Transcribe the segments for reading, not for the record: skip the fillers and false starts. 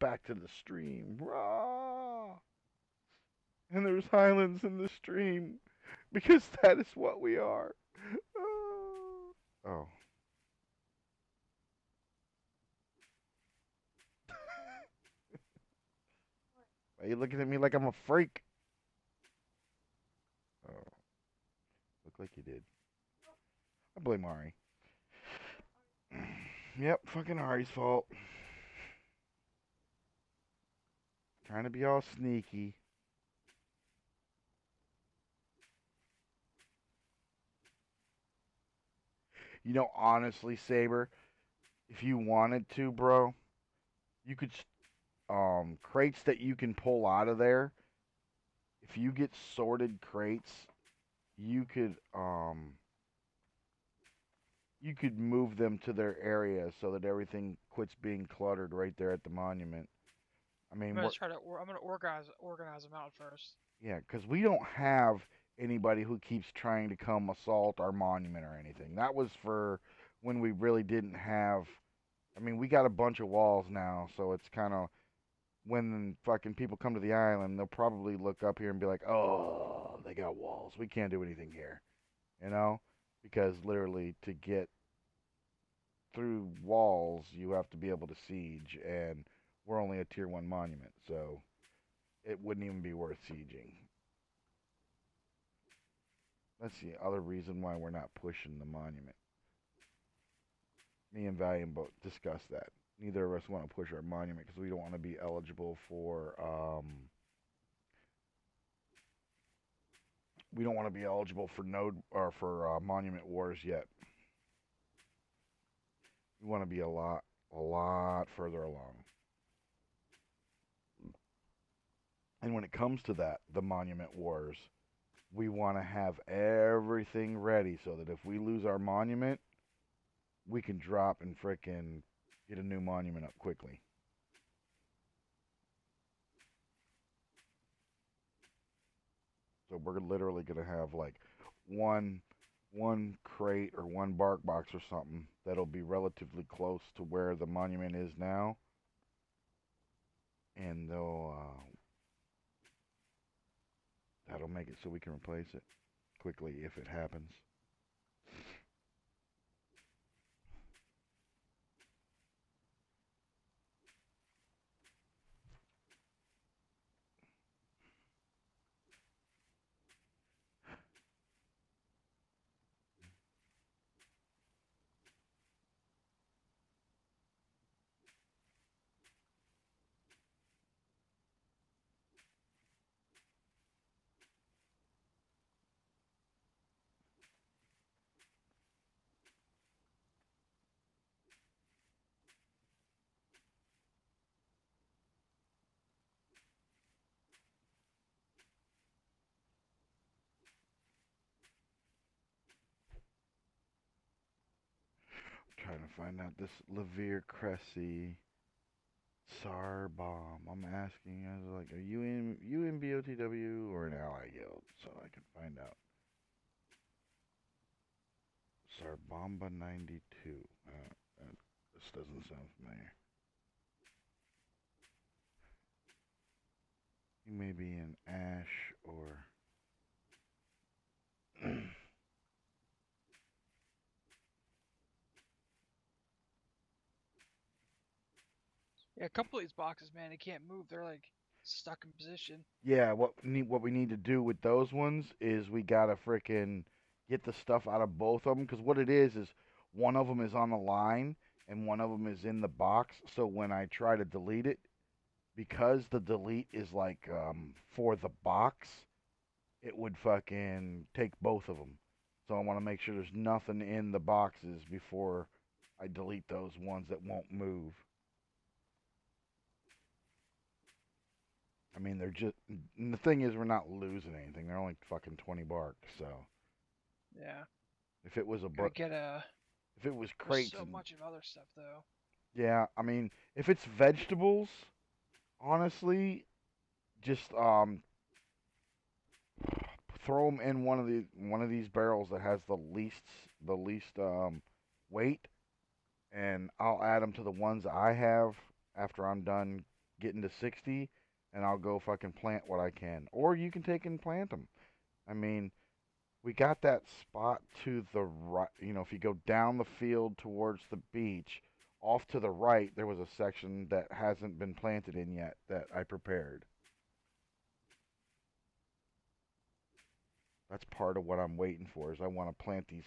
back to the stream. Rah! And there's Highlands in the stream because that is what we are. Oh. Why are you looking at me like I'm a freak? Oh, look like you did. I blame Ari. Yep, fucking Ari's fault. Trying to be all sneaky. You know, honestly, Saber, if you wanted to, bro, you could crates that you can pull out of there. If you get sorted crates, you could move them to their area so that everything quits being cluttered right there at the monument. I I'm mean, gonna we're try to. I'm gonna organize them out first. yeah, because we don't have anybody who keeps trying to come assault our monument or anything. That was for when we really didn't have. I mean, we got a bunch of walls now, so it's kind of when fucking people come to the island, they'll probably look up here and be like, "Oh, they got walls. We can't do anything here," you know, because literally to get through walls, you have to be able to siege, and we're only a tier one monument, so it wouldn't even be worth sieging. That's the other reason why we're not pushing the monument. Me and Valiant both discussed that. Neither of us want to push our monument because we don't want to be eligible for we don't want to be eligible for node or for monument wars yet. We want to be a lot further along. And when it comes to that, the monument wars, we want to have everything ready so that if we lose our monument, we can drop and frickin' get a new monument up quickly. So we're literally gonna have like one one crate or one bark box or something that'll be relatively close to where the monument is now, and that'll make it so we can replace it quickly if it happens. I'm trying to find out this Levere Cressy SAR bomb. I'm asking, I was like, are you in BOTW or an ally guild? So I can find out. Sarbomba 92. This doesn't sound familiar. He may be in Ash or. Yeah, a couple of these boxes, man, they can't move. They're like stuck in position. Yeah, what we need to do with those ones is we gotta frickin' get the stuff out of both of them because what it is one of them is on the line and one of them is in the box. So when I try to delete it, because the delete is like for the box, it would fucking take both of them. So I want to make sure there's nothing in the boxes before I delete those ones that won't move. I mean, they're just. And the thing is, we're not losing anything. They're only fucking 20 bark. So Yeah, if it was a gotta but, get a. if it was There's crates so and much of other stuff though. yeah, I mean, if it's vegetables, honestly, just throw them in one of these barrels that has the least weight, and I'll add them to the ones I have after I'm done getting to 60, and I'll go fucking plant what I can. Or you can take and plant them. I mean, we got that spot to the right. If you go down the field towards the beach, off to the right, there was a section that hasn't been planted in yet that I prepared. That's part of what I'm waiting for. Is I want to plant these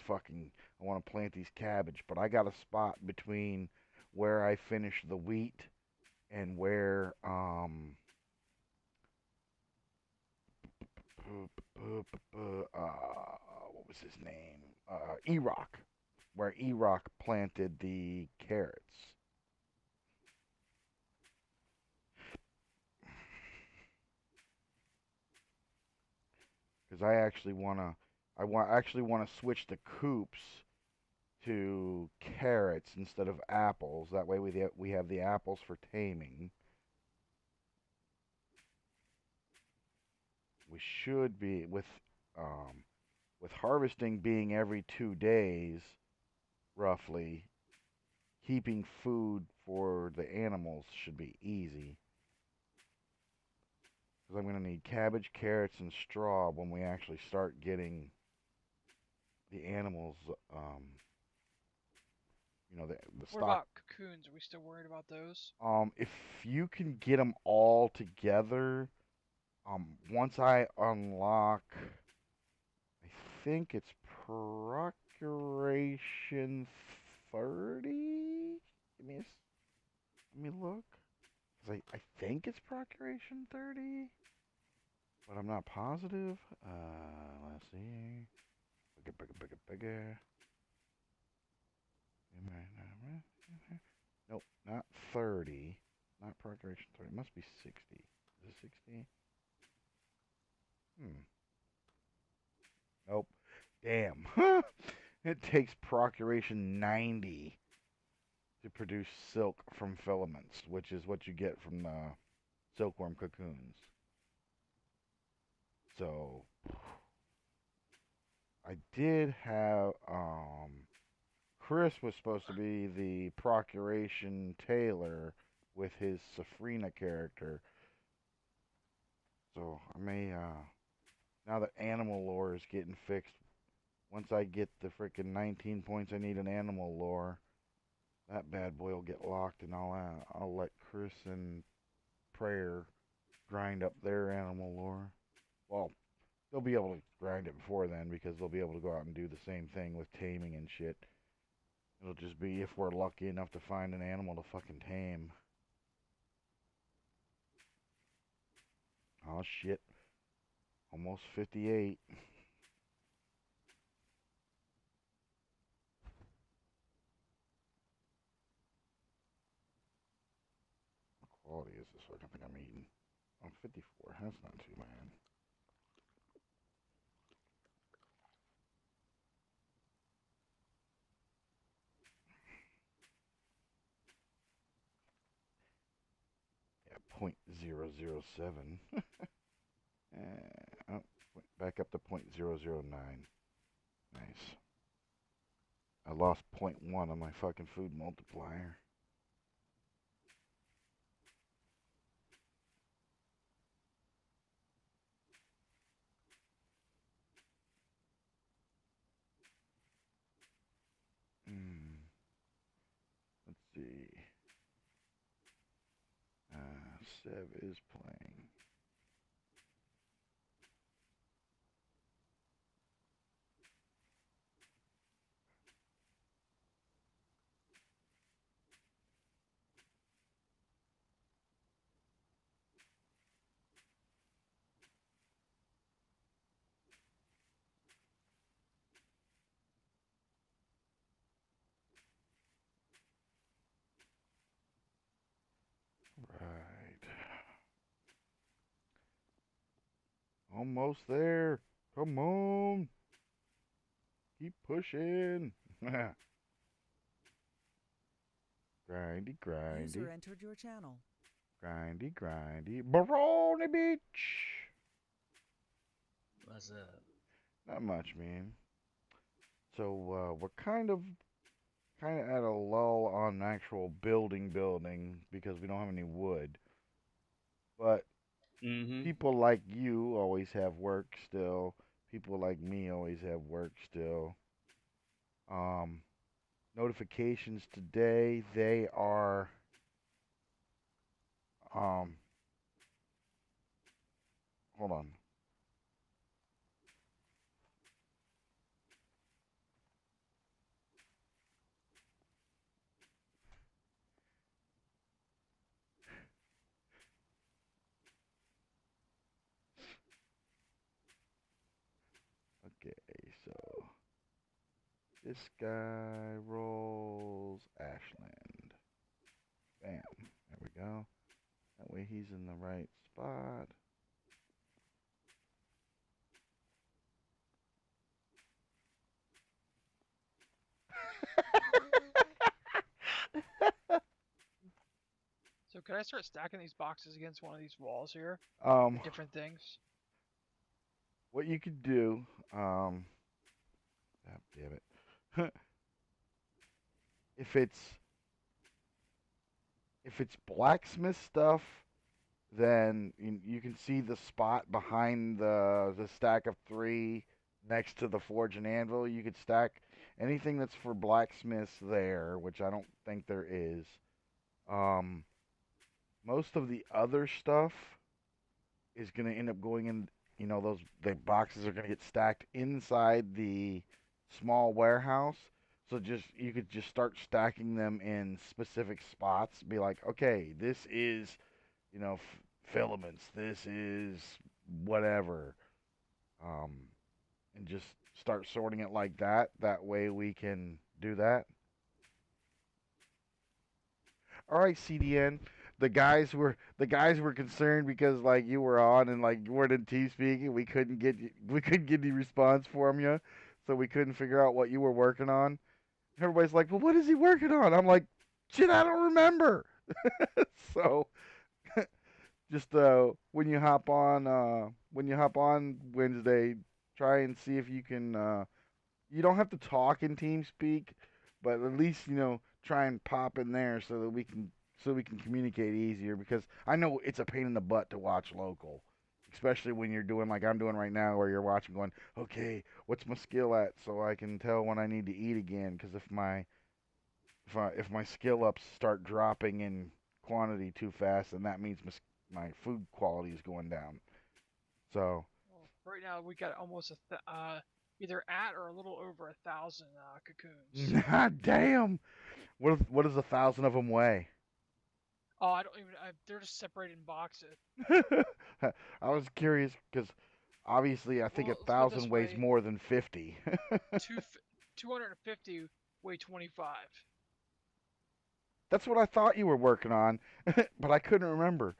cabbage, but I got a spot between where I finish the wheat and where what was his name? Erock, where Erock planted the carrots. Because I actually want to switch the coops to carrots instead of apples. That way we have the apples for taming. We should be with harvesting being every 2 days, roughly. Keeping food for the animals should be easy. Because I'm going to need cabbage, carrots, and straw when we actually start getting the animals, um, the What stock. about cocoons? Are we still worried about those? If you can get them all together, once I unlock, I think it's procuration 30. Let me look. 'Cause I think it's procuration 30, but I'm not positive. Let's see. Bigger, bigger, bigger, bigger. Nope, not 30. Not procuration 30. It must be 60. Is it 60? Hmm. Nope. Damn. It takes procuration 90 to produce silk from filaments, which is what you get from the silkworm cocoons. So I did have Chris was supposed to be the procuration tailor with his Safrina character. So I may now that animal lore is getting fixed, once I get the freaking 19 points I need in animal lore, that bad boy will get locked, and I'll let Chris and Prayer grind up their animal lore. Well, they'll be able to grind it before then because they'll be able to go out and do the same thing with taming and shit. It'll just be if we're lucky enough to find an animal to fucking tame. Oh shit. Almost 58. What quality is this? I think I'm eating. I'm 54. That's not too bad. Yeah, 0.007. Oh, back up to 0.009. Nice. I lost point 0.1 on my fucking food multiplier. Hmm. Let's see. Sev is playing. Right. Almost there. Come on. Keep pushing. Grindy, User grindy. entered your channel. Grindy, grindy. Baroni Beach. What's up? Not much, man. So we're kind of at a lull on actual building because we don't have any wood. But Mm-hmm. people like you always have work still. People like me always have work still. Um, Notifications today, they are um hold on. Okay, so this guy rolls Ashland. Bam. There we go. That way he's in the right spot. So can I start stacking these boxes against one of these walls here um with different things? what you could do, ah, damn it. if it's if it's blacksmith stuff, then you can see the spot behind the stack of 3 next to the forge and anvil. You could stack anything that's for blacksmiths there, which I don't think there is. Um, Most of the other stuff is going to end up going in. Those the boxes are going to get stacked inside the small warehouse. So just you could just start stacking them in specific spots. Be like, okay, this is filaments. This is whatever, um, and just start sorting it like that. That way we can do that. All right, CDN. The guys were concerned because like you were on and like you weren't in TeamSpeak and we couldn't get any response from you, so we couldn't figure out what you were working on. Everybody's like, "Well, what is he working on?" I'm like, "Shit, I don't remember." So just when you hop on Wednesday, try and see if you can. You don't have to talk in TeamSpeak, but at least try and pop in there so we can communicate easier. Because I know it's a pain in the butt to watch local, especially when you're doing like I'm doing right now, where you're watching going, okay, what's my skill at, so I can tell when I need to eat again. Because if my skill ups start dropping in quantity too fast, then that means my food quality is going down. So, Well, right now we got almost either at or a little over 1,000 cocoons. damn. What does 1,000 of them weigh? Oh, I don't even. They're just separated in boxes. I was curious because obviously I think a Well, let's put it thousand this weighs way: more than 50. two 250 weigh 25. That's what I thought you were working on, but I couldn't remember.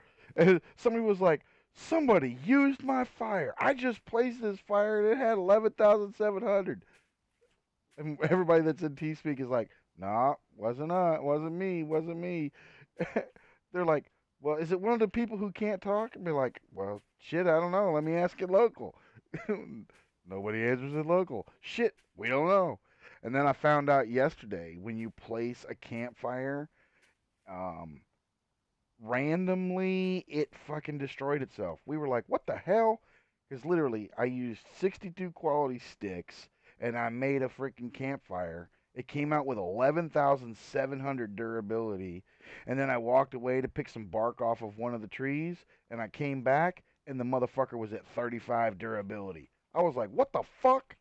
Somebody was like, "Somebody used my fire. I just placed this fire and it had 11,700." And everybody that's in T Speak is like, "Nah, wasn't me, wasn't me." They're like, "Well, is it one of the people who can't talk?" And be like, "Well, shit, I don't know. Let me ask it local." Nobody answers it local. Shit, we don't know. And then I found out yesterday when you place a campfire, um, randomly it fucking destroyed itself. We were like, what the hell? Because literally, I used 62 quality sticks and I made a freaking campfire. It came out with 11,700 durability. And then I walked away to pick some bark off of one of the trees and I came back and the motherfucker was at 35 durability. I was like, what the fuck?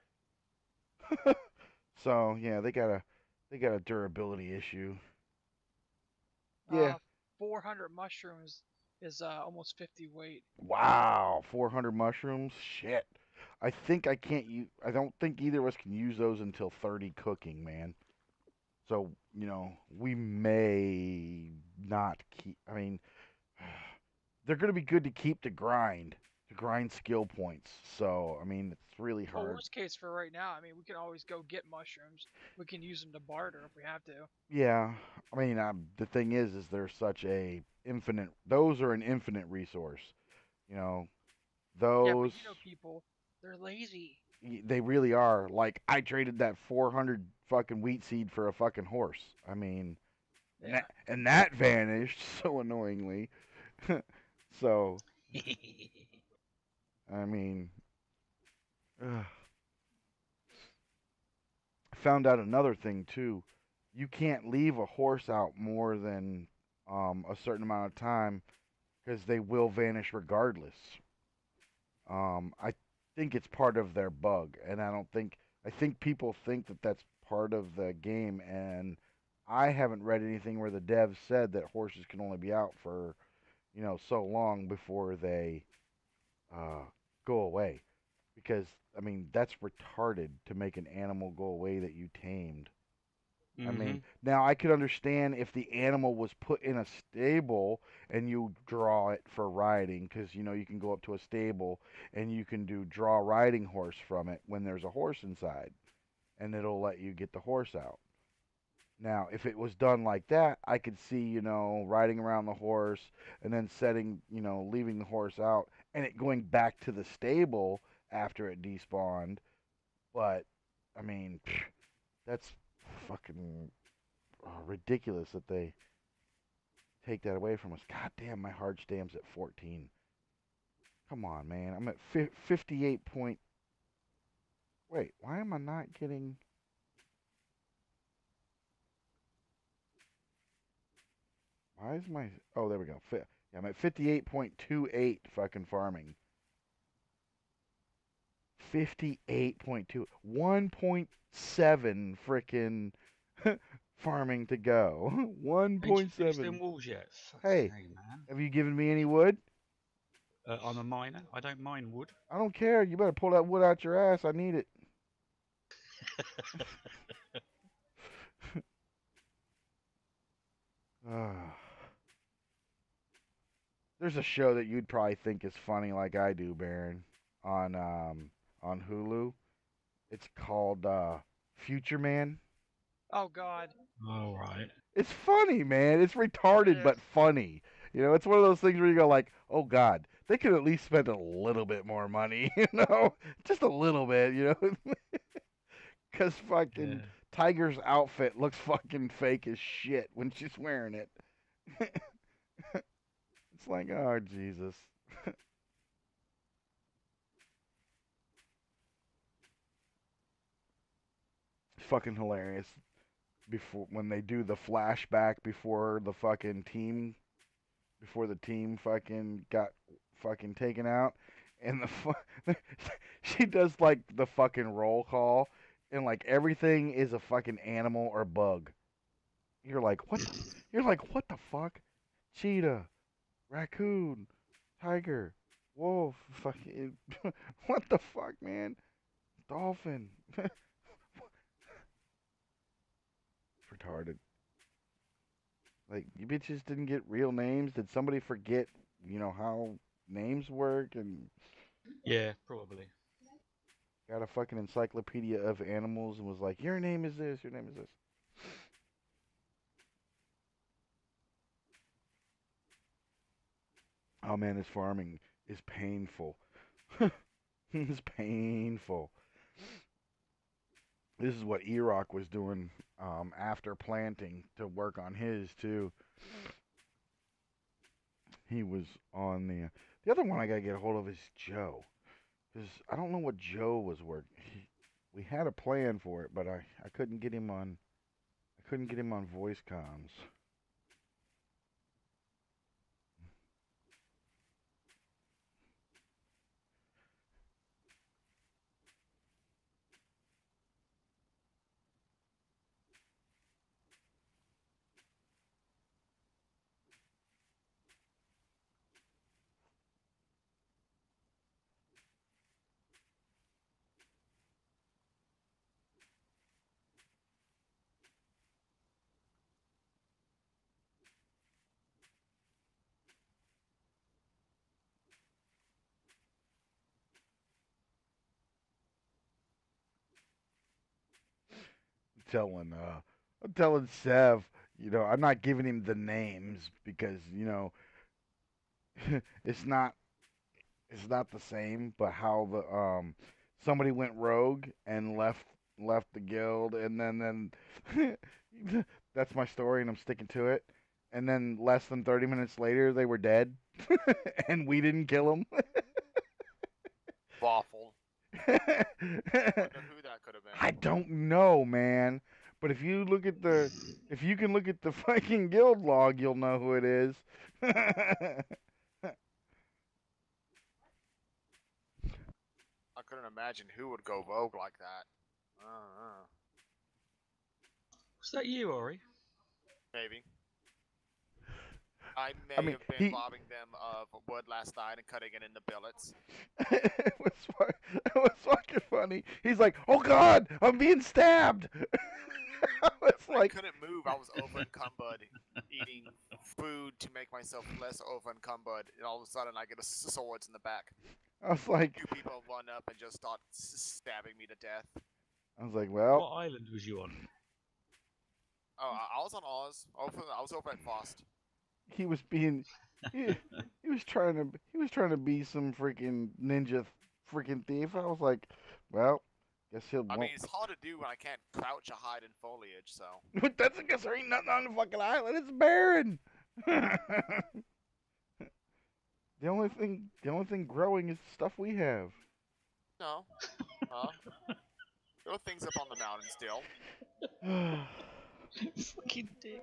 So, yeah, they got a durability issue. Yeah. Uh, 400 mushrooms is almost 50 weight. Wow, 400 mushrooms? Shit. I don't think either of us can use those until 30 cooking, man. So, we may not keep. I mean, they're going to be good to keep to grind skill points. So, I mean, it's really Well, hard. worst case for right now, I mean, we can always go get mushrooms. We can use them to barter if we have to. Yeah. I mean, the thing is they're such a infinite, those are an infinite resource. You know, Yeah, but those. you know, people, they're lazy. They really are. Like I traded that 400 fucking wheat seed for a fucking horse. I mean, and Yeah. that vanished so annoyingly. So, I mean, ugh. Found out another thing too. You can't leave a horse out more than a certain amount of time because they will vanish regardless. I think it's part of their bug, and I don't think I think people think that that's part of the game, and I haven't read anything where the devs said that horses can only be out for so long before they uh, go away. Because I mean that's retarded to make an animal go away that you tamed. I mean, Mhm. now I could understand if the animal was put in a stable and you draw it for riding, because you can go up to a stable and you can do draw riding horse from it when there's a horse inside, and it'll let you get the horse out. Now, if it was done like that, I could see, riding around the horse and then leaving the horse out and it going back to the stable after it despawned. But, I mean, that's fucking ridiculous that they take that away from us. God damn, my hard stam's at 14. Come on, man. I'm at 58 point. Wait, why am I not getting? Why is my? Oh, there we go. Yeah, I'm at 58.28 fucking farming. 58.2. 1.7 freaking farming to go. Ain't you finished 1.7. them walls yet? Fucking Hey, hey, man. have you given me any wood? I'm a miner. I don't mine wood. I don't care. You better pull that wood out your ass. I need it. There's a show that you'd probably think is funny, like I do, Baron, on Hulu. It's called Future Man. Oh God. All right. It's funny, man. It's retarded Yeah. but funny. It's one of those things where you go like, "Oh God, they could at least spend a little bit more money, just a little bit, because fucking Yeah. Tiger's outfit looks fucking fake as shit when she's wearing it. It's like, oh Jesus, fucking hilarious. Before when they do the flashback before the team fucking got fucking taken out, and she does like the fucking roll call, and like everything is a fucking animal or bug. You're like, what? You're like, what the fuck? Cheetah, raccoon, tiger, wolf, fucking, what the fuck, man? Dolphin, retarded. Like, you bitches didn't get real names. Did somebody forget, how names work and Yeah, probably. got a fucking encyclopedia of animals and was like, your name is this, your name is this. Oh man, this farming is painful. It's painful. This is what Erock was doing after planting to work on his too. He was on the other one I gotta get a hold of is Joe, because I don't know what Joe was working. We had a plan for it, but I couldn't get him on. I couldn't get him on voice comms. Telling I'm telling Sev, I'm not giving him the names because it's not the same, but how the somebody went rogue and left the guild, and then that's my story, and I'm sticking to it. And then less than 30 minutes later, they were dead. and we didn't kill him. Waffle. I wonder who that could have been. I don't know, man. But if you look at the, if you can look at the fucking guild log, you'll know who it is. I couldn't imagine who would go rogue like that. Was that you, Ori? Maybe. I may I mean, have been he- robbing them of wood last night and cutting it into billets. It was fucking funny. He's like, "Oh God, I'm being stabbed." It's I like, couldn't move. I was over encumbered eating food to make myself less over encumbered, and all of a sudden I get a swords in the back. I was like, Two people run up and just start stabbing me to death. well, What island was you on? Oh, I was on Oz. I was over at Fost. he was being, he was trying to be some freaking ninja, freaking thief. I was like, well, guess he'll. I mean, it's hard to do when I can't crouch or hide in foliage, so. That's because there ain't nothing on the fucking island. It's barren. The only thing growing is the stuff we have. No. There are things up on the mountain still. Fucking dick.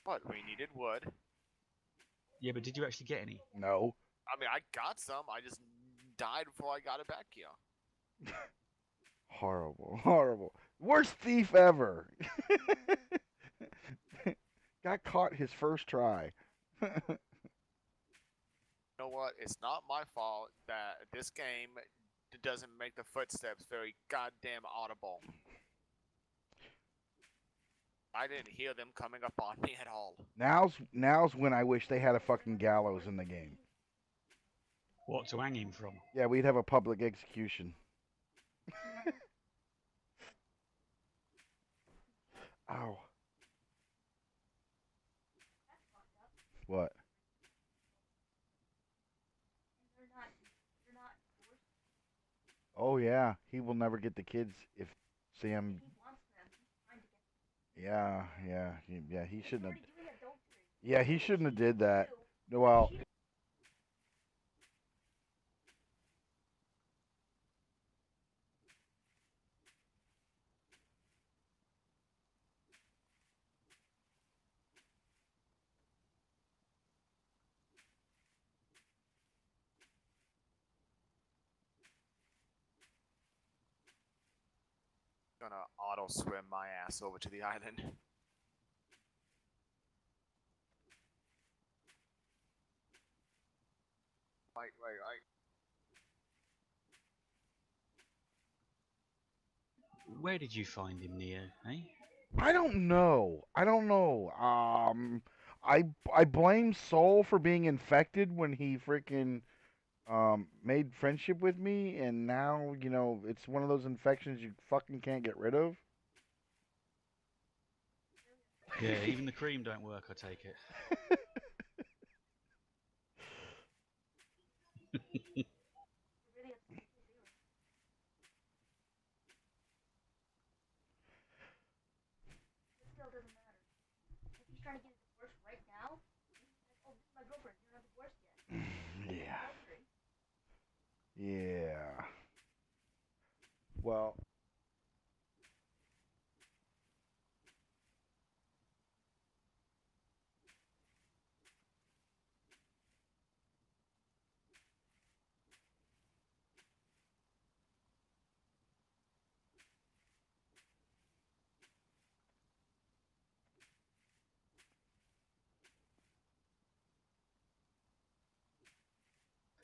What? We needed wood. Yeah, but did you actually get any? No. I mean, I got some. I just died before I got it back here. Horrible, horrible. Worst thief ever. Got caught his first try. You know what? It's not my fault that this game doesn't make the footsteps very goddamn audible. I didn't hear them coming up on me at all. Now's when I wish they had a fucking gallows in the game. What to hang him from? Yeah, we'd have a public execution. Ow. What? Oh yeah, he will never get the kids if Sam. Yeah, he shouldn't have. Yeah, he shouldn't have did that. Well, Gonna auto swim my ass over to the island. Like. Where did you find him, Neo? Eh? I don't know. I blame Soul for being infected when he freaking made friendship with me, and now it's one of those infections you fucking can't get rid of. Yeah, even the cream don't work. I take it. Yeah. Yeah. Well,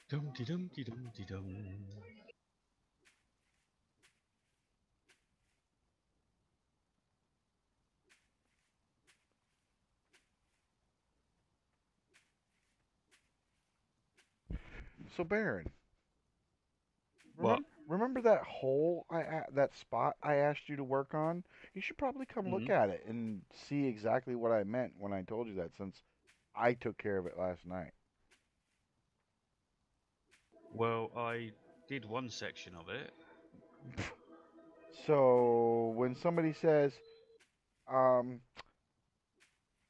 Dum de dum de dum de dum. so Baron, What? remember that hole that spot I asked you to work on? You should probably come look Mhm. at it and see exactly what I meant when I told you that, since I took care of it last night. Well, I did one section of it. So when somebody says, um,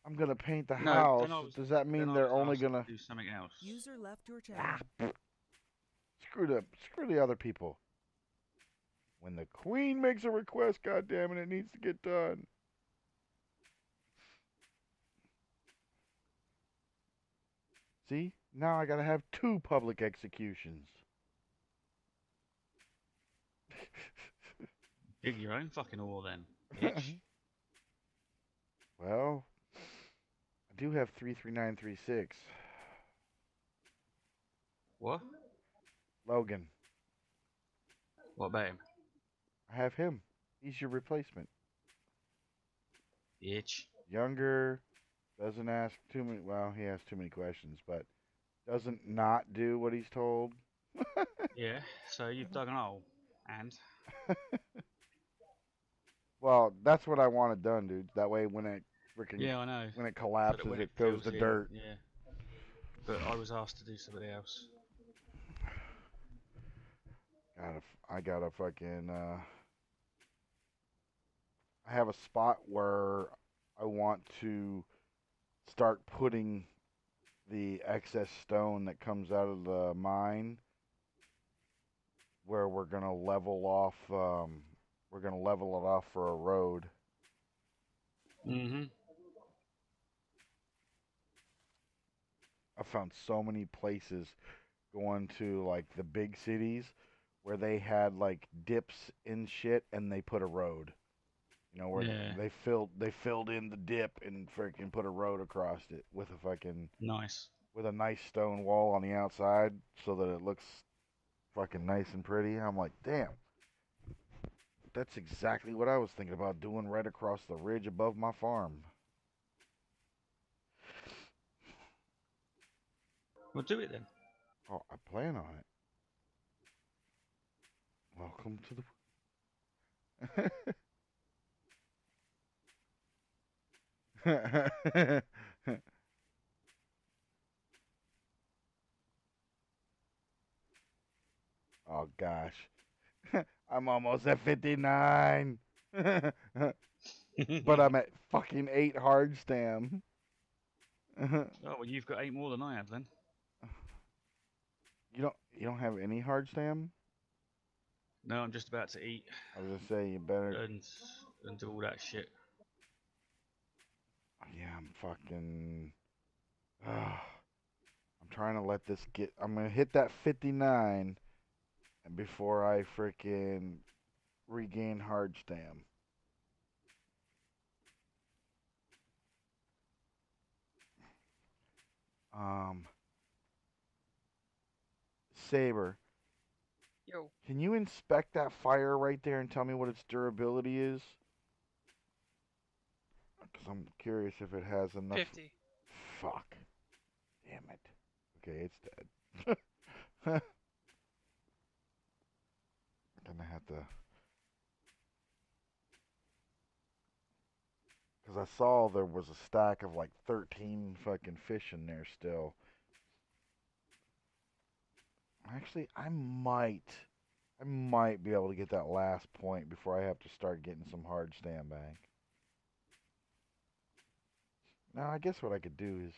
I'm gonna paint the No, house. Does that then mean I they're was only asked gonna? to do something else. User left your Ah, channel. screw the other people. When the queen makes a request, goddamn it needs to get done. See, now I gotta have 2 public executions. Dig your own fucking ore then, bitch. Well, I do have 33936. What? Logan, What about him? I have him. He's your replacement. Bitch. Younger, doesn't ask too many. Well, he asks too many questions, but doesn't not do what he's told. Yeah, so you've dug an hole. And? Well, that's what I wanted done, dude. That way, when it freaking Yeah, I know. when it So that collapses, when it it goes fills to in, dirt. yeah. But I was asked to do something else. I gotta fucking. I have a spot where I want to start putting the excess stone that comes out of the mine, where we're gonna level off. We're gonna level it off for a road. Mm-hmm. I found so many places going to like the big cities where they had like dips in shit and they put a road. You know, where Yeah. they filled in the dip and freaking put a road across it with a fucking Nice. with a nice stone wall on the outside so that it looks fucking nice and pretty. I'm like, damn, that's exactly what I was thinking about doing right across the ridge above my farm. Well, do it then. Oh, I plan on it. Welcome to the. Oh gosh, I'm almost at 59, but I'm at fucking 8 hard stam. Oh, well, you've got 8 more than I have then. You don't have any hard stam? No, I'm just about to eat I was gonna say you better. and do all that shit. Yeah, I'm fucking. I'm trying to let this get. I'm gonna hit that 59, and before I freaking regain hard stam. Um, Saber, Yo, can you inspect that fire right there and tell me what its durability is? Because I'm curious if it has enough. 50. Fuck. Damn it. Okay, it's dead. I'm gonna have to. Because I saw there was a stack of like 13 fucking fish in there still. Actually, I might be able to get that last point before I have to start getting some hard stand back. Now, I guess what I could do is,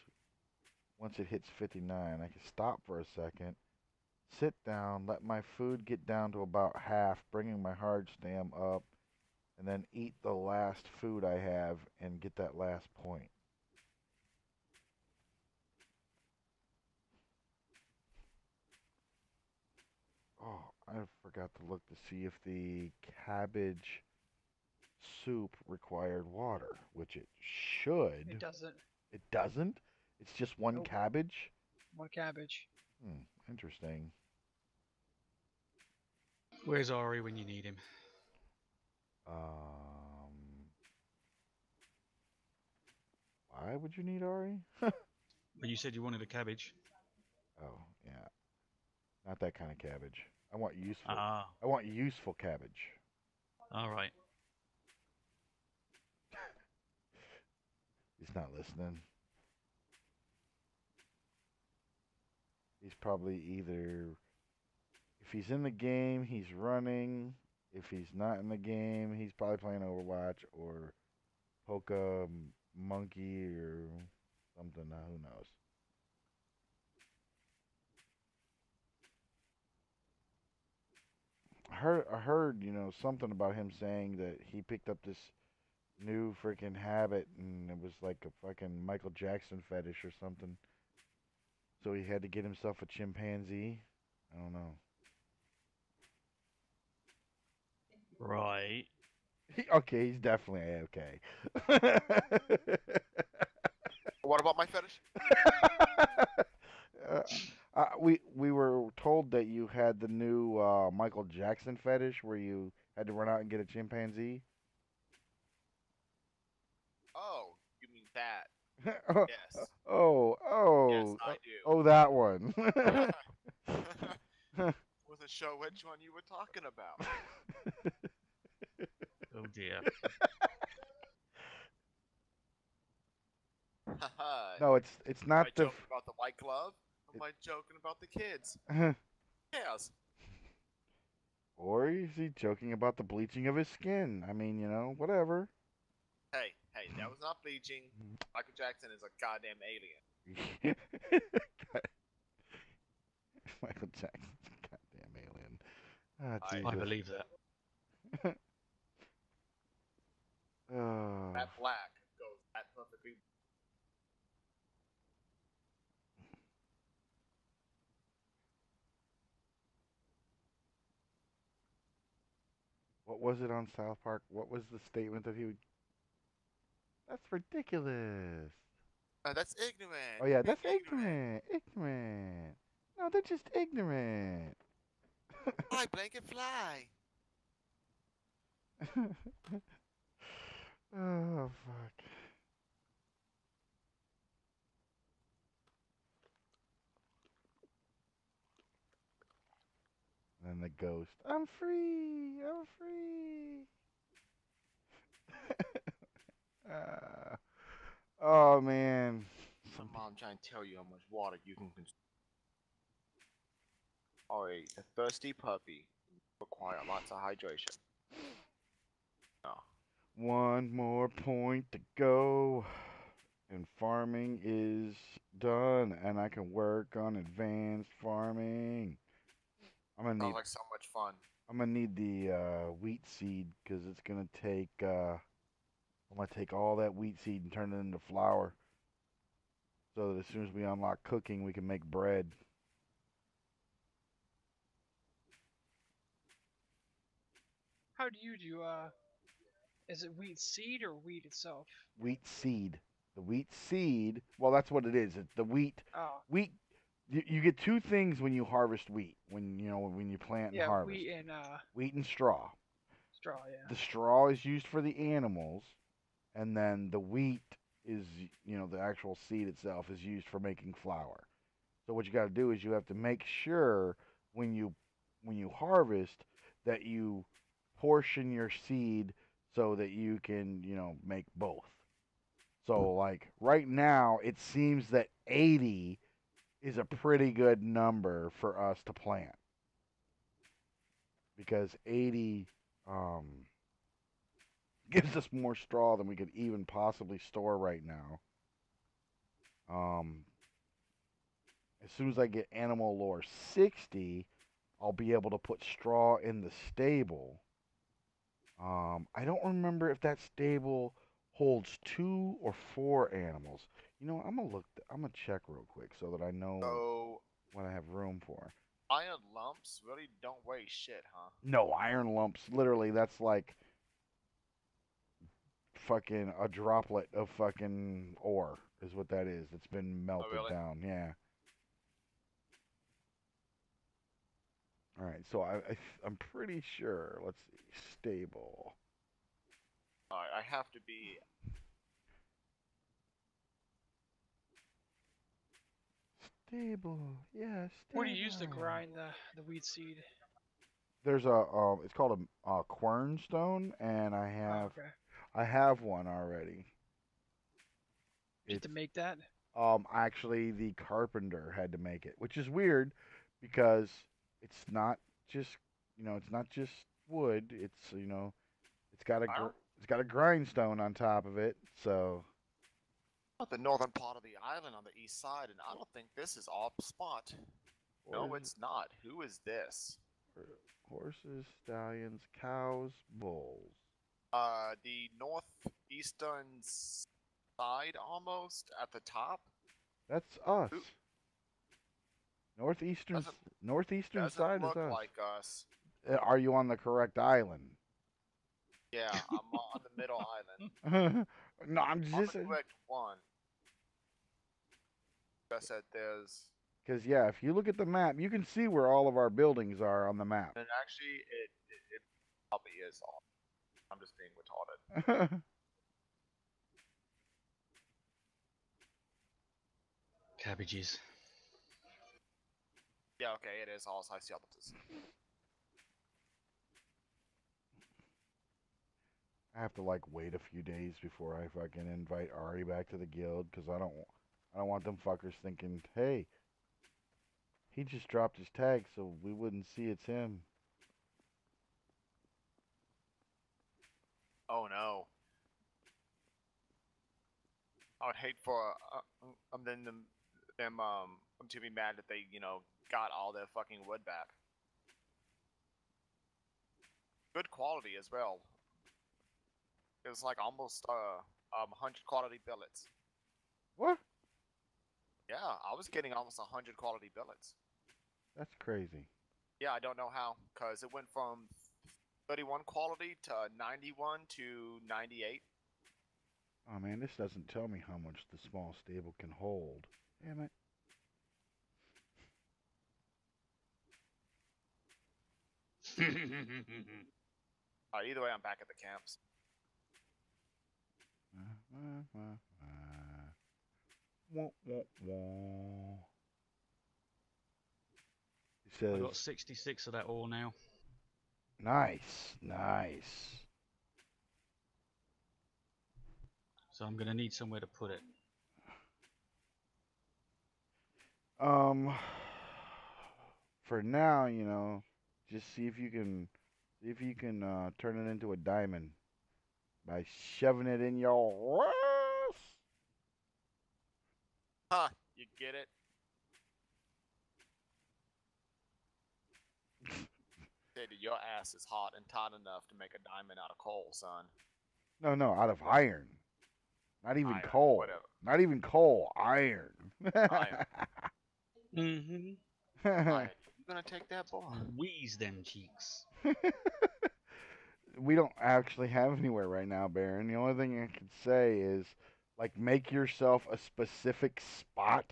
once it hits 59, I can stop for a second, sit down, let my food get down to about half, bringing my hard stam up, and then eat the last food I have and get that last point. Oh, I forgot to look to see if the cabbage soup required water, which it should. It doesn't. It doesn't? It's just one Nope. cabbage? One cabbage. Interesting. Where's Ari when you need him? Why would you need Ari? Well, you said you wanted a cabbage. Oh, yeah. Not that kind of cabbage. I want useful. Ah, I want useful cabbage. all right. He's not listening. He's probably either, if he's in the game, he's running. If he's not in the game, he's probably playing Overwatch or monkey or something. Who knows? I heard, something about him saying that he picked up this new freaking habit, and it was like a fucking Michael Jackson fetish or something. So he had to get himself a chimpanzee. I don't know. Right. Okay, he's definitely okay. What about my fetish? uh, we were told that you had the new Michael Jackson fetish where you had to run out and get a chimpanzee. Oh, you mean that? Yes. Oh, Yes, oh, I oh, that one. do. Wasn't sure which one you were talking about. Oh dear. Haha. No, it's Am not I the. joking about the white glove? Or am I joking about the kids? Yes. Or is he joking about the bleaching of his skin? I mean, whatever. Hey, that was not bleaching. Michael Jackson is a goddamn alien. Michael Jackson's a goddamn alien. Ah, I Jesus. believe that. Oh, That black goes that perfectly. what was it on South Park? What was the statement that he would? That's ridiculous. That's ignorant. Oh You're yeah, being that's ignorant. ignorant. Ignorant. No, they're just ignorant. Fly, blanket, fly. Oh fuck. And the ghost. I'm free. I'm free. uh, oh man. My Some mom trying to tell you how much water you can consume. Alright, a thirsty puppy require lots of hydration. No. One more point to go, and farming is done, and I can work on advanced farming. I'm gonna Sounds need like so much fun. I'm gonna need the wheat seed because it's gonna take. I'm gonna take all that wheat seed and turn it into flour, so that as soon as we unlock cooking, we can make bread. How do you do? Is it wheat seed or wheat itself? Wheat seed. The wheat seed. Well, that's what it is. It's the wheat. Oh, Wheat. You get two things when you harvest wheat. When you plant and yeah, harvest. wheat and Wheat and straw. straw. Yeah. The straw is used for the animals, and then the wheat is, the actual seed itself is used for making flour. So what you got to do is you have to make sure when you harvest that you portion your seed so that you can, make both. So like right now it seems that 80 is a pretty good number for us to plant because 80 um gives us more straw than we could even possibly store right now. Um, as soon as I get animal lore 60, I'll be able to put straw in the stable. I don't remember if that stable holds 2 or 4 animals. I'm gonna look. I'm gonna check real quick so that I know So, what I have room for. iron lumps really don't weigh shit, huh? No, iron lumps. Literally, that's like fucking a droplet of fucking ore is what that is. It's been Oh, melted really? down. Yeah. All right, so I'm pretty sure. Let's see, stable, Alright, I have to be. stable, yeah, What do you use to stable. grind the wheat seed? There's it's called a quernstone, and Oh, okay. I have one already. Just It's to make that. actually the carpenter had to make it, which is weird because it's not just it's not just wood. It's it's got a Iron? it's got a grindstone on top of it, so. The northern part of the island on the east side, and I don't think this is our spot. No, Horse- it's not. Who is this? Horses, stallions, cows, bulls. The northeastern side, almost at the top. That's us. Who- Northeastern Doesn't- northeastern Doesn't side look is us. like us. Are you on the correct island? Yeah, I'm on the middle island. No, I'm On just the correct one. I said there's, because yeah, if you look at the map, you can see where all of our buildings are on the map. and actually it probably is off. I'm just being retarded. Cabbages. Yeah, okay, it is also. I see all this. I have to like wait a few days before I fucking invite Ari back to the guild because I don't want them fuckers thinking, hey, he just dropped his tag so we wouldn't see it's him. Oh no. I would hate for them to be mad that they got all their fucking wood back. Good quality as well. It was like almost 100 quality billets. What? Yeah, I was getting almost 100 quality billets. That's crazy. Yeah, I don't know how, cause it went from 31 quality to 91 to 98. Oh man, this doesn't tell me how much the small stable can hold. Damn it. Either way, I'm back at the camps. Wah, wah, wah. He I says, got 66 of that ore now. nice, nice. So I'm going to need somewhere to put it. For now, just see if you can turn it into a diamond by shoving it in your ass. Huh, you get it? Dude, your ass is hot and taut enough to make a diamond out of coal, son. No, out of iron. Not even Iron, coal. whatever. Not even coal. Iron. Iron. Mm-hmm. Iron. You gonna take that ball? Wheeze them cheeks. We don't actually have anywhere right now, Baron. The only thing I could say is, like, make yourself a specific spot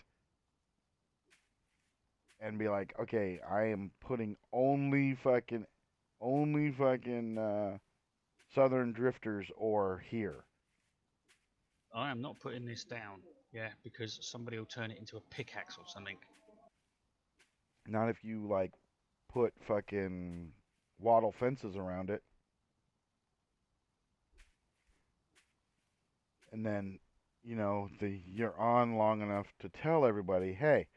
and be like, okay, I am putting only fucking Southern Drifters or here. I am not putting this down. Yeah, because somebody will turn it into a pickaxe or something. Not if you, like, put fucking wattle fences around it. And then, you're on long enough to tell everybody, hey,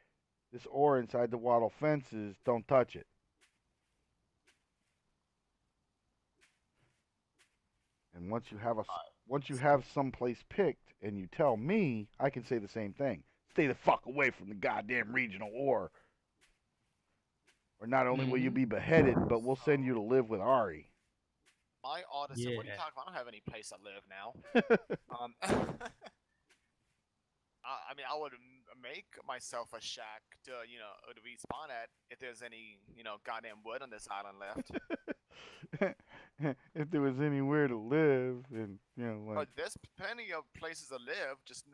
this ore inside the wattle fences, don't touch it. And once you have some place picked and you tell me, I can say the same thing. Stay the fuck away from the goddamn regional ore. Or not only will you be beheaded, but we'll send you to live with Ari. My artisan, what are you Yeah. talking about? I don't have any place to live now. I mean, I would make myself a shack to respawn at if there's any, goddamn wood on this island left. If there was anywhere to live, and like, There's plenty of places to live, just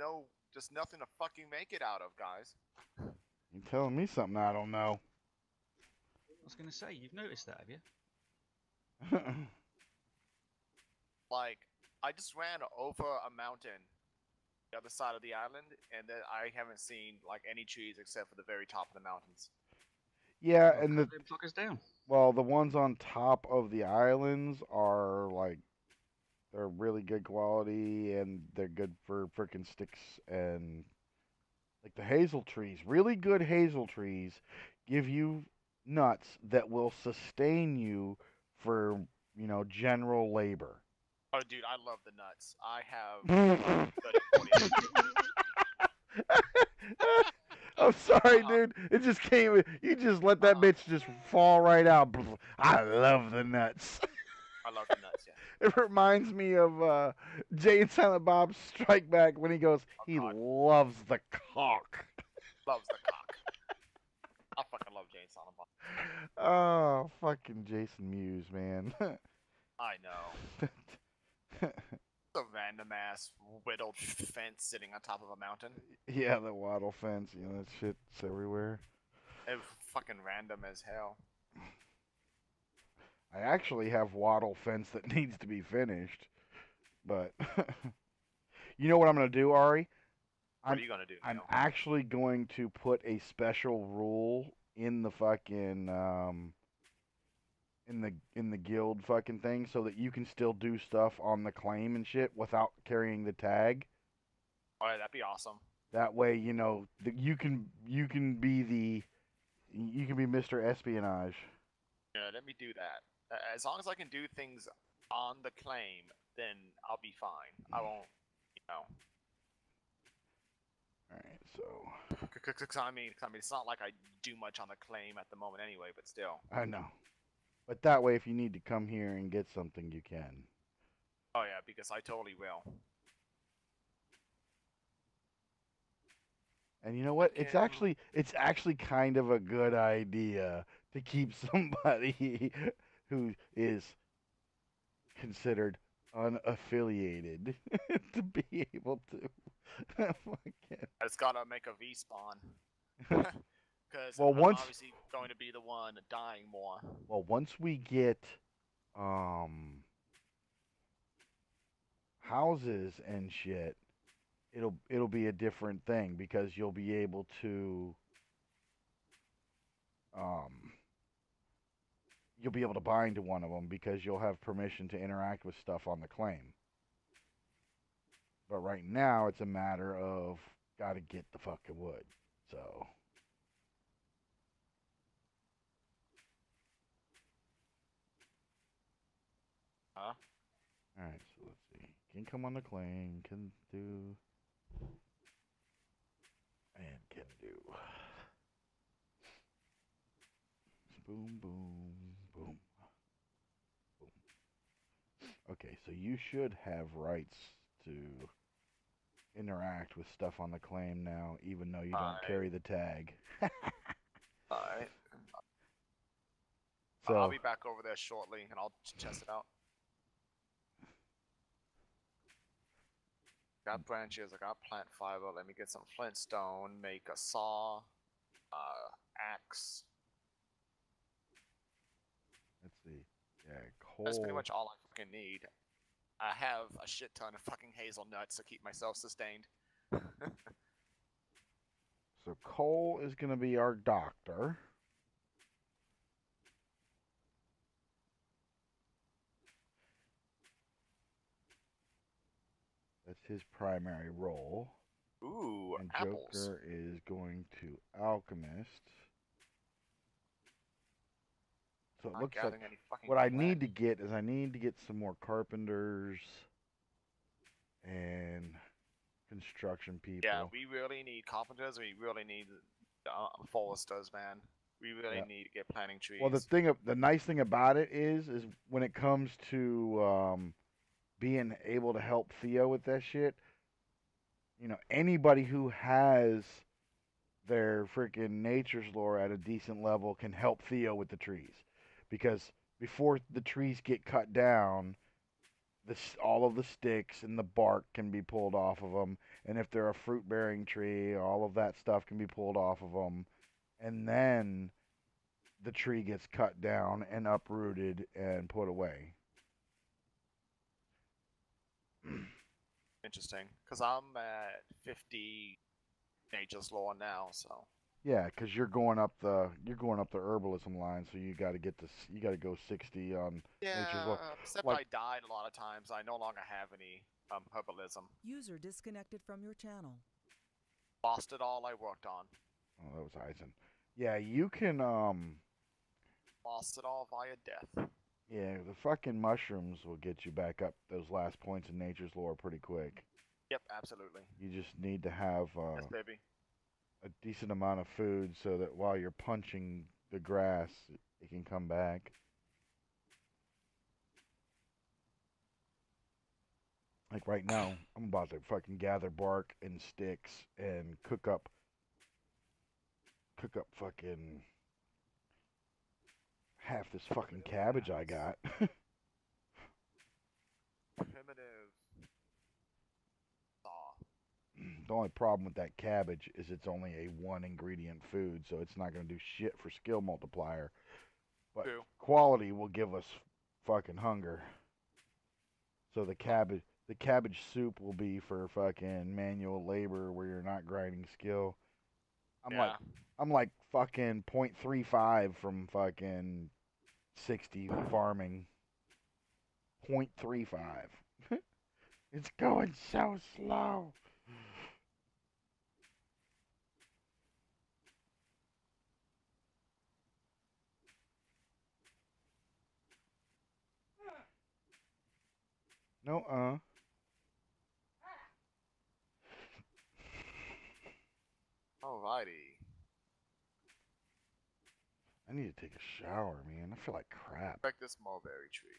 nothing to fucking make it out of, guys. you're telling me something I don't know. I was going to say, you've noticed that, have you? Like, I just ran over a mountain, the other side of the island, and then I haven't seen like any trees except for the very top of the mountains. Yeah, Well, and cut them fuckers down. the ones on top of the islands are like, they're really good quality and they're good for frickin' sticks, and like the hazel trees, really good hazel trees give you nuts that will sustain you for, general labor. Oh, dude, I love the nuts. I have 30, 40. I'm sorry, Uh-huh. dude. It just came. You just let that Uh-huh. bitch just fall right out. I love the nuts. I love the nuts, yeah. It reminds me of Jay and Silent Bob's Strike Back when he goes, Oh he god. loves the cock. Loves the cock. I fucking love Jane Silent Bob. Oh, fucking Jason Mewes, man. I know. The random ass whittled fence sitting on top of a mountain. Yeah, the wattle fence, you know, that shit's everywhere. It was fucking random as hell. I actually have wattle fence that needs to be finished, but you know what I'm gonna do, Ari? What I'm are you gonna do I'm now? actually going to put a special rule in the fucking in the guild fucking thing so that you can still do stuff on the claim and shit without carrying the tag. Alright, that'd be awesome. That way, you know, you can be Mr. Espionage. Yeah, let me do that. As long as I can do things on the claim, then I'll be fine. I won't, you know. All right, so Cause I mean, it's not like I do much on the claim at the moment anyway, but still. I know, but that way, if you need to come here and get something, you can. Oh yeah, because I totally will. And you know what? Okay. It's actually kind of a good idea to keep somebody who is considered unaffiliated to be able to fucking. I just gotta make a V spawn. Because Well, I'm once obviously going to be the one dying more. once we get um houses and shit, it'll be a different thing because you'll be able to um you'll be able to bind to one of them because you'll have permission to interact with stuff on the claim. But right now, it's a matter of gotta get the fucking wood. So, Huh? all right. So let's see. Can come on the claim. Can do. And can do. Boom, boom, boom, boom. Okay, so you should have rights to interact with stuff on the claim now, even though you don't Alright. carry the tag. Alright. I'll So, be back over there shortly and I'll test it out. Got branches, I got plant fiber, let me get some flintstone, make a saw, axe. let's see. Yeah, That's pretty coal. much all I fucking need. I have a shit ton of fucking hazelnuts to keep myself sustained. So coal is going to be our doctor. That's his primary role. Ooh, And apples. Joker is going to alchemist. So it Not looks like gathering any fucking what I plant. need to get is I need to get some more carpenters and construction people. Yeah, we really need carpenters. We really need foresters, man. We really Yeah. need to get planting trees. Well, the nice thing about it is when it comes to being able to help Theo with that shit, you know, anybody who has their freaking nature's lore at a decent level can help Theo with the trees, because before the trees get cut down, all of the sticks and the bark can be pulled off of them, and if they're a fruit-bearing tree, all of that stuff can be pulled off of them, and then the tree gets cut down and uprooted and put away. Interesting, because I'm at 50 nature's lore now, so. Yeah, because you're going up the herbalism line, so you got to go 60 on nature's Yeah, law. except Like I died a lot of times. I no longer have any herbalism. User disconnected from your channel. Lost it all I worked on. oh, that was Eisen. Yeah, you can Lost it all via death. yeah, the fucking mushrooms will get you back up those last points in nature's lore pretty quick. Yep, absolutely. You just need to have Yes, baby. a decent amount of food so that while you're punching the grass, it can come back. Like right now, I'm about to fucking gather bark and sticks and cook up fucking half this fucking cabbage I got. Primitive saw. The only problem with that cabbage is it's only a one ingredient food, so it's not going to do shit for skill multiplier. But True. quality will give us fucking hunger. So the cabbage soup will be for fucking manual labor where you're not grinding skill. I'm like Yeah. I'm like fucking 0.35 from fucking 60 farming. 0.35. It's going so slow. No, Alrighty. I need to take a shower, man. I feel like crap. Check this mulberry tree.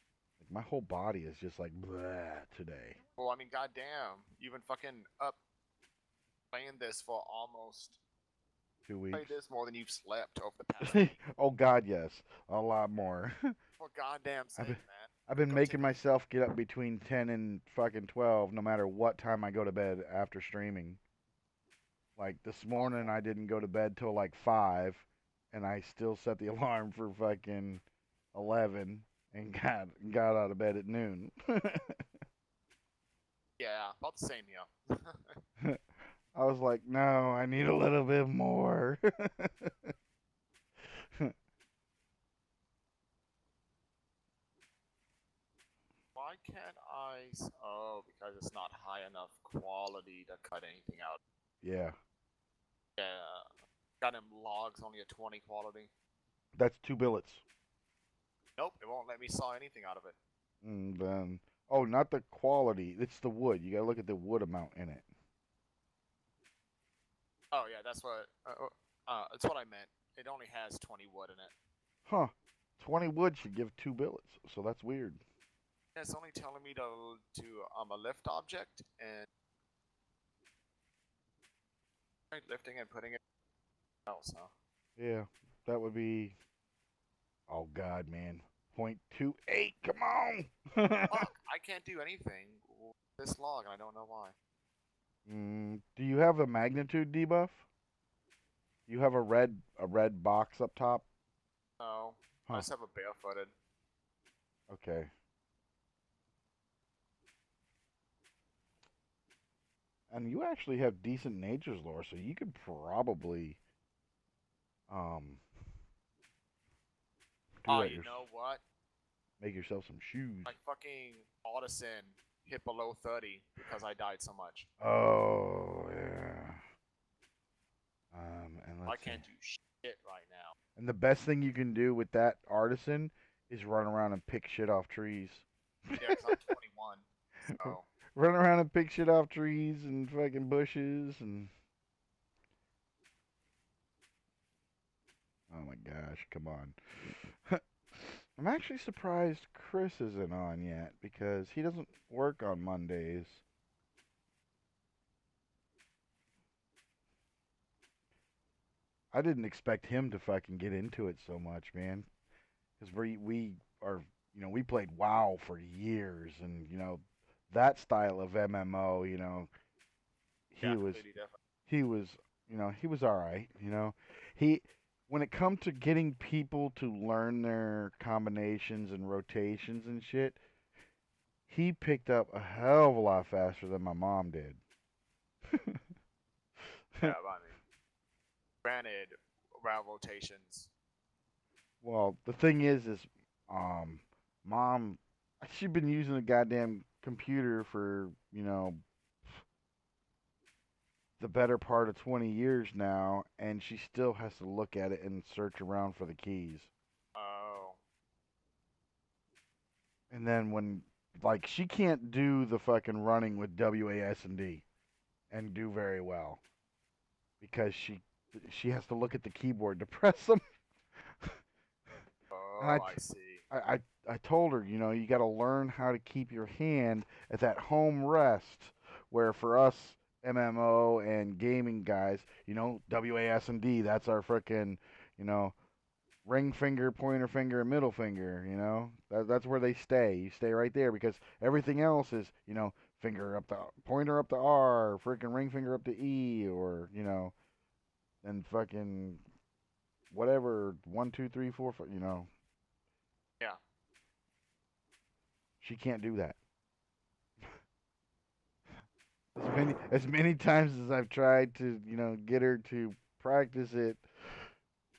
Like my whole body is just like bleh today. Well, I mean, goddamn. You've been fucking up playing this for almost 2 played weeks. this more than you've slept over the past week. Oh God, yes, a lot more. For goddamn sake, man. I've been making Continue. myself get up between 10 and fucking 12, no matter what time I go to bed after streaming. Like this morning, I didn't go to bed till like 5, and I still set the alarm for fucking 11, and got out of bed at noon. Yeah, about the same here. I was like, no, I need a little bit more. Why can't Oh, because it's not high enough quality to cut anything out. Yeah, Yeah. Got him logs only at 20 quality. that's 2 billets. Nope, it won't let me saw anything out of it. Then, oh, not the quality. It's the wood. You gotta look at the wood amount in it. Oh yeah, that's what I meant. It only has 20 wood in it. Huh. 20 wood should give 2 billets, so that's weird. It's only telling me to a lift object and lifting and putting it else, huh? Yeah, that would be. Oh God, man. 0.28. Come on. Fuck, I can't do anything with this log, and I don't know why. Do you have a magnitude debuff? You have a red box up top. No, I Huh. just have a barefooted. Okay. And you actually have decent nature's lore, so you could probably um do Oh, that you know what? make yourself some shoes. My fucking Audison hit below 30 because I died so much. Oh yeah. And I let's see. can't do shit right now. And the best thing you can do with that artisan is run around and pick shit off trees. Yeah, 'cause I'm 21. So, Run around and pick shit off trees and fucking bushes and. Oh my gosh, come on. I'm actually surprised Chris isn't on yet because he doesn't work on Mondays. I didn't expect him to fucking get into it so much, man. Because we are, we played WoW for years, and that style of MMO, he was definitely, definitely. he was he was all right. He when it come to getting people to learn their combinations and rotations and shit, he picked up a hell of a lot faster than my mom did. Yeah, but I mean, granted, route rotations. Well, the thing is, mom, she's been using a goddamn computer for the better part of 20 years now, and she still has to look at it and search around for the keys. Oh, And then when like she can't do the fucking running with WASD and do very well because she has to look at the keyboard to press them. And Oh, I see. I told her, you got to learn how to keep your hand at that home rest. Where for us MMO and gaming guys, WASD, that's our frickin', you know, ring finger, pointer finger, and middle finger. That's where they stay. You stay right there because everything else is, finger up the pointer up to R, freaking ring finger up to E, or and fucking whatever 1, 2, 3, 4, Yeah. she can't do that. As many times as I've tried to, get her to practice it,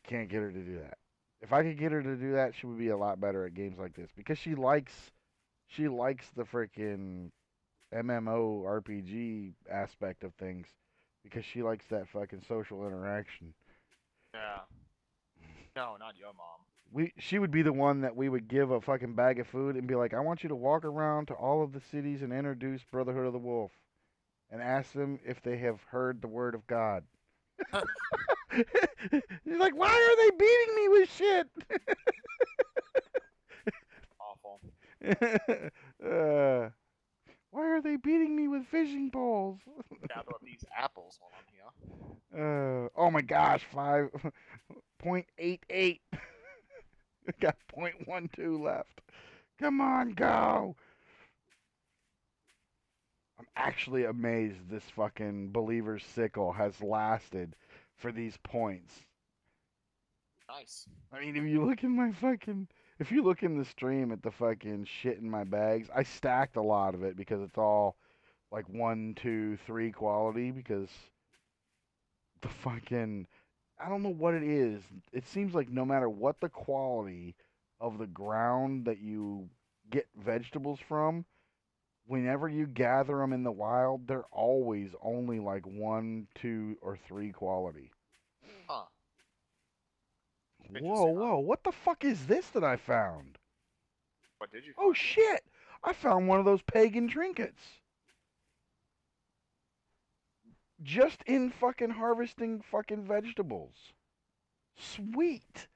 can't get her to do that. If I could get her to do that, she would be a lot better at games like this because she likes the freaking MMO RPG aspect of things because she likes that fucking social interaction. Yeah. No, not your mom. She would be the one that we would give a fucking bag of food and be like, "I want you to walk around to all of the cities and introduce Brotherhood of the Wolf and ask them if they have heard the word of God." She's like, "Why are they beating me with shit?" Awful. uh, why are they beating me with fishing poles? Gather up these apples while I'm here. Oh my gosh, 5.88. Got 0.12 left. Come on, go. I'm actually amazed this fucking believer's sickle has lasted for these points. Nice. I mean, if you look in the stream at the fucking shit in my bags, I stacked a lot of it because it's all like 1, 2, 3 quality because the fucking, I don't know what it is. It seems like no matter what the quality of the ground that you get vegetables from, whenever you gather them in the wild, they're always only like 1, 2, or 3 quality. Huh. Whoa, Interesting, huh? whoa, what the fuck is this that I found? What did you Oh find? shit! I found one of those pagan trinkets. Just in fucking harvesting fucking vegetables. Sweet.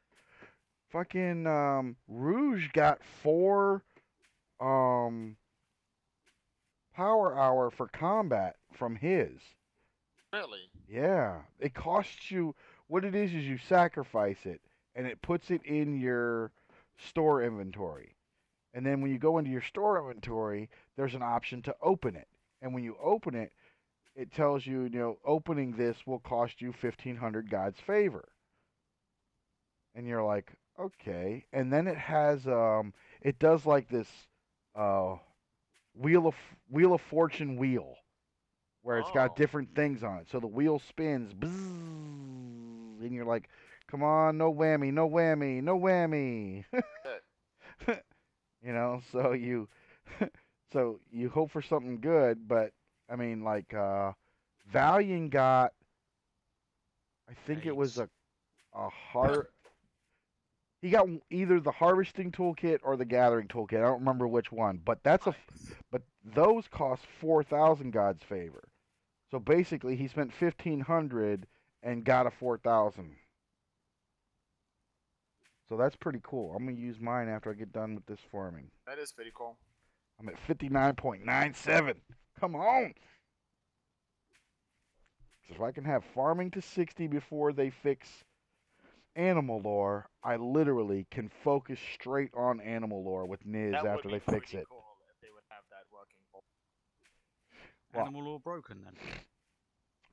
Fucking Rouge got 4 um power hour for combat from his. Really? Yeah. It costs you, what it is you sacrifice it and it puts it in your store inventory. And then when you go into your store inventory, there's an option to open it. And when you open it, it tells you, opening this will cost you 1,500 God's favor. And you're like, okay. And then it does like this uh, wheel of fortune wheel, where it's got Oh. different things on it. So the wheel spins, bzzz, and you're like, come on, no whammy, no whammy, no whammy. Good. So you so you hope for something good, but I mean like Valiant got, I think it was AIDS. a har he got either the harvesting toolkit or the gathering toolkit. I don't remember which one, but Nice. but those cost 4,000 God's favor. So basically he spent 1,500 and got a 4,000. So that's pretty cool. I'm going to use mine after I get done with this farming. That is pretty cool. I'm at 59.97. Come on. So if I can have farming to 60 before they fix animal lore, I literally can focus straight on animal lore with Niz That would after be they fix pretty it. cool if they would have that working. Well- Animal law broken then.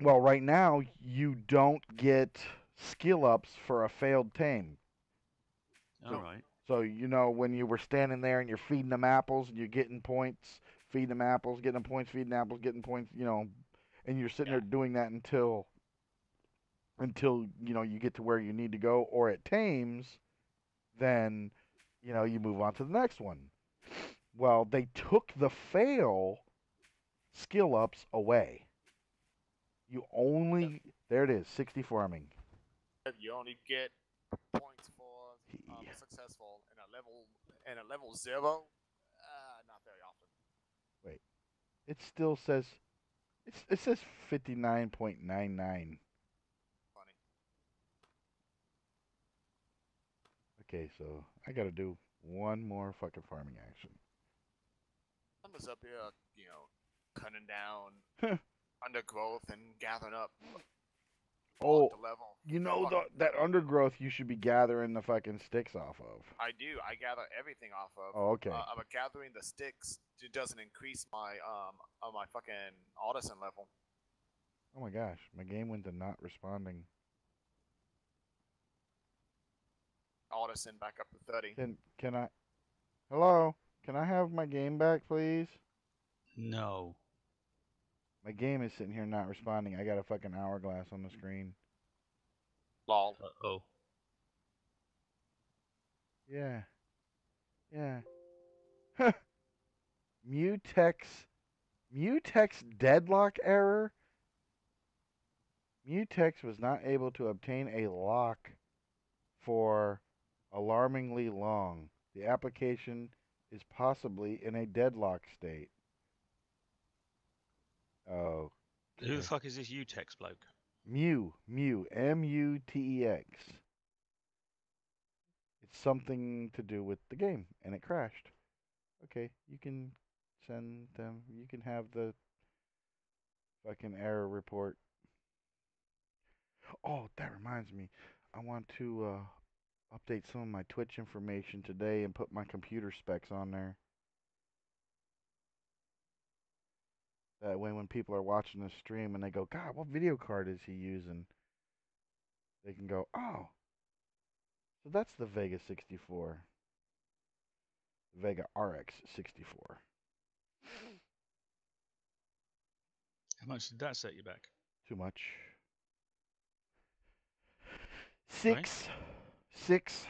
Well, right now you don't get skill ups for a failed tame. All right. So when you were standing there and you're feeding them apples and you're getting points, feeding them apples, getting them points, feeding apples, getting points, and you're sitting there doing that until you get to where you need to go or it tames, then you move on to the next one. Well, they took the fail skill ups away. You only there it is, 60 farming. You only get points for successful in a level 0. Not very often. Wait, it still says it says 59.99. Funny. Okay, so I gotta do one more fucking farming action. I'm just up here, cutting down Huh. undergrowth and gathering up Oh, block to level. you know Fucking that level. undergrowth you should be gathering the fucking sticks off of. I do. I gather everything off of. Oh, okay. I'm gathering the sticks. It doesn't increase my my fucking artisan level. Oh my gosh, my game went to not responding. Artisan back up to 30. Can I? Hello? Can I have my game back, please? No. My game is sitting here not responding. I got a fucking hourglass on the screen. Lol. Uh-oh. Yeah. Yeah. Huh. Mutex. Mutex deadlock error? Mutex was not able to obtain a lock for alarmingly long. The application is possibly in a deadlock state. Oh. Who the fuck is this Utex bloke? Mutex. It's something to do with the game, and it crashed. Okay, you can send them. You can have the fucking error report. Oh, that reminds me. I want to update some of my Twitch information today and put my computer specs on there. That way, when people are watching the stream and they go, God, what video card is he using? They can go, oh, so that's the Vega 64. Vega RX 64. How much did that set you back? Too much. Right? Six.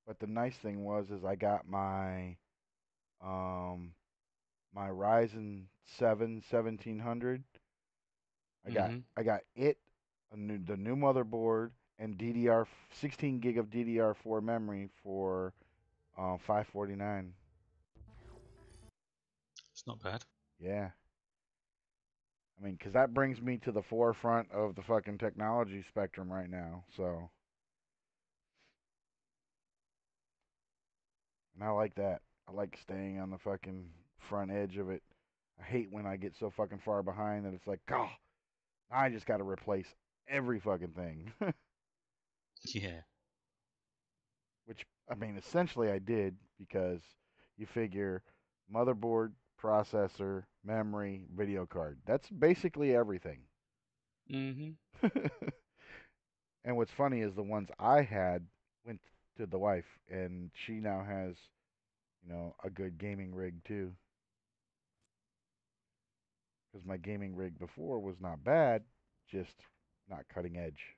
But the nice thing is I got my my Ryzen 7 1700. Mm-hmm. I got the new motherboard and DDR 16 gig of DDR4 memory for 549. It's not bad. Yeah. I mean, 'cause that brings me to the forefront of the fucking technology spectrum right now. So, and I like that. I like staying on the fucking front edge of it. I hate when I get so fucking far behind that it's like, God, I just got to replace every fucking thing. Yeah. Which, I mean, essentially I did because you figure motherboard, processor, memory, video card. That's basically everything. Mm-hmm. And what's funny is the ones I had went to the wife, and she now has, a good gaming rig too. Because my gaming rig before was not bad, just not cutting edge.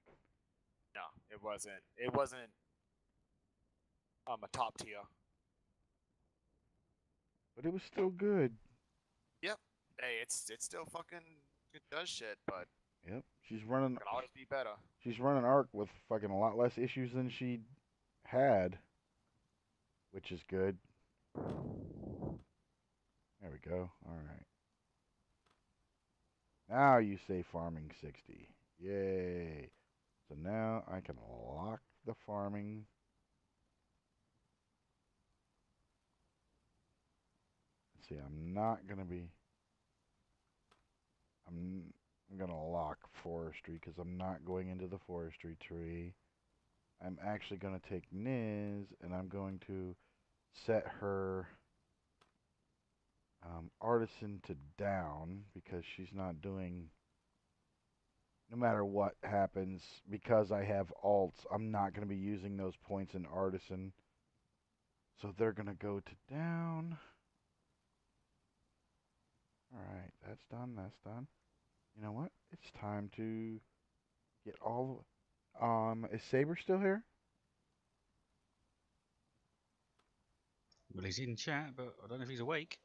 No, it wasn't. It wasn't a top tier. But it was still good. Yep. Hey, it's still fucking it does shit, but Yep. it can always be better. She's running Arc with fucking a lot less issues than she had, which is good. There we go. All right. Now you say farming 60. Yay. So now I can lock the farming. Let's see, I'm gonna lock forestry because I'm not going into the forestry tree. I'm actually gonna take Niz and I'm going to set her artisan to down because she's not doing. No matter what happens, because I have alts, I'm not going to be using those points in artisan. So they're going to go to down. All right, that's done. That's done. You know what? It's time to get all. Is Saber still here? Well, he's in chat, but I don't know if he's awake.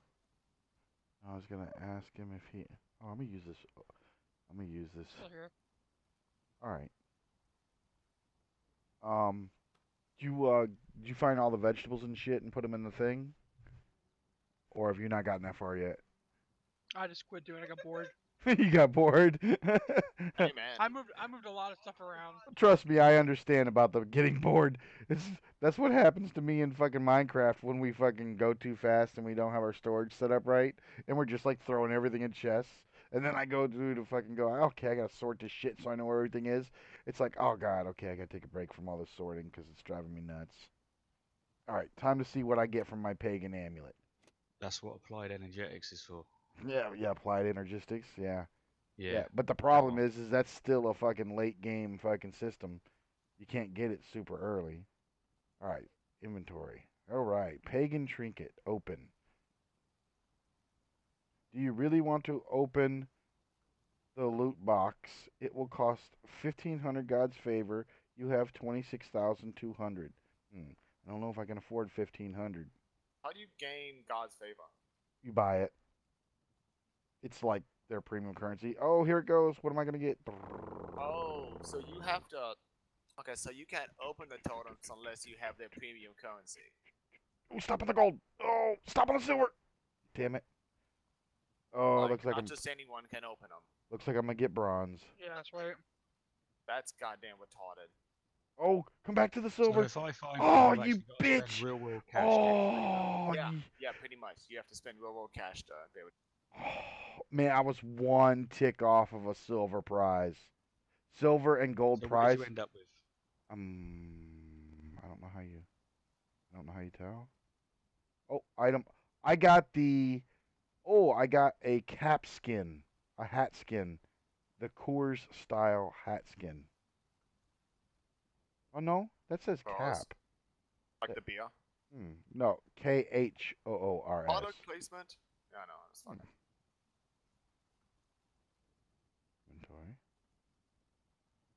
I was gonna ask him if he. Oh, let me use this. Let me use this. Still here. All right. Um, Did you find all the vegetables and shit and put them in the thing, or have you not gotten that far yet? I just quit doing it. I got bored. You got bored. Hey man, I moved a lot of stuff around. Trust me, I understand about the getting bored. It's that's what happens to me in fucking Minecraft when we fucking go too fast and we don't have our storage set up right, and we're just like throwing everything in chests. And then I go through to fucking go, okay, I gotta sort this shit so I know where everything is. It's like, oh god, okay, I gotta take a break from all this sorting because it's driving me nuts. All right, time to see what I get from my pagan amulet. That's what applied energetics is for. Yeah, yeah, applied energistics, yeah. Yeah. Yeah, but the that problem one. is that's still a fucking late game fucking system. You can't get it super early. All right, inventory. All right, pagan trinket open. Do you really want to open the loot box? It will cost 1,500 God's favor. You have 26,200. I don't know if I can afford 1,500. how do you gain God's favor? You buy it. It's like their premium currency. Oh, here it goes. What am I gonna get? Oh, so you have to. Okay, so you can't open the totems unless you have their premium currency. Oh, stop on the gold. Oh, stop on the silver. Damn it. Oh, Like, looks like not I'm just anyone can open them. gonna get bronze. Yeah, that's right. That's goddamn retarded. Oh, come back to the So silver. if I find one, Oh, I've you actually got to spend bitch. real world cash to get free. Oh, Yeah, yeah, pretty much. You have to spend real world cash to be able man, I was one tick off of a silver prize. Silver and gold So what did prize. you end up with? I don't know how you. I don't know how you tell. Oh, item. I got the. Oh, I got a cap skin, a hat skin, the Coors style hat skin. Oh no, that says Coors? cap. like the beer. No, KHOORS. Product placement? Yeah, no, it's fine. Inventory.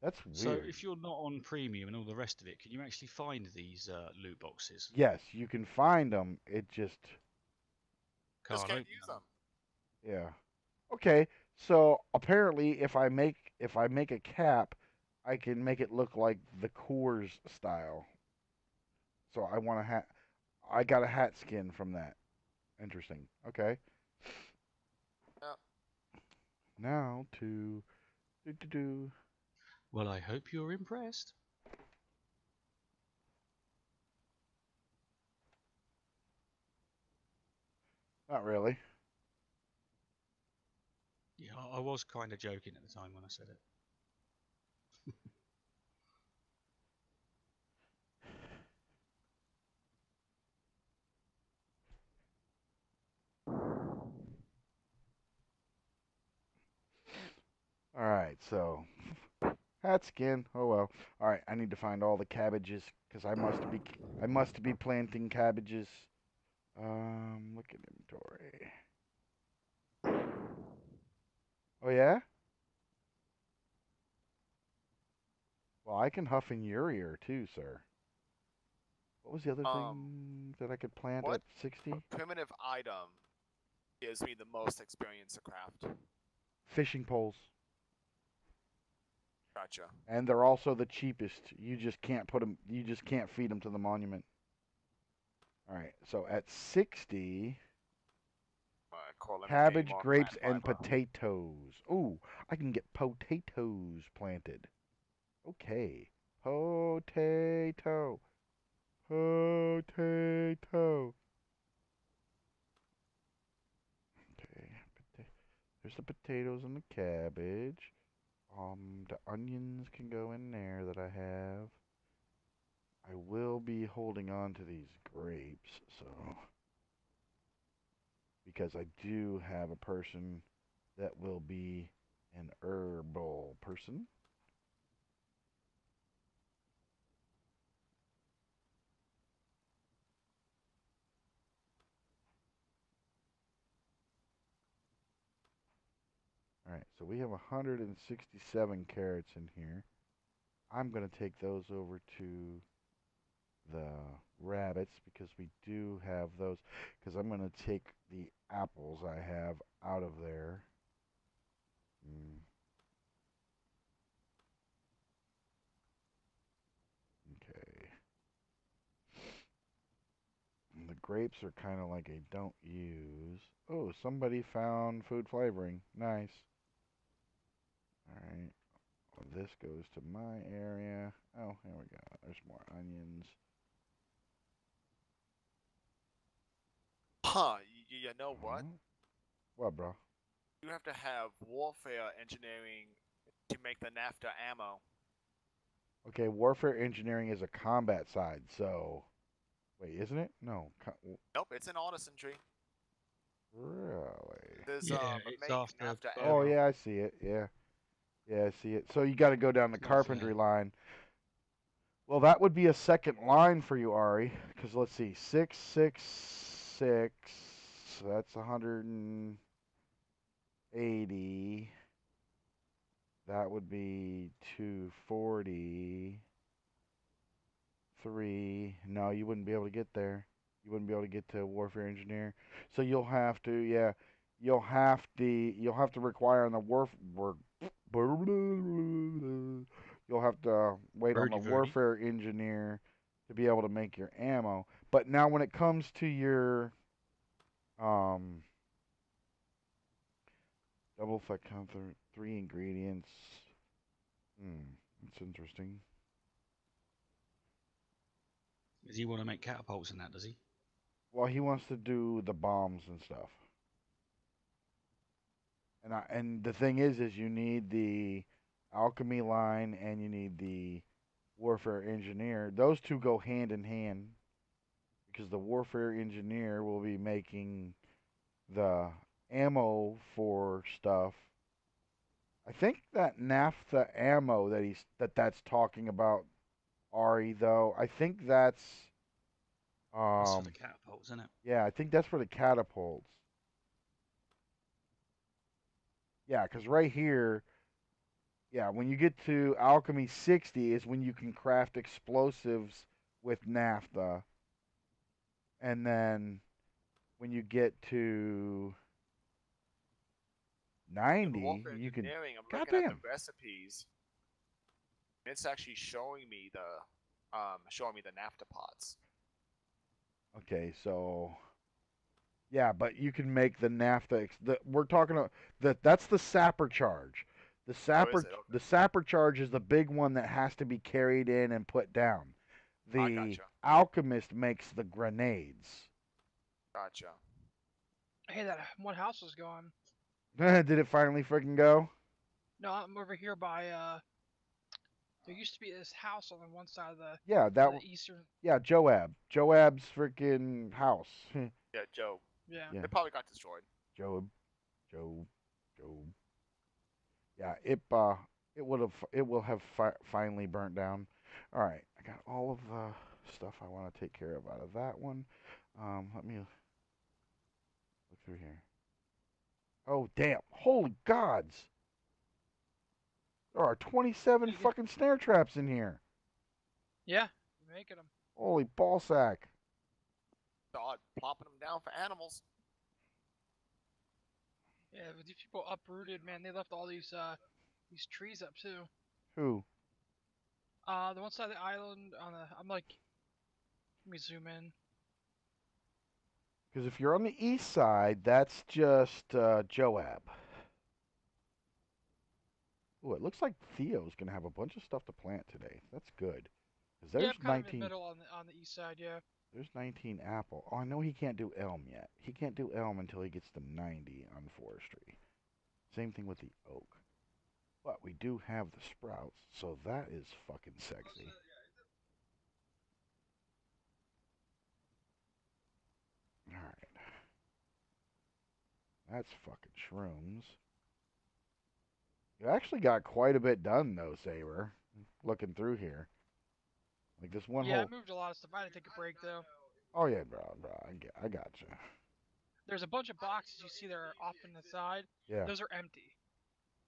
That's So weird. if you're not on premium and all the rest of it, can you actually find these loot boxes? Yes, you can find them. It just, Just Can't can't open use them. them. yeah. Okay, so apparently, if I make a cap, I can make it look like the Coors style. So I want a hat. I got a hat skin from that. Interesting. Okay. Yeah. Now to do. Well, I hope you're impressed. Not really. Yeah, I was kind of joking at the time when I said it. All right. So hat skin. Oh well. All right. I need to find all the cabbages because I must be planting cabbages. Look at inventory. Oh yeah. Well, I can huff in Urier too, sir. What was the other Um, thing that I could plant what at 60? primitive item gives me the most experience to craft? Fishing poles. Gotcha. And they're also the cheapest. You just can't put them. You just can't feed them to the monument. All right. So at 60, Core limit gain cabbage, more grapes, plant and fiber. potatoes. Ooh, I can get potatoes planted. Okay. Potato. Potato. Okay. There's the potatoes and the cabbage. The onions can go in there that I have. I will be holding on to these grapes, so because I do have a person that will be an herbal person. All right, so we have 167 carrots in here. I'm going to take those over to the rabbits because we do have those. Because I'm going to take the apples I have out of there. Okay. grapes are kind of like a don't use. Oh, somebody found food flavoring. Nice. Alright. Well, this goes to my area. Oh, here we go. There's more onions. Huh? You know what? Oh. What, bro? You have to have warfare engineering to make the NAFTA ammo. Okay, warfare engineering is a combat side, so. Wait, isn't it? No. Nope, it's an artisanry. Really? There's Yeah, it's make after NAFTA Oh, ammo. yeah, I see it. Yeah. Yeah, I see it. So you got to go down the It's not fair. carpentry line. Well, that would be a second line for you, Ari. Because let's see, 666. That's 180. That would be 240. 3. No, you wouldn't be able to get there. You wouldn't be able to get to warfare engineer. So you'll have to, yeah, you'll have to require on the you'll have to wait on the Birdie, birdie. warfare engineer to be able to make your ammo. But now when it comes to your um double effect counter, 3 ingredients. That's interesting. Does he want to make catapults and that, does he? Well, he wants to do the bombs and stuff. And the thing is you need the alchemy line and you need the warfare engineer. Those two go hand in hand because the warfare engineer will be making the ammo for stuff. I think that naphtha ammo that's talking about Ari though. I think that's That's for the catapults, isn't it? yeah, I think that's for the catapults. Yeah, because right here, yeah, when you get to Alchemy 60 is when you can craft explosives with naphtha. And then when you get to In 90, warfare you can. engineering, I'm looking at the Goddamn. recipes. It's actually showing me the NAFTA pots. Okay, so. Yeah, but you can make the naphtha. We're talking about that's the sapper charge. The Oh, is sapper it? Okay. the sapper charge is the big one that has to be carried in and put down. I The gotcha. alchemist makes the grenades. Gotcha. Hey, that one house is gone. Did it finally freaking go? No, I'm over here by there used to be this house on the one side of Yeah, the eastern. yeah, Joab. Joab's freaking house. Yeah, Joe. Yeah. Yeah, They probably got destroyed. Joab, Job, Job. Yeah, it will have finally burnt down. All right, I got all of the stuff I want to take care of out of that one. Let me look through here. Oh damn! Holy gods! There are 27 fucking snare traps in here. Yeah, you're making them. Holy ballsack! God, plopping them down for animals. Yeah, but these people uprooted, man. They left all these trees up too. Who? The one side of the island on the. I'm like, let me zoom in. Because if you're on the east side, that's just Joab. Ooh, it looks like Theo's gonna have a bunch of stuff to plant today. That's good. Cause Yeah, there's I'm kind of in the 19. middle on the east side. Yeah. There's 19 apple. Oh, I know he can't do elm yet. He can't do elm until he gets to 90 on forestry. Same thing with the oak. But we do have the sprouts, so that is fucking sexy. Alright. That's fucking shrooms. You actually got quite a bit done though, Saber. Looking through here. Like this one Yeah, whole. I moved a lot of stuff. I had to take a break though. Oh yeah, bro. I gotcha. There's a bunch of boxes you see there off in the side. Yeah. Those are empty.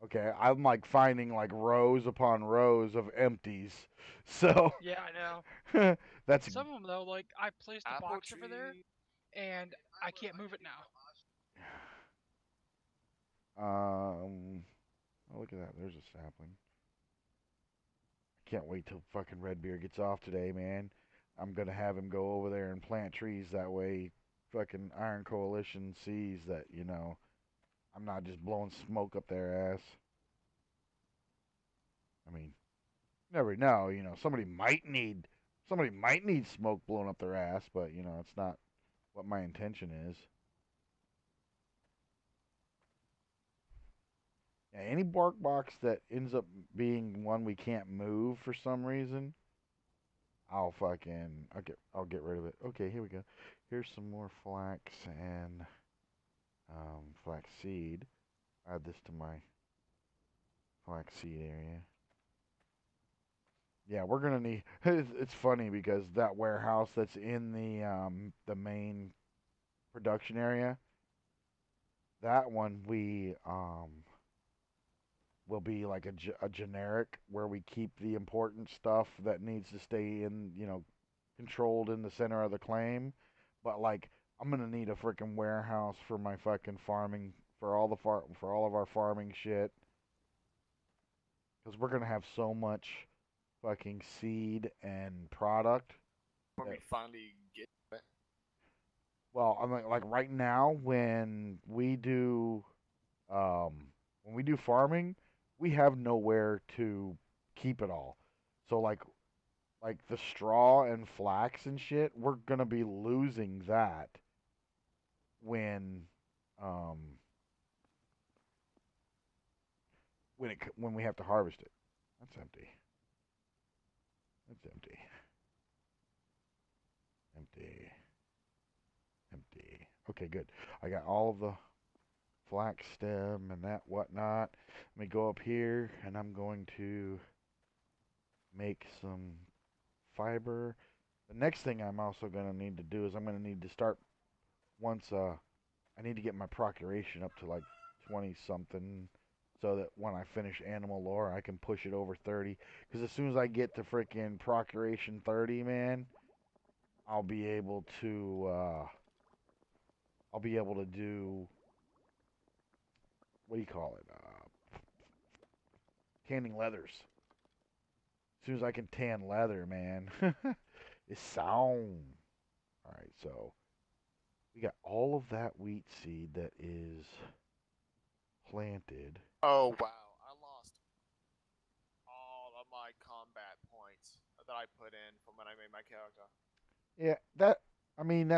Okay, I'm like finding like rows upon rows of empties. So Yeah, I know. that's Some of them though, like I placed a Apple box tree. over there, and I can't move it now. oh, look at that. There's a sapling. Can't wait till fucking Redbeard gets off today, man. I'm gonna have him go over there and plant trees. That way, fucking Iron Coalition sees that I'm not just blowing smoke up their ass. I mean, never know. Somebody might need smoke blown up their ass, but it's not what my intention is. Yeah, any bark box that ends up being one we can't move for some reason, I'll get rid of it. Okay, here we go. Here's some more flax and flax seed. Add this to my flax seed area. Yeah, we're gonna need. It's funny because that warehouse that's in the main production area, that one we will be like a generic where we keep the important stuff that needs to stay in, controlled in the center of the claim. But like, I'm gonna need a freaking warehouse for my fucking farming for all of our farming shit because we're gonna have so much fucking seed and product. When we finally get it. Well, I mean, like right now um, when we do farming, we have nowhere to keep it all. So like the straw and flax and shit, we're gonna be losing that when um when we have to harvest it. That's empty. That's empty. Empty. Empty. Okay, good. I got all of the flax stem and that whatnot. Let me go up here and I'm going to make some fiber. The next thing I'm also going to need to do is I'm going to need to start once I need to get my procuration up to like 20 something so that when I finish animal lore I can push it over 30 cuz as soon as I get to freaking procuration 30, man, I'll be able to do what do you call it? Tanning leathers. As soon as I can tan leather, man. It's sound. All right, so we got all of that wheat seed that is planted. Oh wow, I lost all of my combat points that I put in from when I made my character. Yeah, that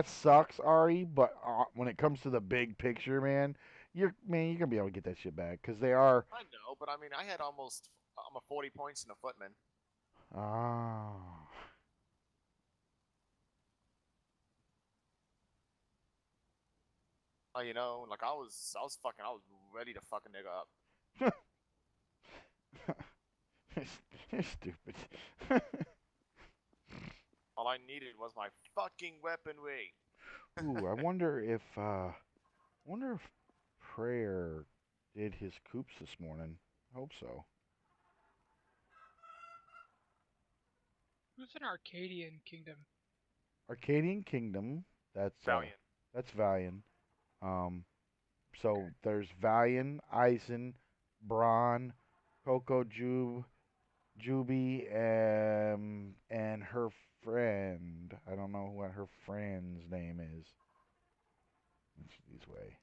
sucks, Ari. But when it comes to the big picture, man, you're gonna be able to get that shit back because they are. I know, but I mean, I had almost 40 points in the footman. Ah, Like I was ready to fuck a nigga up. you're stupid. All I needed was my fucking weaponry. Ooh, wonder if Prayer did his coops this morning. I hope so. Who's an Arcadian kingdom? Arcadian Kingdom. That's Valiant. that's Valiant. Um, so there's Valiant, Eisen, Braun, Coco Juby, and her friend. I don't know what her friend's name is. Let's these way.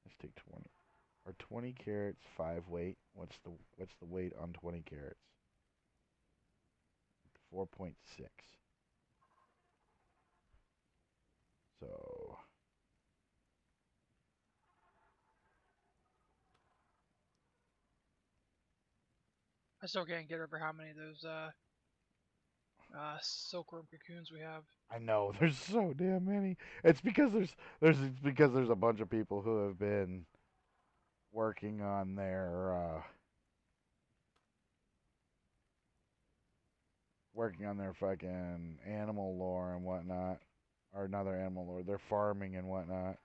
Let's take 20. Are 20 carrots 5 weight? What's the weight on 20 carrots? 4.6. So I still can't get over how many of those silkworm cocoons we have. I know there's so damn many. It's because there's a bunch of people who have been working on their fucking animal lore and whatnot, or another animal lore. They're farming and whatnot.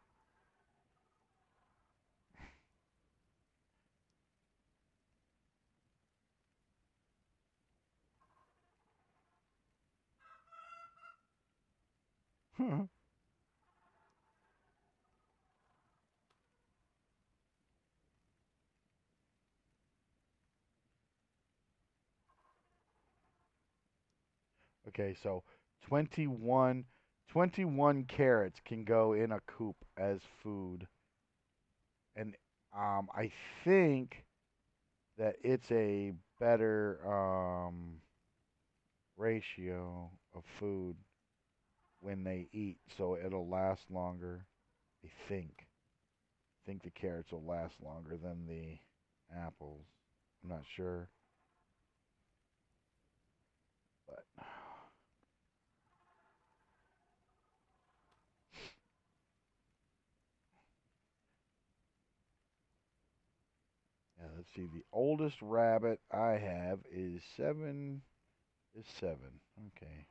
Okay, so 21, 21 carrots can go in a coop as food. And I think that it's a better ratio of food when they eat, so it'll last longer. I think. I think the carrots will last longer than the apples. I'm not sure, but yeah, let's see. The oldest rabbit I have is seven. Is seven. Okay.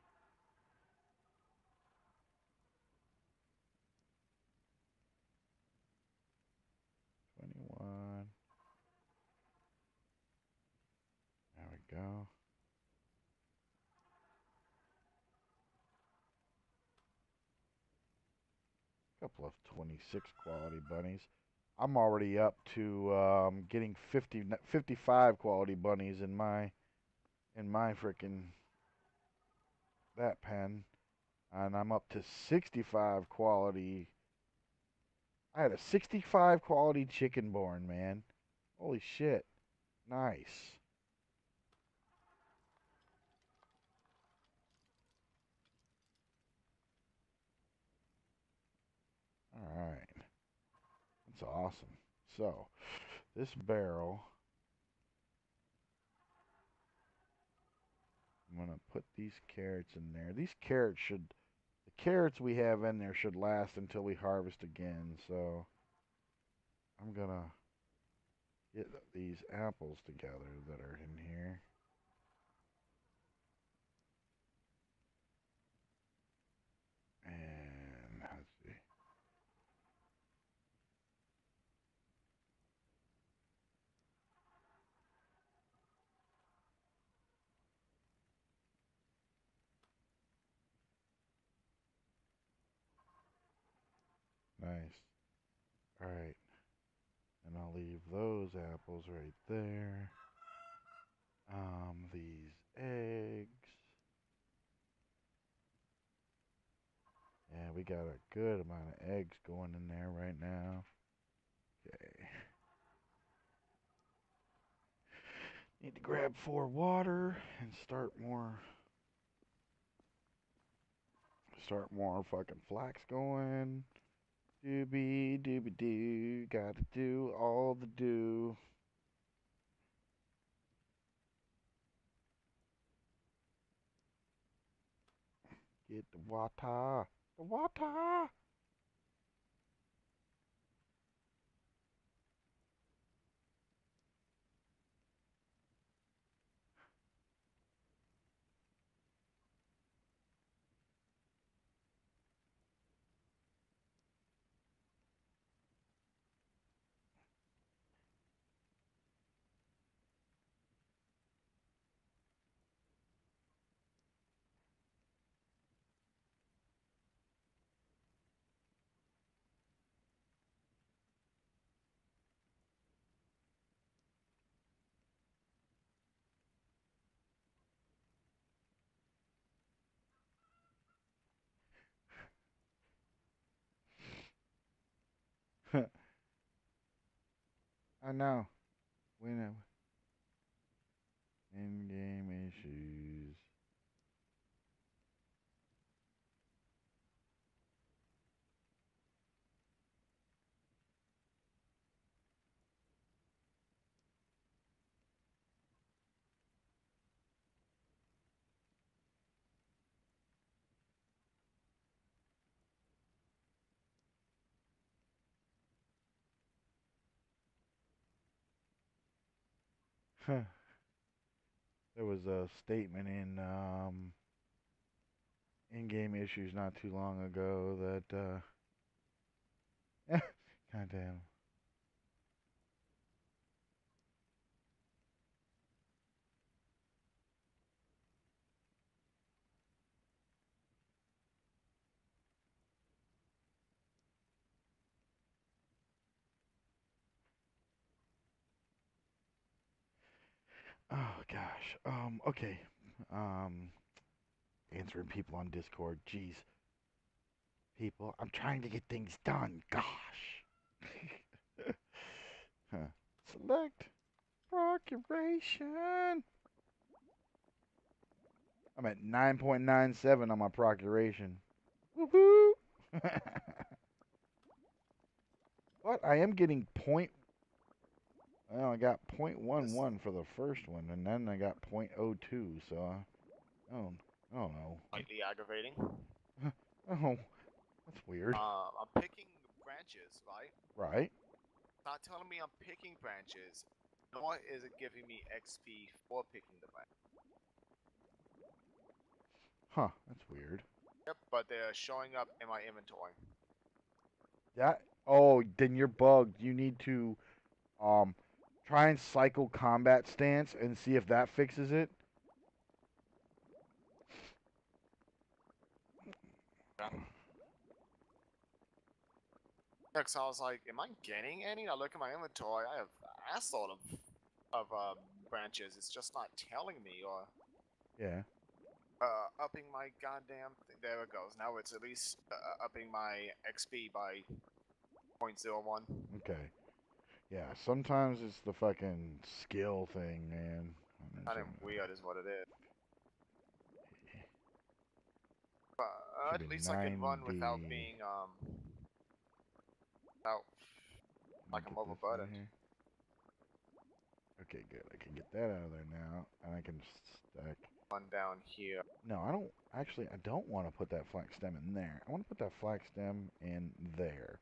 $21. There we go. Couple of 26 quality bunnies. I'm already up to getting 55 quality bunnies in my freaking that pen, and I'm up to 65 quality. I had a 65 quality chicken born, man. Holy shit. Nice. All right. That's awesome. So, this barrel, I'm going to put these carrots in there. The carrots we have in there should last until we harvest again. So, I'm going to get these apples together that are in here. And let's see. Nice. All right. And I'll leave those apples right there. These eggs. Yeah, we got a good amount of eggs going in there right now. Okay. Need to grab 4 water and start more fucking flax going. Doobie doobie doo. Gotta do all the do. Get the water. The water. I know. We know. In-game issues. There was a statement in-game issues not too long ago that goddamn. Oh gosh. Okay. Um answering people on Discord. Jeez. People, I'm trying to get things done. Gosh. Huh. Select procuration. I'm at 9.97 on my procuration. Woohoo! But I am getting point. Well, I got .11 for the first one, and then I got .02. So I don't know. Slightly aggravating. Oh, that's weird. I'm picking branches, right? Right? It's not telling me I'm picking branches, nor is it giving me XP for picking the branch. Huh? That's weird. Yep, but they're showing up in my inventory. That. Oh, then you're bugged. You need to try and cycle combat stance and see if that fixes it. Yeah, 'cause I was like, am I getting any? I look at my inventory, I have a assload of branches. It's just not telling me, or Yeah. upping my goddamn thing. There it goes. Now it's at least upping my XP by 0.01. Okay. Yeah. Sometimes it's the fucking skill thing, man. Kind of weird is what it is. But Should at be least I can run 90. without being without like I'm Get this in overburdened. here. Okay, good. I can get that out of there now, and I can stack. Run down here. No, I don't. Actually, I don't want to put that flax stem in there. I want to put that flax stem in there.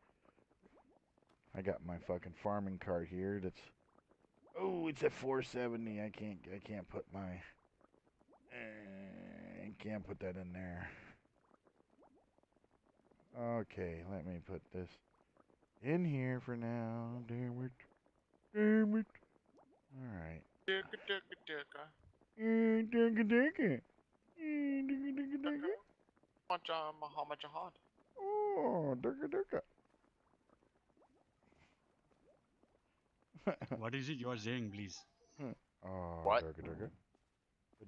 I got my fucking farming cart here. That's. Oh, it's at 470. I can't put my. I can't put that in there. Okay, let me put this in here for now. Damn it. Damn it. Alright. Dicka dicka dicka. Digga digga. Digga digga digga. How much a hot? Oh, digga digga. What is it you are saying, please? Oh, What? digga digga.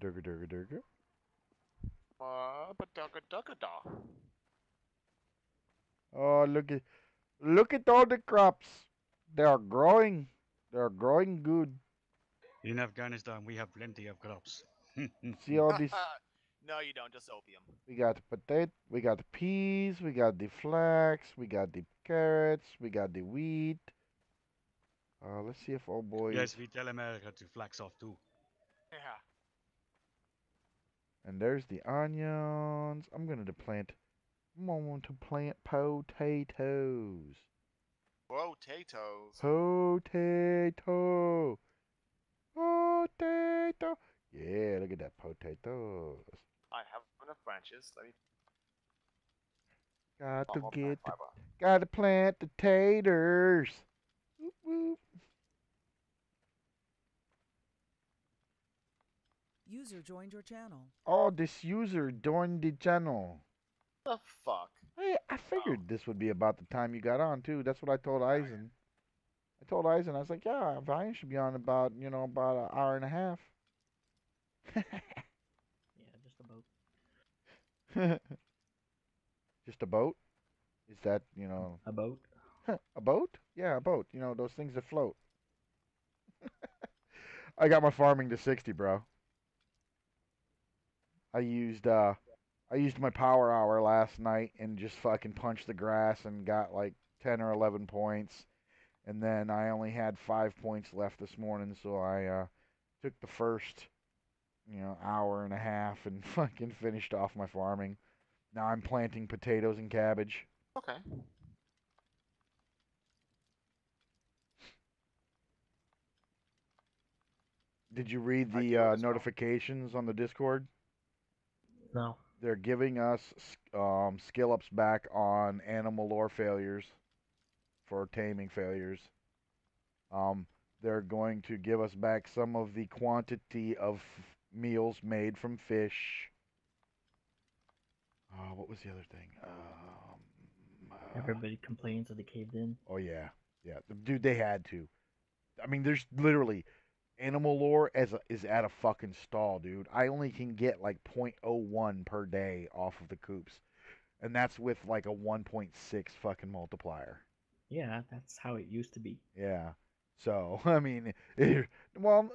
Digga digga digga. But dugga dugga da. Oh, look at all the crops. They are growing. They are growing good. In Afghanistan, we have plenty of crops. See all this? No, you don't. Just opium. We got the potato, we got the peas, we got the flax, we got the carrots, we got the wheat. Let's see if old boy is. Yes, we tell America to flax off too. Yeah. And there's the onions. I'm going to plant potatoes. Potatoes. Potato. Potato. Yeah, look at that potatoes. I have enough branches. Let me Got to farm up my get the, fiber. got to plant the taters. Whoop, whoop. User joined your channel. Oh, this user joined the channel. The fuck? Hey, I figured this would be about the time you got on too. That's what I told Eisen. I told Eisen, I was like, yeah, Valiant should be on about, about an hour and a half. Yeah, just about. Just a boat? Is that, A boat? a boat? Yeah, a boat. Those things that float. I got my farming to 60, bro. I used my power hour last night and just fucking punched the grass and got like 10 or 11 points. And then I only had 5 points left this morning, so I took the first, hour and a half and fucking finished off my farming. Now I'm planting potatoes and cabbage. Okay. Did you read I the do as well. notifications on the Discord? No. They're giving us skill ups back on animal lore failures for taming failures. They're going to give us back some of the quantity of meals made from fish. What was the other thing? Everybody complains that they caved in. Oh yeah, yeah, dude, they had to. I mean, there's literally animal lore is at a fucking stall, dude. I only can get like 0.01 per day off of the coops, and that's with like a 1.6 fucking multiplier. Yeah, that's how it used to be. Yeah. So I mean, well,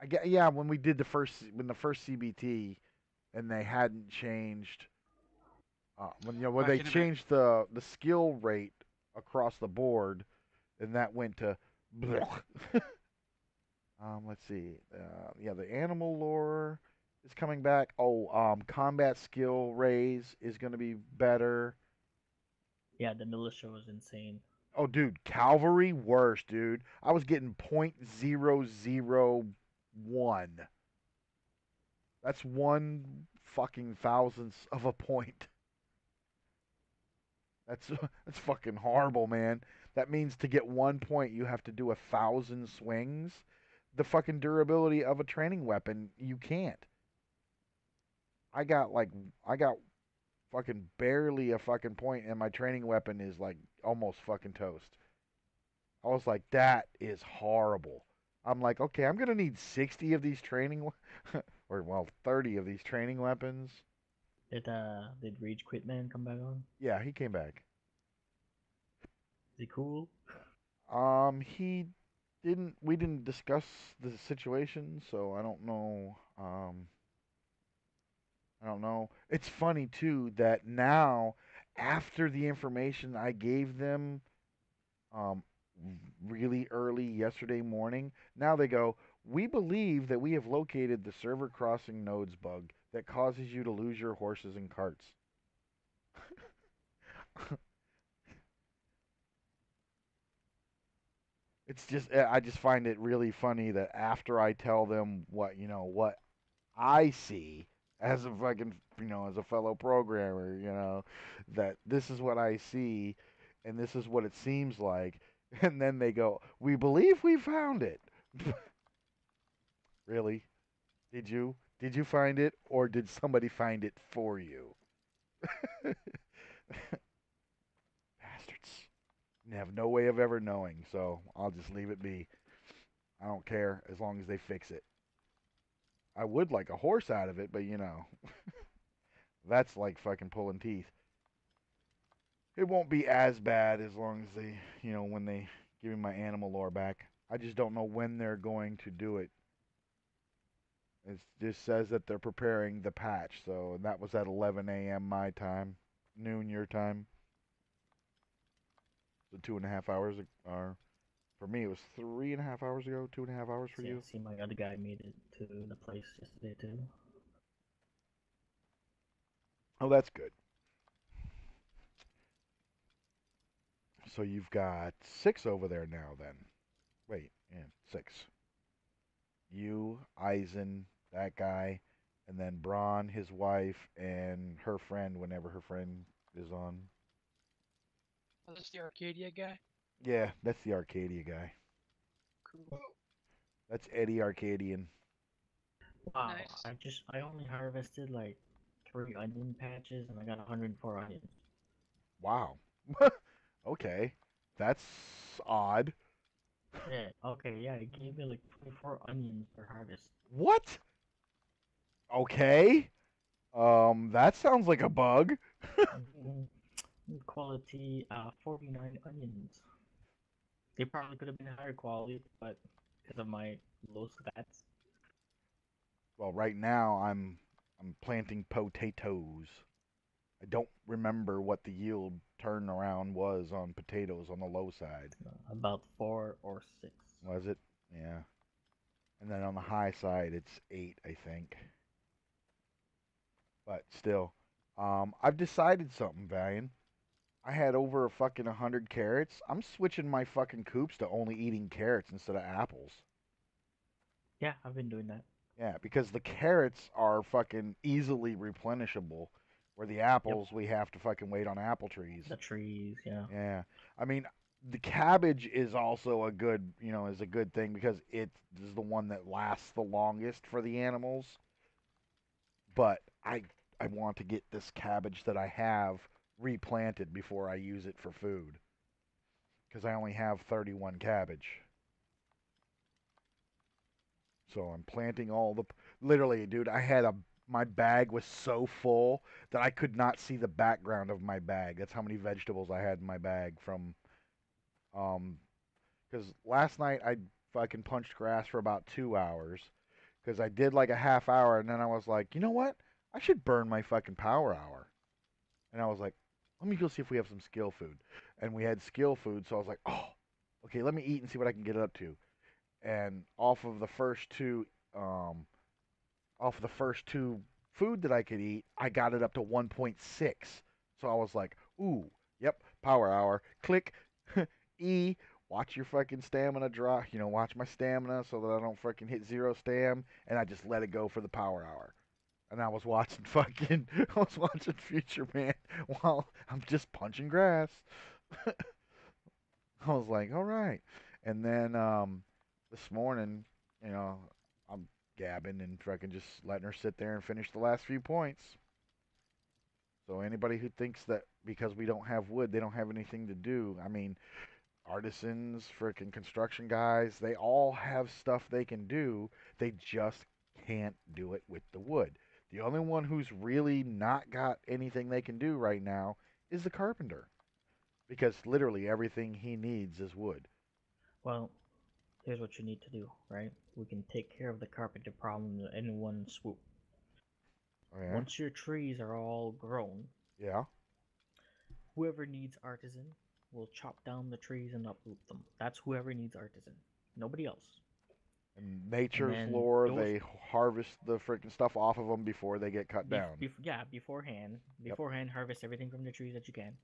I get yeah. When the first CBT, and they hadn't changed when they Cracking about changed the skill rate across the board, and that went to. Let's see. Yeah, the animal lore is coming back. Oh, combat skill raise is going to be better. Yeah, the militia was insane. Oh, dude, cavalry worse, dude. I was getting 0.001. That's one fucking thousandth of a point. That's that's fucking horrible, man. That means to get 1 point, you have to do 1,000 swings. The fucking durability of a training weapon, you can't. I got like I got fucking barely a fucking point, and my training weapon is like almost fucking toast. I was like, that is horrible. I'm like, okay, I'm gonna need 60 of these or well, 30 of these training weapons. Did Rage Quit Man come back on? Yeah, he came back. Is he cool? He didn't. We didn't discuss the situation, so I don't know. I don't know. It's funny too that now, after the information I gave them, um, really early yesterday morning, now they go. We believe that we have located the server crossing nodes bug that causes you to lose your horses and carts. It's just I just find it really funny that after I tell them what I see as a fucking as a fellow programmer, that this is what I see and this is what it seems like, and then they go, "We believe we found it." Really? Did you? Did you find it or did somebody find it for you? Bastards. You have no way of ever knowing, so I'll just leave it be. I don't care as long as they fix it. I would like a horse out of it, but that's like fucking pulling teeth. It won't be as bad as long as when they give me my animal lore back. I just don't know when they're going to do it. It just says that they're preparing the patch, so that was at 11 a.m. my time, noon your time. So 2.5 hours, or for me it was 3.5 hours ago, 2.5 hours for you. See, my other guy made it to the place yesterday too. Oh, that's good. So you've got 6 over there now then. Wait, yeah, 6. You, Eisen, that guy, and then Braun, his wife, and her friend whenever her friend is on. Oh, this the Arcadia guy? Yeah, that's the Arcadia guy. Cool. That's Eddie Arcadian. Wow, Nice. I only harvested like 3 onion patches and I got 104 onions. Wow. Okay. That's odd. Yeah, okay, yeah, it gave me like 24 onions per harvest. What? Okay. That sounds like a bug. Mhm. Quality 49 onions. They probably could have been higher quality, but because of my low stats. Well, right now I'm planting potatoes. I don't remember what the yield turnaround was on potatoes on the low side. About 4 or 6. Was it? Yeah. And then on the high side, it's 8, I think. But still, I've decided something, Valiant. I had over a fucking 100 carrots. I'm switching my fucking coops to only eating carrots instead of apples. Yeah, I've been doing that. Yeah, because the carrots are fucking easily replenishable, where the Yep. apples we have to fucking wait on apple trees. The trees, yeah. Yeah. I mean, the cabbage is also a good thing because it is the one that lasts the longest for the animals. But I want to get this cabbage that I have replanted before I use it for food because I only have 31 cabbage. So I'm planting all the. Literally, dude, I had a. My bag was so full that I could not see the background of my bag. That's how many vegetables I had in my bag from. Um, because last night I fucking punched grass for about 2 hours. Because I did like a half hour, and then I was like, you know what? I should burn my fucking power hour. And I was like, let me go see if we have some skill food. And we had skill food, so I was like, oh, okay, let me eat and see what I can get up to. And um, off of the first two food that I could eat, I got it up to 1.6. So I was like, ooh, yep, power hour. Click, E. Watch your fucking stamina drop. Watch my stamina so that I don't fucking hit zero stam. And I just let it go for the power hour. And I was watching fucking, I was watching Future Man while I'm just punching grass. I was like, all right. And then this morning, you know, I'm gabbing and fucking just letting her sit there and finish the last few points. So anybody who thinks that because we don't have wood, they don't have anything to do. I mean, artisans, freaking construction guys, they all have stuff they can do. They just can't do it with the wood. The only one who's really not got anything they can do right now is the carpenter. Because literally everything he needs is wood. Well, here's what you need to do, right? We can take care of the carpenter problem in one swoop. Oh, yeah? Once your trees are all grown, Yeah. whoever needs artisan will chop down the trees and uproot them. That's whoever needs artisan. Nobody else. And And nature's then lore, those they harvest the freaking stuff off of them before they get cut down. beforehand, Yep. harvest everything from the trees that you can.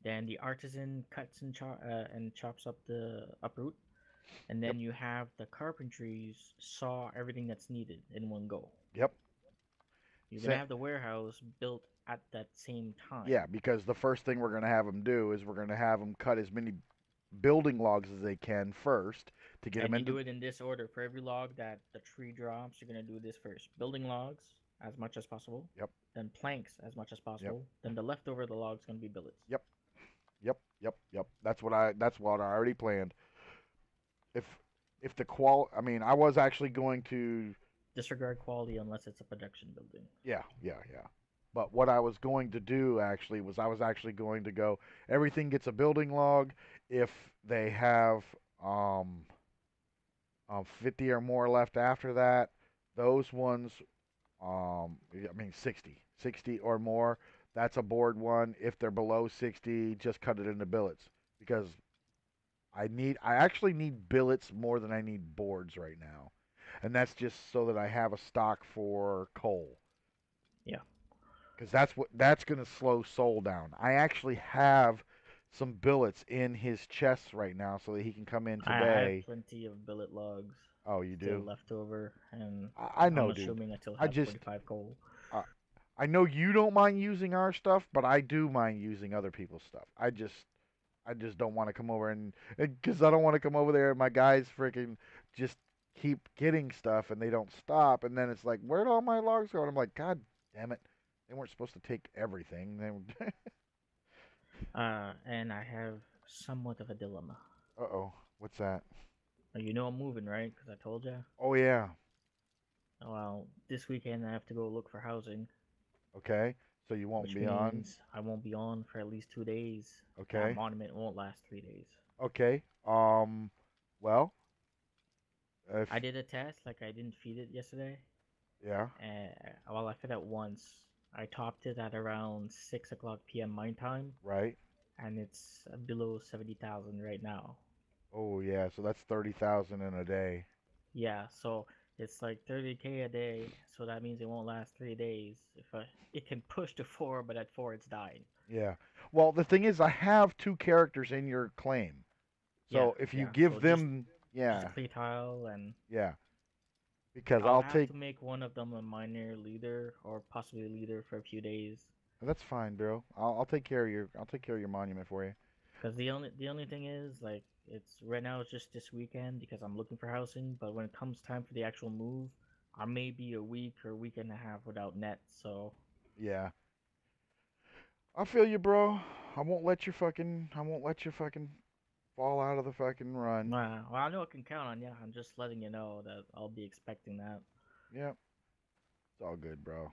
Then the artisan cuts and chops up the uproot, and Yep. then you have the carpentries saw everything that's needed in one go. Yep. You're gonna Sa- have the warehouse built at that same time. yeah, because the first thing we're going to have them do is we're going to have them cut as many building logs as they can first to get them And you into. do it in this order. For every log that the tree drops, you're gonna do this first. Building logs as much as possible. Yep. Then planks as much as Yep. possible. Then the leftover of the logs gonna be billets. Yep. Yep. That's what I already planned. If if the I mean, I was actually going to. Disregard quality unless it's a production building. Yeah. But what I was going to do actually was I was actually going to go. Everything gets a building log if they have 50 or more left after that. Those ones, I mean 60 or more. That's a board one. If they're below 60, just cut it into billets because I actually need billets more than I need boards right now, and that's just so that I have a stock for coal. Yeah. Because that's gonna slow Soul down. I actually have some billets in his chest right now so that he can come in I have today. plenty of billet logs Oh, you still do? left over, and I know, I'm dude. assuming I still I have just 45 coal. uh, I know you don't mind using our stuff, but I do mind using other people's stuff. I just don't want to come over and because I don't want to come over there and my guys freaking just keep getting stuff and they don't stop and then it's like where'd all my logs go? And I'm like, God damn it, they weren't supposed to take everything. And I have somewhat of a dilemma. Uh-oh, what's that? You know I'm moving, right? Because I told you. Oh yeah, Well, this weekend I have to go look for housing, okay. So you won't which be on. means I won't be on for at least 2 days. That Okay, monument won't last 3 days. okay. Well, if I did a test, like I didn't feed it yesterday, yeah, and well, I fed it once. I topped it at around 6 o'clock p.m. my time, right. and it's below 70,000 right now. Oh yeah, so that's 30,000 in a day. Yeah, so it's like 30K a day, so that means it won't last 3 days. It can push to 4, but at 4 it's dying. Yeah. Well, the thing is, I have two characters in your claim. Yeah, So if you yeah. give So them, just yeah, a clay tile, and yeah, because I'll I'll have take. to make one of them a minor leader or possibly a leader for a few days. That's fine, bro. I'll take care of your monument for you. Because the only thing is like it's right now it's just this weekend because I'm looking for housing, but when it comes time for the actual move, I may be a week or week and a half without net. So Yeah, I feel you, bro. I won't let you fucking. fall out of the fucking run. Well, I know I can count on you. I'm just letting you know that I'll be expecting that, Yep, it's all good, bro.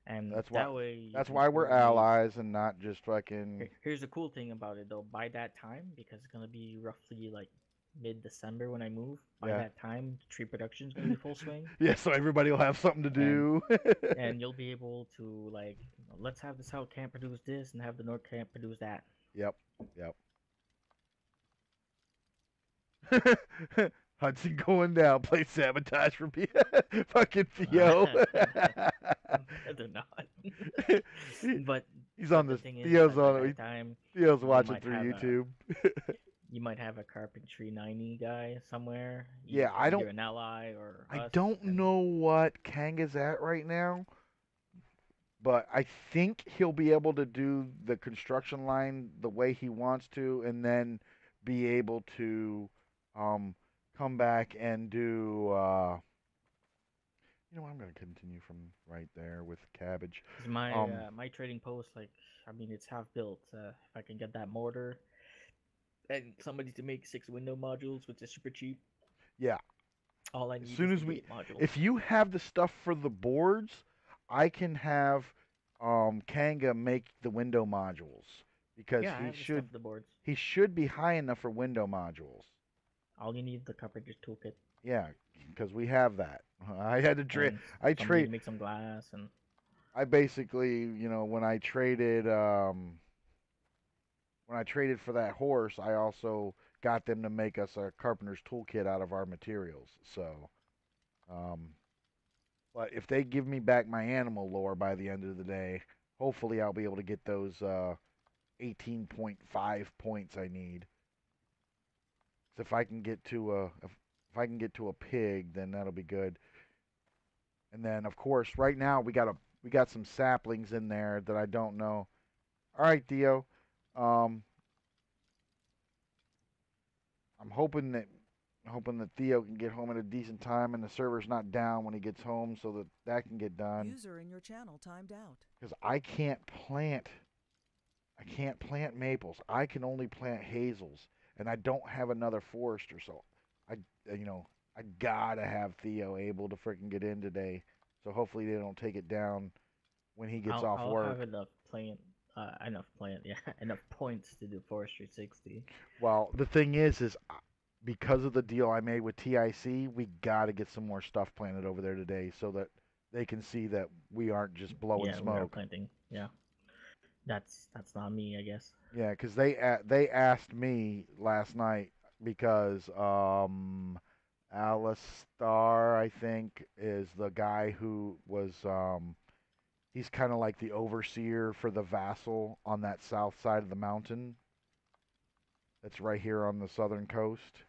and That's why. that way you That's can why we're coordinate. allies and not just fucking. Here's the cool thing about it though. By that time, because it's gonna be roughly like mid-December when I move. By Yeah. that time, tree production is gonna be full swing, Yeah, so everybody will have something to and do. and you'll be able to like, let's have the south camp produce this and have the north camp produce that. Yep. Yep. Hudson going down. Play sabotage for fucking Theo. They're not. He- but He's on the this. thing is Theo's that by on. that time Theo's you watching might through have a YouTube. you might have a carpentry 90 guy somewhere, Yeah, I either don't. an ally or I us, don't and know what Kanga's at right now, but I think he'll be able to do the construction line the way he wants to, and then be able to um, come back and do. You know, I'm going to continue from right there with cabbage. 'cause my Um, my trading post, like, I mean, it's half built. If I can get that mortar and somebody to make 6 window modules, which is super cheap, yeah. all I As need soon is as the we, gate module. if you have the stuff for the boards, I can have Kanga make the window modules because Yeah, I have the stuff for the boards. he should be high enough for window modules. All you need the carpenter's toolkit Yeah, because we have that. I had to trade. and I somebody trade. to make some glass and I basically, when I traded for that horse, I also got them to make us a carpenter's toolkit out of our materials. So, um, but if they give me back my animal lore by the end of the day, hopefully I'll be able to get those 18.5 points I need. So if I can get to if I can get to a pig, then that'll be good. And then of course, right now we got some saplings in there that I don't know. All right, Theo. Um, I'm hoping that Theo can get home at a decent time and the server's not down when he gets home, so that that can get done. User in your channel timed out. Because I can't plant maples. I can only plant hazels, and I don't have another forester, so I I gotta have Theo able to freaking get in today. So hopefully they don't take it down when he gets off I'll have work. enough plant, yeah, enough points to do forestry 60. Well, the thing is because of the deal I made with TIC, we got to get some more stuff planted over there today so that they can see that we aren't just blowing Yeah, we are smoke. planting. Yeah, that's not me, I guess. Yeah, because they asked me last night because Alistar, I think, is the guy who was he's kind of like the overseer for the vassal on that south side of the mountain. That's right here on the southern coast,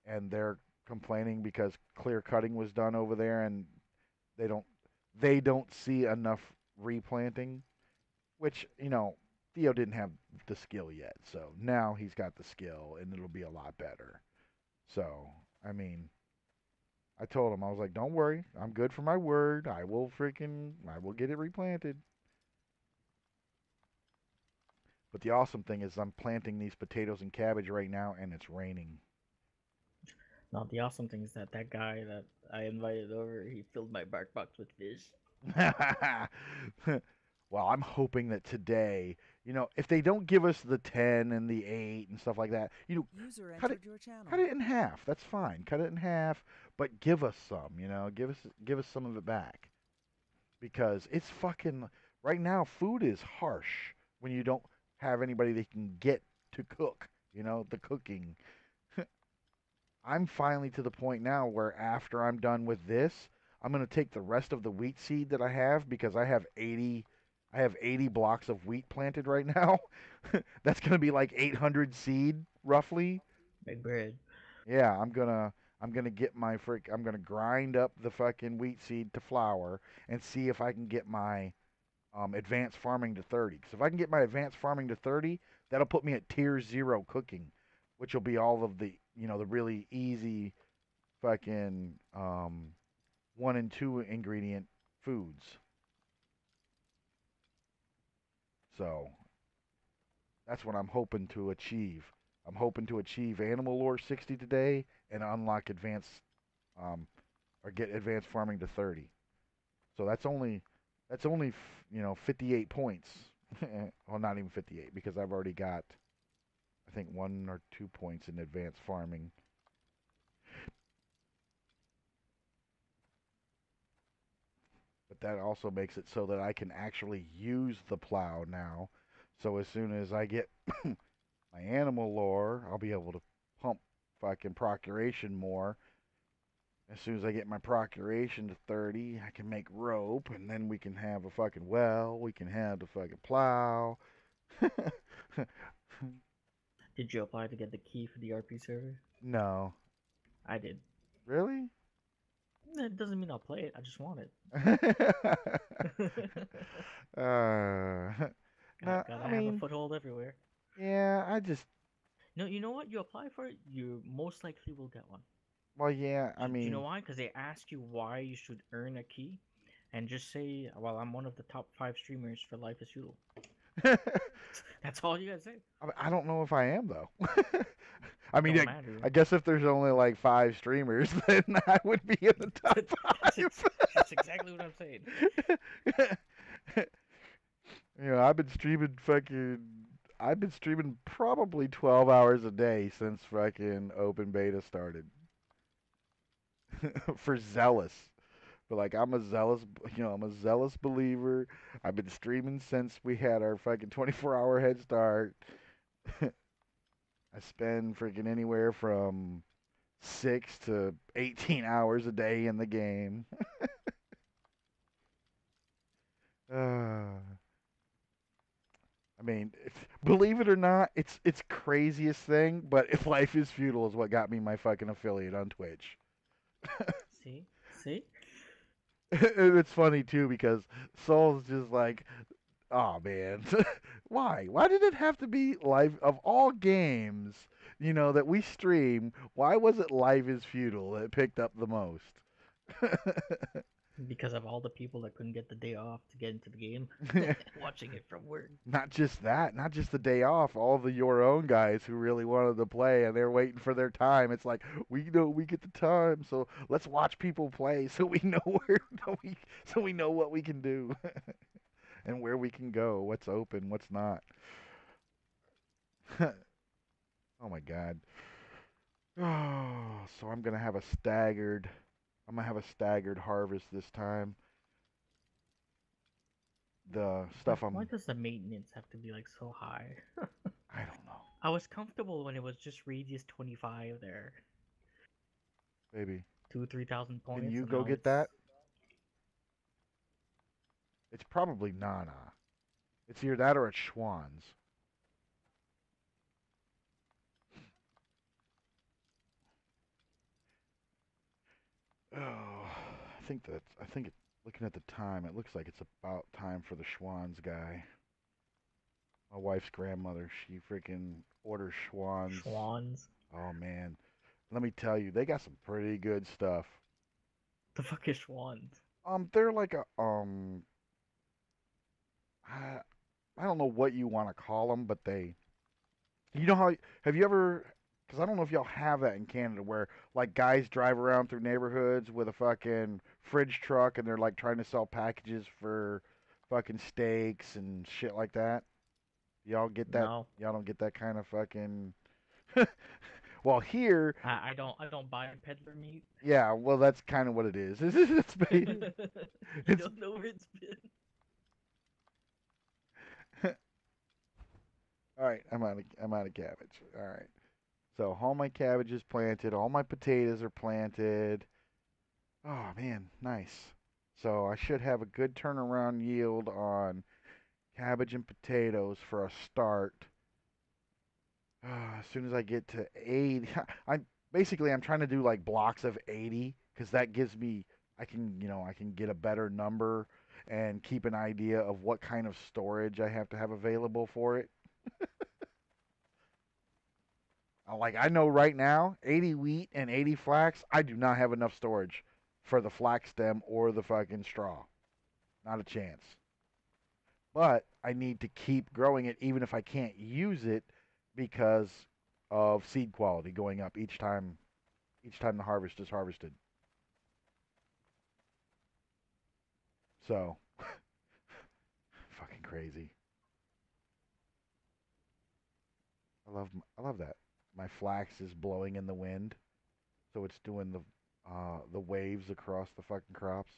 and they're complaining because clear cutting was done over there, and they don't they don't see enough replanting, which Theo didn't have the skill yet, so now he's got the skill, and it'll be a lot better. So I mean, I told him I was like, don't worry, I'm good for my word. I will get it replanted. But the awesome thing is I'm planting these potatoes and cabbage right now, and it's raining. Now the awesome thing is that that guy that I invited over, he filled my bark box with fish. Well, I'm hoping that today, if they don't give us the 10 and the 8 and stuff like that, User cut it entered your channel. cut it in half. That's fine. Cut it in half, but give us some, give us some of it back because it's fucking right now food is harsh when you don't have anybody that can get to cook, the cooking. I'm finally to the point now where after I'm done with this, I'm going to take the rest of the wheat seed that I have because I have 80 blocks of wheat planted right now. That's going to be like 800 seed roughly. Big bread. Yeah, I'm going to get I'm going to grind up the fucking wheat seed to flour and see if I can get my advanced farming to 30. Cuz if I can get my advanced farming to 30, that'll put me at tier 0 cooking, which will be all of the, the really easy fucking 1 and 2 ingredient foods. So, that's what I'm hoping to achieve. I'm hoping to achieve animal lore 60 today and unlock advanced or get advanced farming to 30. So that's only 58 points. Well, not even 58 because I've already got I think 1 or 2 points in advanced farming. But that also makes it so that I can actually use the plow now. So as soon as I get my animal lore, I'll be able to pump fucking procuration more. As soon as I get my procuration to 30, I can make rope, and then we can have a fucking well. We can have the fucking plow. Did you apply to get the key for the RP server? No. I did. Really? That doesn't mean I'll play it. I just want it. No, Gotta I have a mean, foothold everywhere. yeah, I just, No, you know what? You apply for it, you most likely will get one. well, yeah, I Do you know mean, why? Because they ask you why you should earn a key, and just say, "Well, I'm one of the top 5 streamers for Life is Feudal." That's all you gotta say. I don't know if I am though. I mean, Don't I, matter. I guess if there's only like 5 streamers, then I would be in the top That's, five. that's exactly what I'm saying. I've been streaming probably 12 hours a day since fucking open beta started. For zealous. But like I'm a zealous believer. I've been streaming since we had our fucking 24-hour head start. I spend freaking anywhere from 6 to 18 hours a day in the game. uh, I mean, believe it or not, it's craziest thing, but if Life is Feudal is what got me my fucking affiliate on Twitch. See? And it's funny too because Soul's just like, oh man, why? Why did it have to be Life of all games, that we stream? Why was it Life is Feudal that picked up the most? Because of all the people that couldn't get the day off to get into the game, watching it from work. Not just that, not just the day off, all the your own guys who really wanted to play and they're waiting for their time. It's like we know we get the time, so let's watch people play so we know so we know what we can do and where we can go, what's open, what's not. Oh my god. Oh, so I'm gonna have a staggered harvest this time. The stuff Why I'm does the maintenance have to be like so high? I don't know, I was comfortable when it was just radius 25 there, baby. 3,000 Can points, you and go now get it's that? It's probably Nana. It's either that or it's Schwann's. Oh, looking at the time, it looks like it's about time for the Schwann's guy. My wife's grandmother, she freaking orders Schwann's. Schwans. Oh man, let me tell you, they got some pretty good stuff. The fuck is Schwans? They're like I, I don't know what you want to call them, but you know how, have you ever, because I don't know if y'all have that in Canada where like guys drive around through neighborhoods with a fucking fridge truck and they're like trying to sell packages for fucking steaks and shit like that. Y'all get that? No, Y'all don't get that kind of fucking. Well, here, I don't buy peddler meat. yeah, well, that's kind of what it is. You It's don't know where it's been. all right. I'm out of cabbage. All right. So all my cabbage is planted. All my potatoes are planted. Oh man, nice. So I should have a good turnaround yield on cabbage and potatoes for a start. As soon as I get to 80, I'm trying to do like blocks of 80 because that gives me I can get a better number and keep an idea of what kind of storage I have to have available for it. Like I know right now, 80 wheat and 80 flax, I do not have enough storage for the flax stem or the fucking straw. Not a chance. But I need to keep growing it even if I can't use it because of seed quality going up each time the harvest is harvested. So, fucking crazy. I love that. My flax is blowing in the wind, so it's doing the waves across the fucking crops.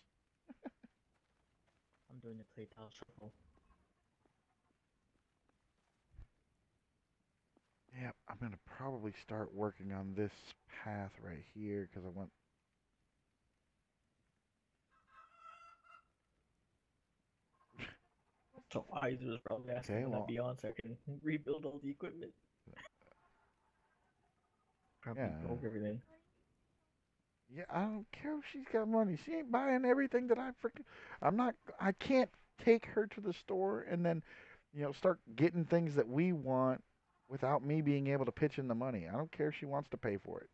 I'm doing the clay tile shuffle. Yeah, I'm gonna probably start working on this path right here because I want. So Isaac was probably asking Okay, when I well, be on so I can rebuild all the equipment. Probably yeah, broke everything. yeah. I don't care if she's got money. She ain't buying everything that I freaking. I'm not. I can't take her to the store and then, start getting things that we want without me being able to pitch in the money. I don't care if she wants to pay for it.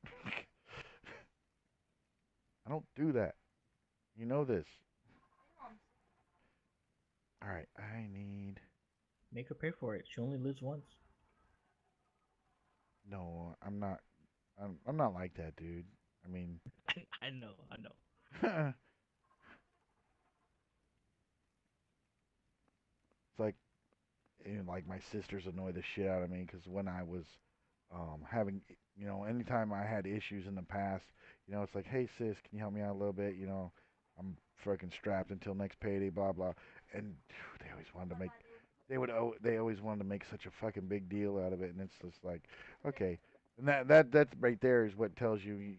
I don't do that. You know this. All right, I need. Make her pay for it. She only lives once. No, I'm not. I'm not like that, dude. I mean, I know, I know. it's like, like my sisters annoy the shit out of me because when I was having, anytime I had issues in the past, it's like, hey sis, can you help me out a little bit? I'm fucking strapped until next payday, blah blah, and they always wanted to make, they always wanted to make such a fucking big deal out of it, and it's just like, okay, and that's right there is what tells you,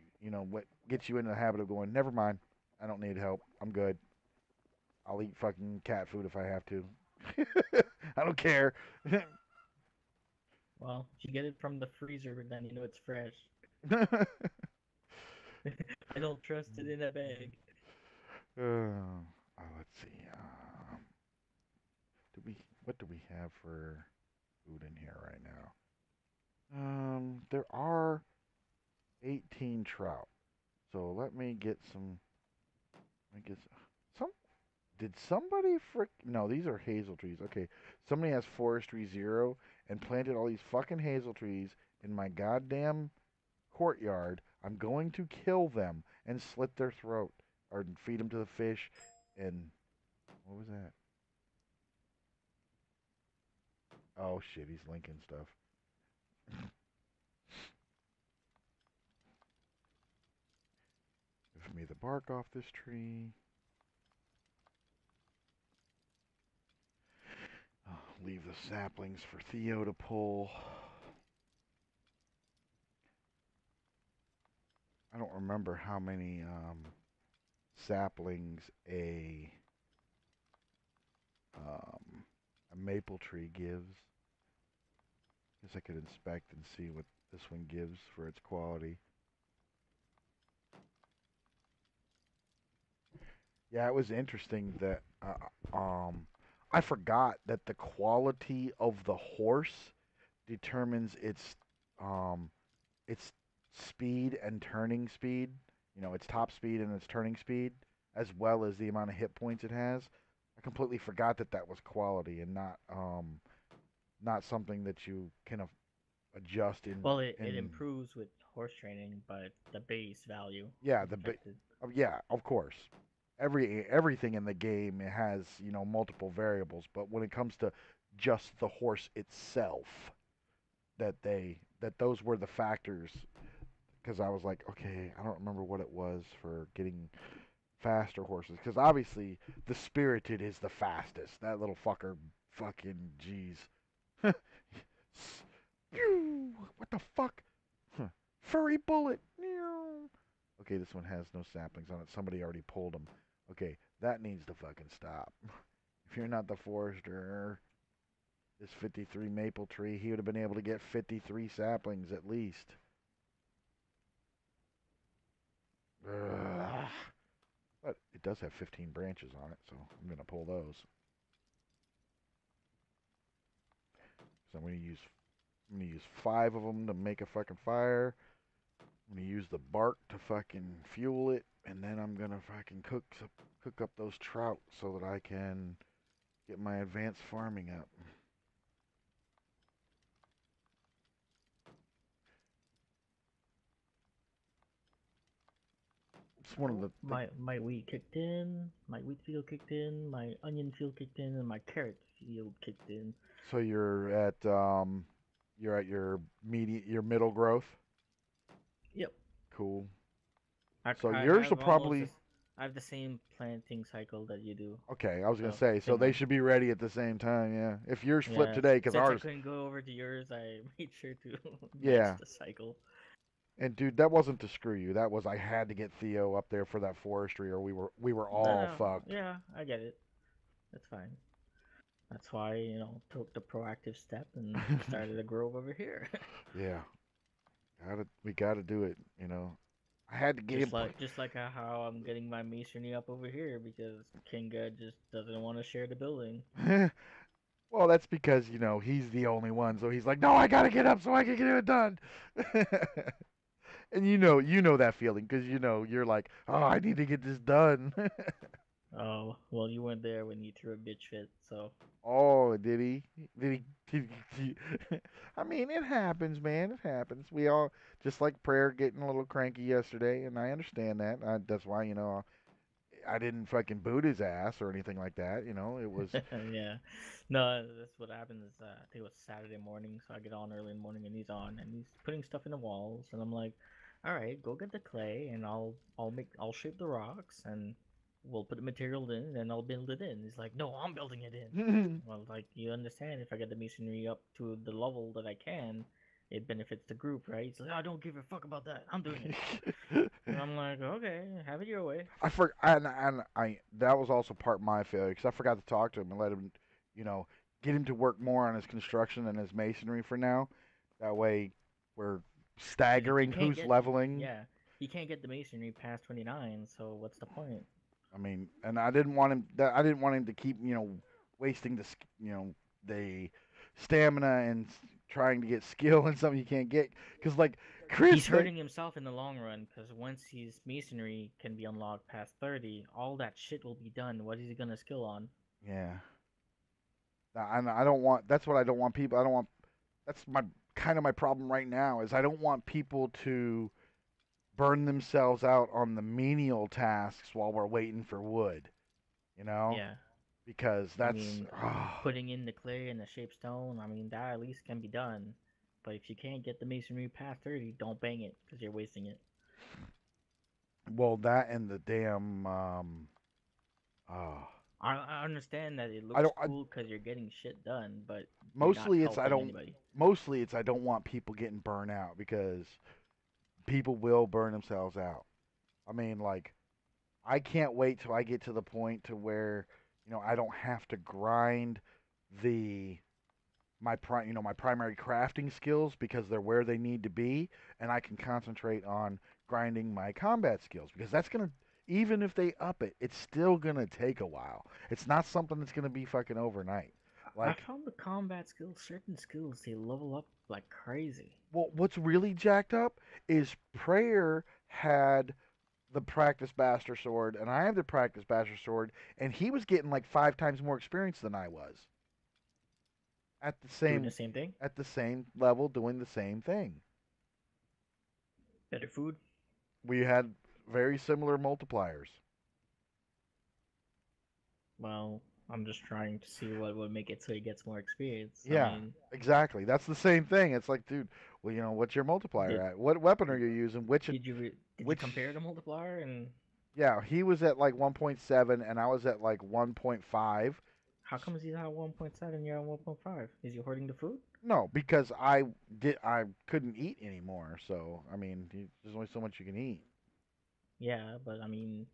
what gets you into the habit of going, never mind, I don't need help, I'm good. I'll eat fucking cat food if I have to. I don't care. Well, if you get it from the freezer, then you know it's fresh. I don't trust it in a bag. Let's see. What do we have for food in here right now? There are 18 trout. So let me get some. Let me get some. Did somebody frick? No, these are hazel trees. Okay, somebody has forestry 0 and planted all these fucking hazel trees in my goddamn courtyard. I'm going to kill them and slit their throat or feed them to the fish. And what was that? Oh shit, he's linking stuff. Give me the bark off this tree. Leave the saplings for Theo to pull. I don't remember how many saplings a maple tree gives. Guess I could inspect and see what this one gives for its quality. Yeah, it was interesting that I forgot that the quality of the horse determines its speed and turning speed. Its top speed and its turning speed, as well as the amount of hit points it has. I completely forgot that that was quality and not something that you can adjust in. Well, it improves with horse training, but the base value Yeah, is affected. yeah, of course. Everything in the game has multiple variables, but when it comes to just the horse itself, that those were the factors. Because I was like, okay, I don't remember what it was for getting faster horses. Because obviously the spirited is the fastest. That little fucker, fucking jeez. What the fuck? Furry bullet. Okay, this one has no saplings on it. Somebody already pulled them. Okay, that needs to fucking stop. If you're not the forester, this 53 maple tree, he would have been able to get 53 saplings at least. Ugh. But it does have 15 branches on it, so I'm going to pull those. So I'm going to use 5 of them to make a fucking fire. I'm going to use the bark to fucking fuel it, and then I'm going to fucking cook up those trout so that I can get my advanced farming up. It's one of the My wheat kicked in, my wheat field kicked in, my onion field kicked in, and my carrot field kicked in. so you're at your middle growth. Yep. Cool. I, So I yours will have almost probably this, I have the same planting cycle that you do. okay. I was gonna So say so same they month. should be ready at the same time. Yeah. If yours flipped Yeah. today, because Since I ours, couldn't go over to yours, I made sure to match yeah. the cycle. And dude, that wasn't to screw you. That was I had to get Theo up there for that forestry, or we were No, all no, fucked. yeah, I get it. That's fine. That's why took the proactive step and started a grove over here. Yeah. We gotta do it. I had to just game plan. like just like how I'm getting my masonry up over here because Kinga just doesn't want to share the building. Well, that's because he's the only one, so he's like, no, I gotta get up so I can get it done. And you know that feeling because you're like, oh, I need to get this done. Oh well, you weren't there when you threw a bitch fit, so Oh, did he? Did I mean, it happens, man. It happens. We all just like prayer getting a little cranky yesterday, and I understand that. That's why I didn't fucking boot his ass or anything like that. It was yeah. No, that's what happens. I think it was Saturday morning, so I get on early in the morning, and he's on, and he's putting stuff in the walls, and I'm like, all right, go get the clay, and I'll shape the rocks, and we'll put the material in, and I'll build it in. He's like, no, I'm building it in. Well, like you understand, if I get the masonry up to the level that I can, it benefits the group, right? He's like, I don't give a fuck about that. I'm doing it. And I'm like, okay, have it your way. I forgot, and I that was also part of my failure because I forgot to talk to him and let him, you know, get him to work more on his construction and his masonry for now. That way, we're He staggering can't who's get leveling. yeah, he can't get the masonry past 29. So what's the point? I mean, and I didn't want him. I didn't want him to keep, wasting the stamina and trying to get skill in something you can't get. Because like He's Chris, hurting himself in the long run because once his masonry can be unlocked past 30, all that shit will be done. What is he gonna skill on? yeah. I don't want. That's what I don't want people. I don't want. That's my kind of my problem right now is I don't want people to burn themselves out on the menial tasks while we're waiting for wood. You know, Yeah, because I that's mean, putting in the clay and the shape stone. I mean, that at least can be done. But if you can't get the masonry past 30, don't bang it because you're wasting it. well that and the damn uh I understand that it I looks don't I, cool because you're getting shit done, but you're not mostly it's I helping don't anybody. mostly it's I don't want people getting burned out because people will burn themselves out. I mean like I can't wait till I get to the point to where I don't have to grind the my primary crafting skills because they're where they need to be, and I can concentrate on grinding my combat skills because that's gonna even if they up it, it's still gonna take a while. It's not something that's gonna be fucking overnight. I Like, found the combat skills, certain skills, they level up like crazy. well, what's really jacked up is Prayer had the practice Bastard sword, and I have the practice Bastard sword, and he was getting like 5 times more experience than I was at the Doing the same same thing. level, doing the same thing. Better food. We had very similar multipliers. Well, I'm just trying to see what would make it so he gets more experience. I Yeah, mean, exactly. That's the same thing. It's like, dude, well, what's your multiplier did at? What weapon are did, you using? Which, did you which? compare the multiplier and Yeah, he was at like 1.7, and I was at like 1.5. how come he's at 1.7 you're at 1.5? Is he hoarding the food? No, because I couldn't eat anymore. So I mean, there's only so much you can eat. Yeah, but I mean,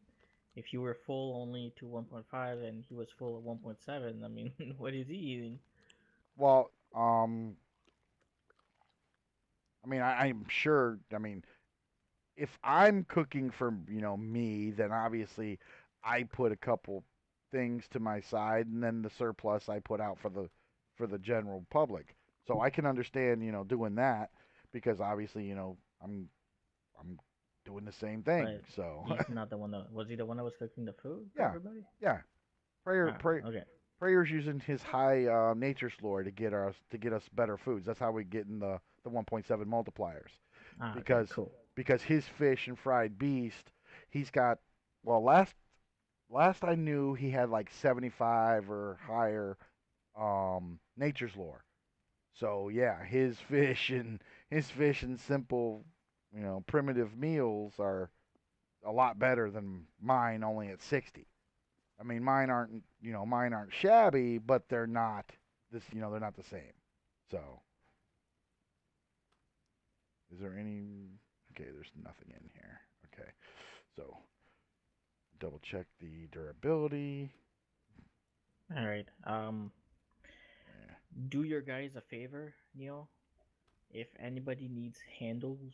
if you were full only to 1.5 and he was full at 1.7, I mean, what is he eating? Well, I mean, I'm sure. I mean, if I'm cooking for me, then obviously I put a couple things to my side, and then the surplus I put out for the general public. So I can understand doing that because obviously I'm doing the same thing. But So he's not the one that was he the one that was cooking the food for yeah, everybody? yeah. Prayer, Ah, pray, okay. Prayer's using his high nature lore to get us better foods. That's how we get in the 1.7 multipliers Ah, okay, because cool. his fish and fried beast he's got, well, last I knew, he had like 75 or higher nature's lore. So yeah, his fish and simple, primitive meals are a lot better than mine only at 60. I mean, mine aren't shabby, but they're not they're not the same. So, is there any? Okay, there's nothing in here. Okay, so double check the durability. All right. Yeah. Do your guys a favor, Neil. If anybody needs handles,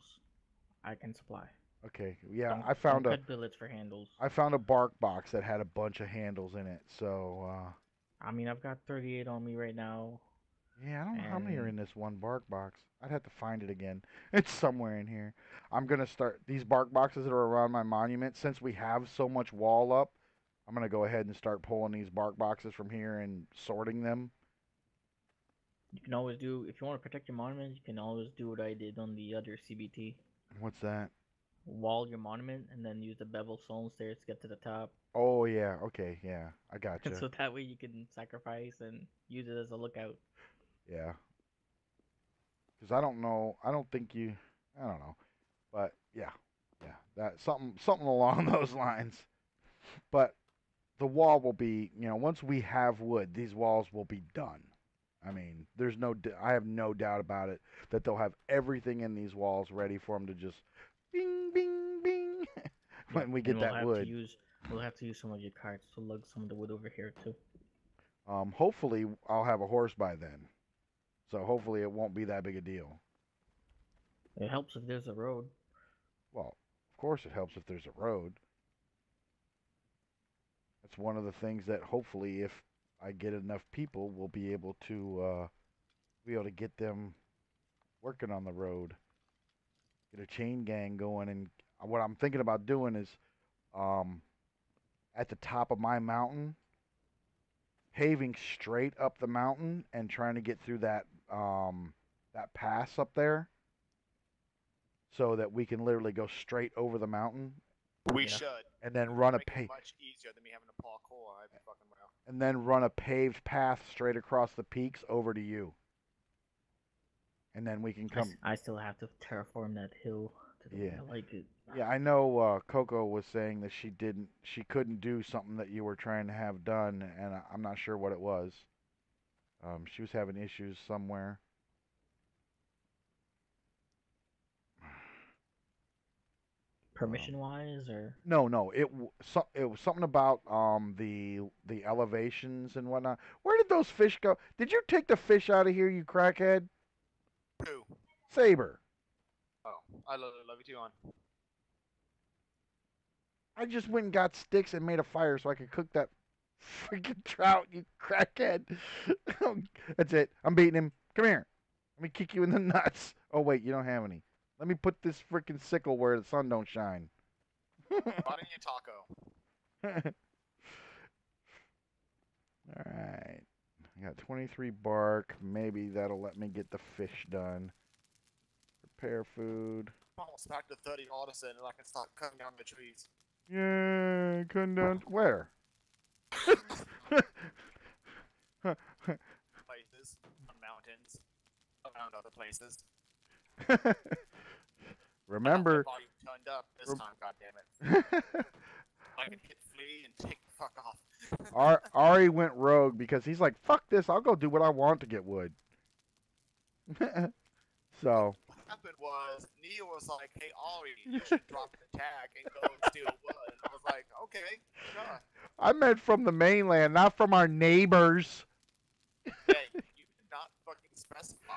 I can supply. Okay, yeah, Don't cut billets for handles. I found a bark box that had a bunch of handles in it. So, I mean, I've got 38 on me right now, yeah, I don't know how many are and in this one bark box. I'd have to find it again. It's somewhere in here. I'm gonna start these bark boxes that are around my monument. Since we have so much wall up, I'm gonna go ahead and start pulling these bark boxes from here and sorting them. you can always do if you want to protect your monument. You can always do what I did on the other CBT. What's that? Wall your monument and then use the bevel stone stairs to get to the top. Oh yeah, okay, yeah, I gotcha. So that way you can sacrifice and use it as a lookout. Yeah, because I don't know. I don't think you. I don't know, but yeah, that something along those lines. But the wall will be, once we have wood, these walls will be done. I mean, I have no doubt about it that they'll have everything in these walls ready for them to just bing, bing, bing when we get that wood. We'll have to use some of your carts to lug some of the wood over here too. Hopefully, I'll have a horse by then, so hopefully it won't be that big a deal. It helps if there's a road. Well, of course it helps if there's a road. That's one of the things that hopefully, if I get enough people, we'll be able to get them working on the road. Get a chain gang going, and what I'm thinking about doing is, at the top of my mountain, paving straight up the mountain and trying to get through that pass up there, so that we can literally go straight over the mountain. We should. And then run a much easier than me having to parkour. I'd be fucking well. And then run a paved path straight across the peaks over to you. And then we can come. I still have to terraform that hill to the way I like it. Yeah, I know Coco was saying that she couldn't do something that you were trying to have done, and I'm not sure what it was. She was having issues somewhere. Permission wise, or no, it was something about the elevations and whatnot. Where did those fish go? Did you take the fish out of here, you crackhead? Who? Saber. Oh, I love you too on. I just went and got sticks and made a fire so I could cook that freaking trout, you crackhead. That's it. I'm beating him. Come here. Let me kick you in the nuts. Oh wait, you don't have any. Let me put this freaking sickle where the sun don't shine. Why don't you taco? Alright. I got 23 bark. Maybe that'll let me get the fish done. Prepare food. I'm almost back to 30 artisan and I can start cutting down the trees. Yeah, cutting down. Where? Places, on mountains, around other places. Remember. Volume turned up this time, goddammit. I can hit flee and take the fuck off. Ari went rogue because he's like, fuck this, I'll go do what I want to get wood. So. What happened was, Neil was like, hey Ari, you should drop the tag and go steal wood. And I was like, okay, sure. I meant from the mainland, not from our neighbors. Hey, you did not fucking specify.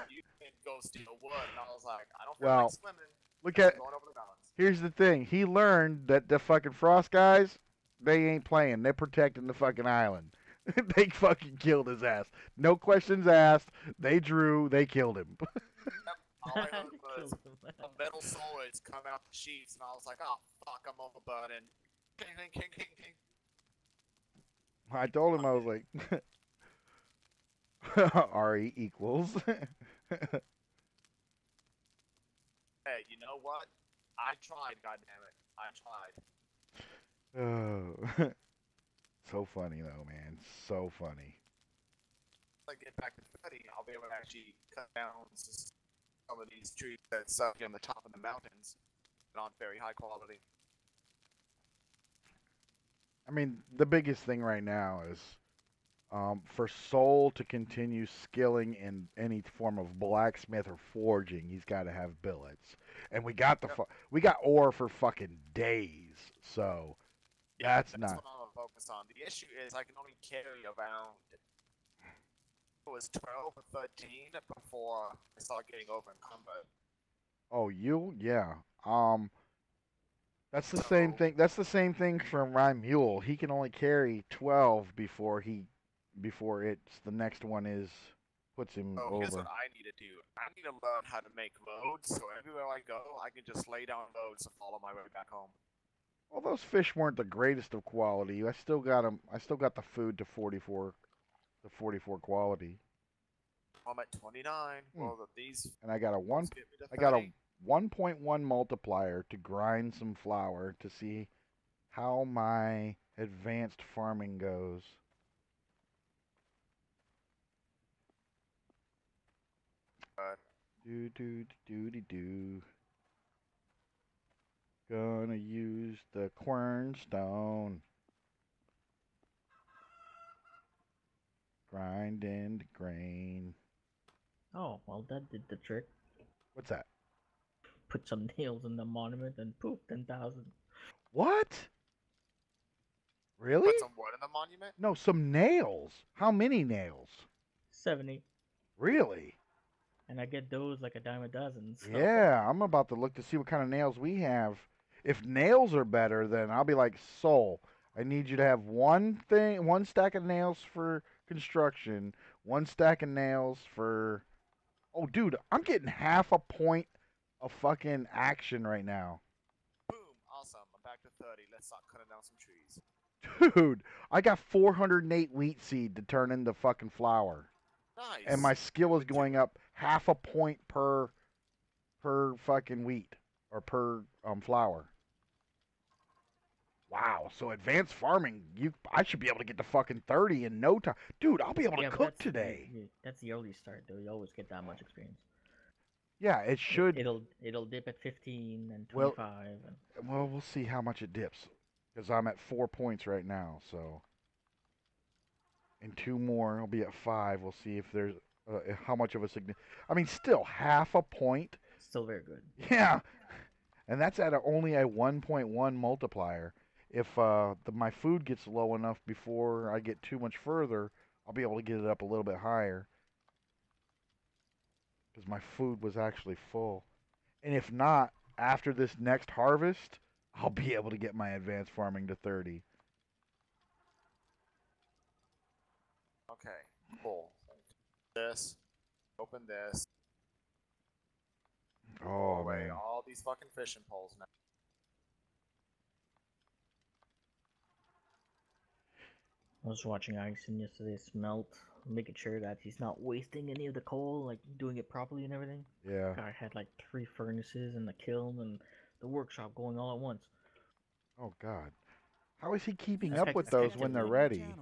You can go steal wood. And I was like, I don't feel like swimming. Look at. Going over the mountains. Here's the thing. He learned that the fucking Frost guys, they ain't playing. They're protecting the fucking island. They fucking killed his ass. No questions asked. They drew. They killed him. All I heard was a metal swords come out the sheets, and I was like, oh fuck, I'm overburdened. King, king, king, king, king. I told him, I was like, RE equals. Hey, you know what? I tried, goddammit. I tried. Oh, so funny though, man. So funny. When I get back to 30, I'll be able to actually cut down some of these trees that's up on the top of the mountains, not very high quality. I mean, the biggest thing right now is for Soul to continue skilling in any form of blacksmith or forging, he's got to have billets, and we got we got ore for fucking days. So Yeah, that's that's not. what I'm gonna focus on. The issue is I can only carry around it was 12 or 13 before I start getting over encumbered. Oh, yeah. That's the same So, thing. That's the same thing for my mule. He can only carry 12 before it's the next one is puts him so here's what over. I need to do. I need to learn how to make roads, so everywhere I go, I can just lay down roads to follow my way back home. Well, those fish weren't the greatest of quality. I still got them. I still got the food to 44, the 44 quality, I'm at 29. Hmm. Well, these and I got a one. get me to I got a 30. 1.1 multiplier to grind some flour to see how my advanced farming goes. Do do do do do. Gonna use the quernstone. Grinding the grain. Oh, well, that did the trick. What's that? Put some nails in the monument and poof, 10,000. What? Really? Put some wood in the monument? No, some nails. How many nails? 70. Really? And I get those like a dime a dozen, so. Yeah, I'm about to look to see what kind of nails we have. If nails are better, then I'll be like, Soul, I need you to have one stack of nails for construction, one stack of nails for. Oh, dude, I'm getting half a point of fucking action right now. Boom! Awesome. I'm back to 30. Let's start cutting down some trees. Dude, I got 408 wheat seed to turn into fucking flour. And Nice. my skill is Good going up half a point per fucking wheat or per flour. Wow, so advanced farming, I should be able to get to fucking 30 in no time. Dude, I'll be able to Yeah, but cook today. that's the early start though. You always get that much experience. Yeah, it should. It'll dip at 15 and Well, 25 and well, we'll see how much it dips because I'm at 4 points right now. So in two more, I'll be at 5. We'll see if there's how much of a significant. I mean, still half a point. still very good. Yeah, and that's at only a 1.1 multiplier. If my food gets low enough before I get too much further, I'll be able to get it up a little bit higher because my food was actually full. And if not, after this next harvest, I'll be able to get my advanced farming to 30. Okay, cool. This. Open this. Throw Oh away man. all these fucking fishing poles now. I was watching Ison yesterday smelt, making sure that he's not wasting any of the coal, like doing it properly and everything. Yeah. Guy had like 3 furnaces and the kiln and the workshop going all at once. Oh God. How is he keeping That's up with those when they're effectively. ready?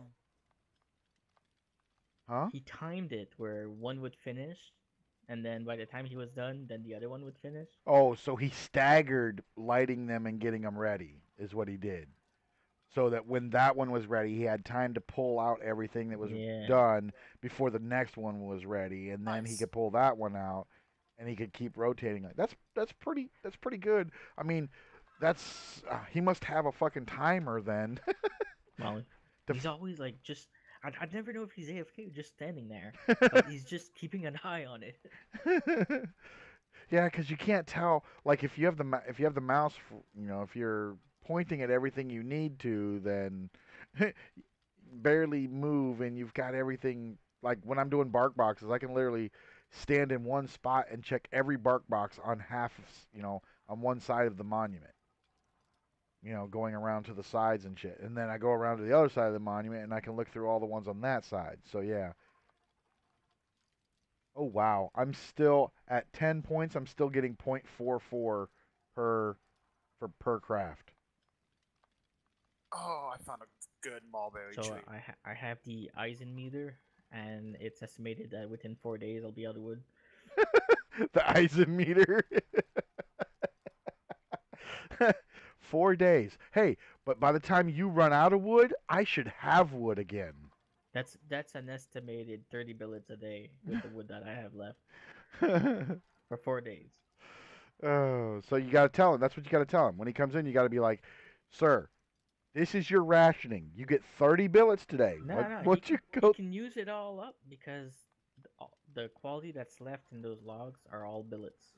Huh? He timed it where one would finish, and then by the time he was done, then the other one would finish. Oh, so he staggered lighting them and getting them ready, is what he did. So that when that one was ready, he had time to pull out everything that was Yeah. done before the next one was ready, and then he Nice. could pull that one out, and he could keep rotating. That's pretty good. I mean, that's he must have a fucking timer then. Well, To he's f- always like just. I'd never know if he's AFK or just standing there, but he's just keeping an eye on it. Yeah, because you can't tell. Like if you have if you have the mouse, if you're pointing at everything you need to, then barely move, and you've got everything. Like when I'm doing bark boxes, I can literally stand in one spot and check every bark box on on one side of the monument. Going around to the sides and shit, and then I go around to the other side of the monument, and I can look through all the ones on that side. So yeah. Oh wow, I'm still at 10 points. I'm still getting .44 per per craft. Oh, I found a good mulberry So tree. I have the Eisen meter, and it's estimated that within 4 days I'll be out of wood. The Eisen meter. 4 days. Hey, but by the time you run out of wood, I should have wood again. That's an estimated 30 billets a day with the wood that I have left for 4 days. Oh, so you got to tell him. That's what you got to tell him. When he comes in, you got to be like, "Sir, this is your rationing. You get 30 billets today. No, What? no, What you he go? can use it all up because the quality that's left in those logs are all billets.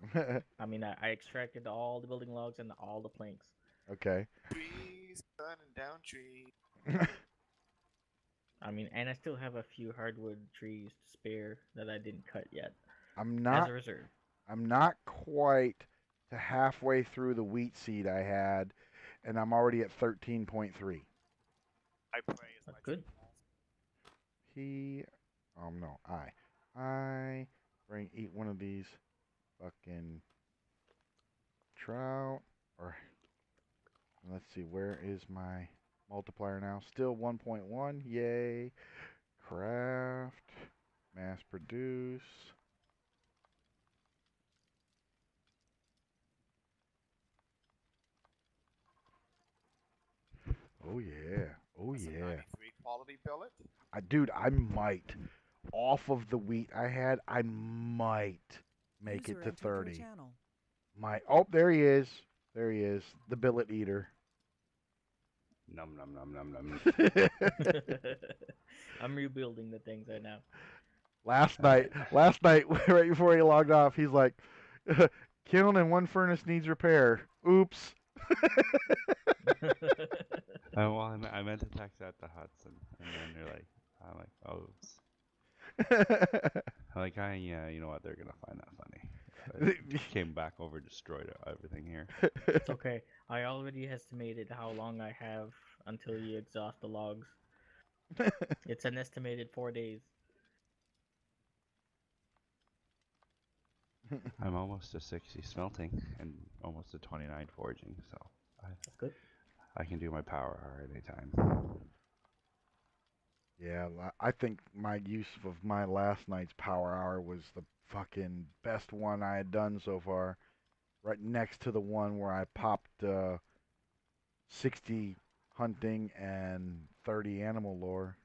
I mean, I extracted all the building logs and all the planks. Okay. Trees, burning down trees. I mean, and I still have a few hardwood trees to spare that I didn't cut yet I'm as not. a reserve. I'm not quite to halfway through the wheat seed I had, and I'm already at 13.3. I pray as That's my good. tree falls. He. No. I eat one of these fucking trout. Or let's see, where is my multiplier now? Still 1.1. Yay. Craft. Mass produce. Oh yeah. Oh That's a yeah. 93 quality billet. Dude, I might. Off of the wheat I had, I might make User it to entered your 30. channel. Oh, there he is. There he is. The billet eater. Num num num num num. I'm rebuilding the things right now. last night, right before he logged off, he's like, kiln and one furnace needs repair. Oops. Well, I meant to text that to Hudson, and then they're like, I'm like, oh, oops. I'm like, yeah, you know what? They're gonna find that funny. Came back over, destroyed everything here. It's okay. I already estimated how long I have until you exhaust the logs. It's an estimated 4 days. I'm almost to 60 smelting and almost to 29 forging, so That's good. I can do my power hour anytime. Yeah, I think my use of my last night's power hour was the fucking best one I had done so far. Right next to the one where I popped 60 hunting and 30 animal lore.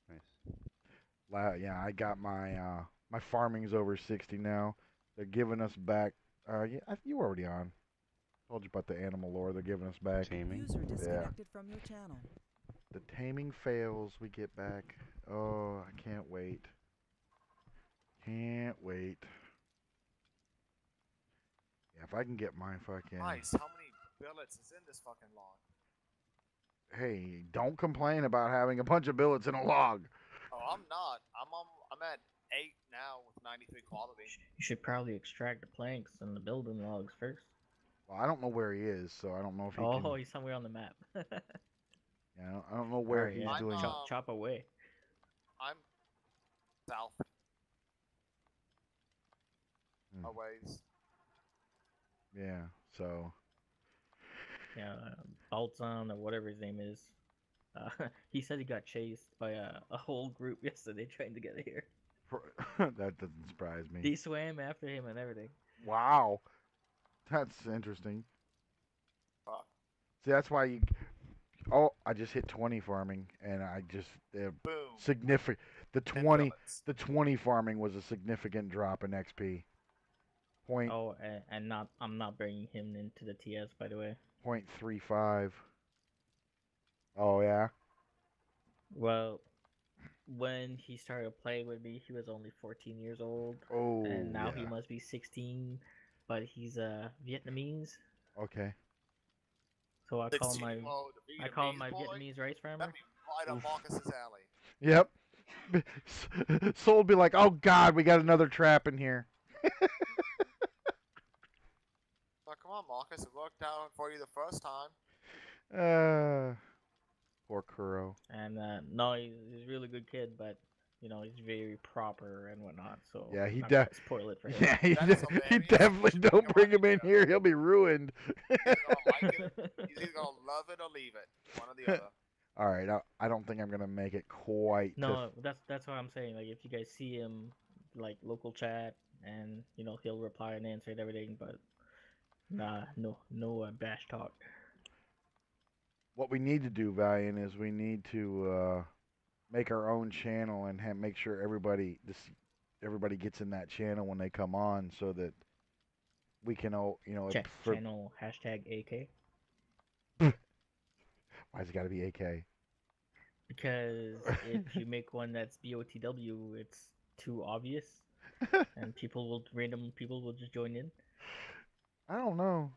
Nice. Yeah, I got my farming's over 60 now. They're giving us back. Yeah, you were already on. Told you about the animal lore. They're giving us back. Taming. User disconnected from your channel. The taming fails. We get back. Oh, I can't wait. Can't wait. Yeah, if I can get my fucking. Nice. How many billets is in this fucking log? Hey, don't complain about having a bunch of billets in a log. Oh, I'm not. I'm at 8 now with 93 quality. You should probably extract the planks and the building logs first. Well, I don't know where he is, so I don't know if he Oh, can. he's somewhere on the map. Yeah, I don't know where Alright, he's yeah. doing. Chop away. I'm south. Hmm. A ways. Yeah, so. Yeah, Baltzan or whatever his name is. He said he got chased by a whole group yesterday trying to get here. That doesn't surprise me. They swam after him and everything. Wow, that's interesting. Fuck. See, that's why you. Oh, I just hit 20 farming, and I just Boom. significant. The 10 20, billets. the 20 farming was a significant drop in XP. Point Oh, and not I'm not bringing him into the TS, by the way. 0.35. Oh yeah. Well, when he started playing with me, he was only 14 years old, Oh and now he yeah. must be 16. But he's Vietnamese, Okay. so I call him 16 my mode, the I call him Vietnamese my boy. Vietnamese rice farmer. That'd be right up Oof. Marcus's alley. Yep. Soul would be like, oh God, we got another trap in here. Oh, come on, Marcus. It worked out for you the first time. Uh, poor Kuro. And no, he's a really good kid, but you know, he's very proper and whatnot. So Yeah, I'm not gonna spoil it for him. yeah, That is he hilarious. definitely You should don't bring him in here. here. He'll be ruined. He's gonna like it. He's either gonna love it or leave it. One or the other. All right, I don't think I'm gonna make it quite. No, that's what I'm saying. Like, if you guys see him, like, local chat, and you know he'll reply and answer and everything, but nah, no bash talk. What we need to do, Valiant, is we need to make our own channel and make sure everybody gets in that channel when they come on, so that we can all, you know, Channel #AK. Why's it got to be AK? Because if you make one that's BOTW, it's too obvious, and random people will just join in. I don't know.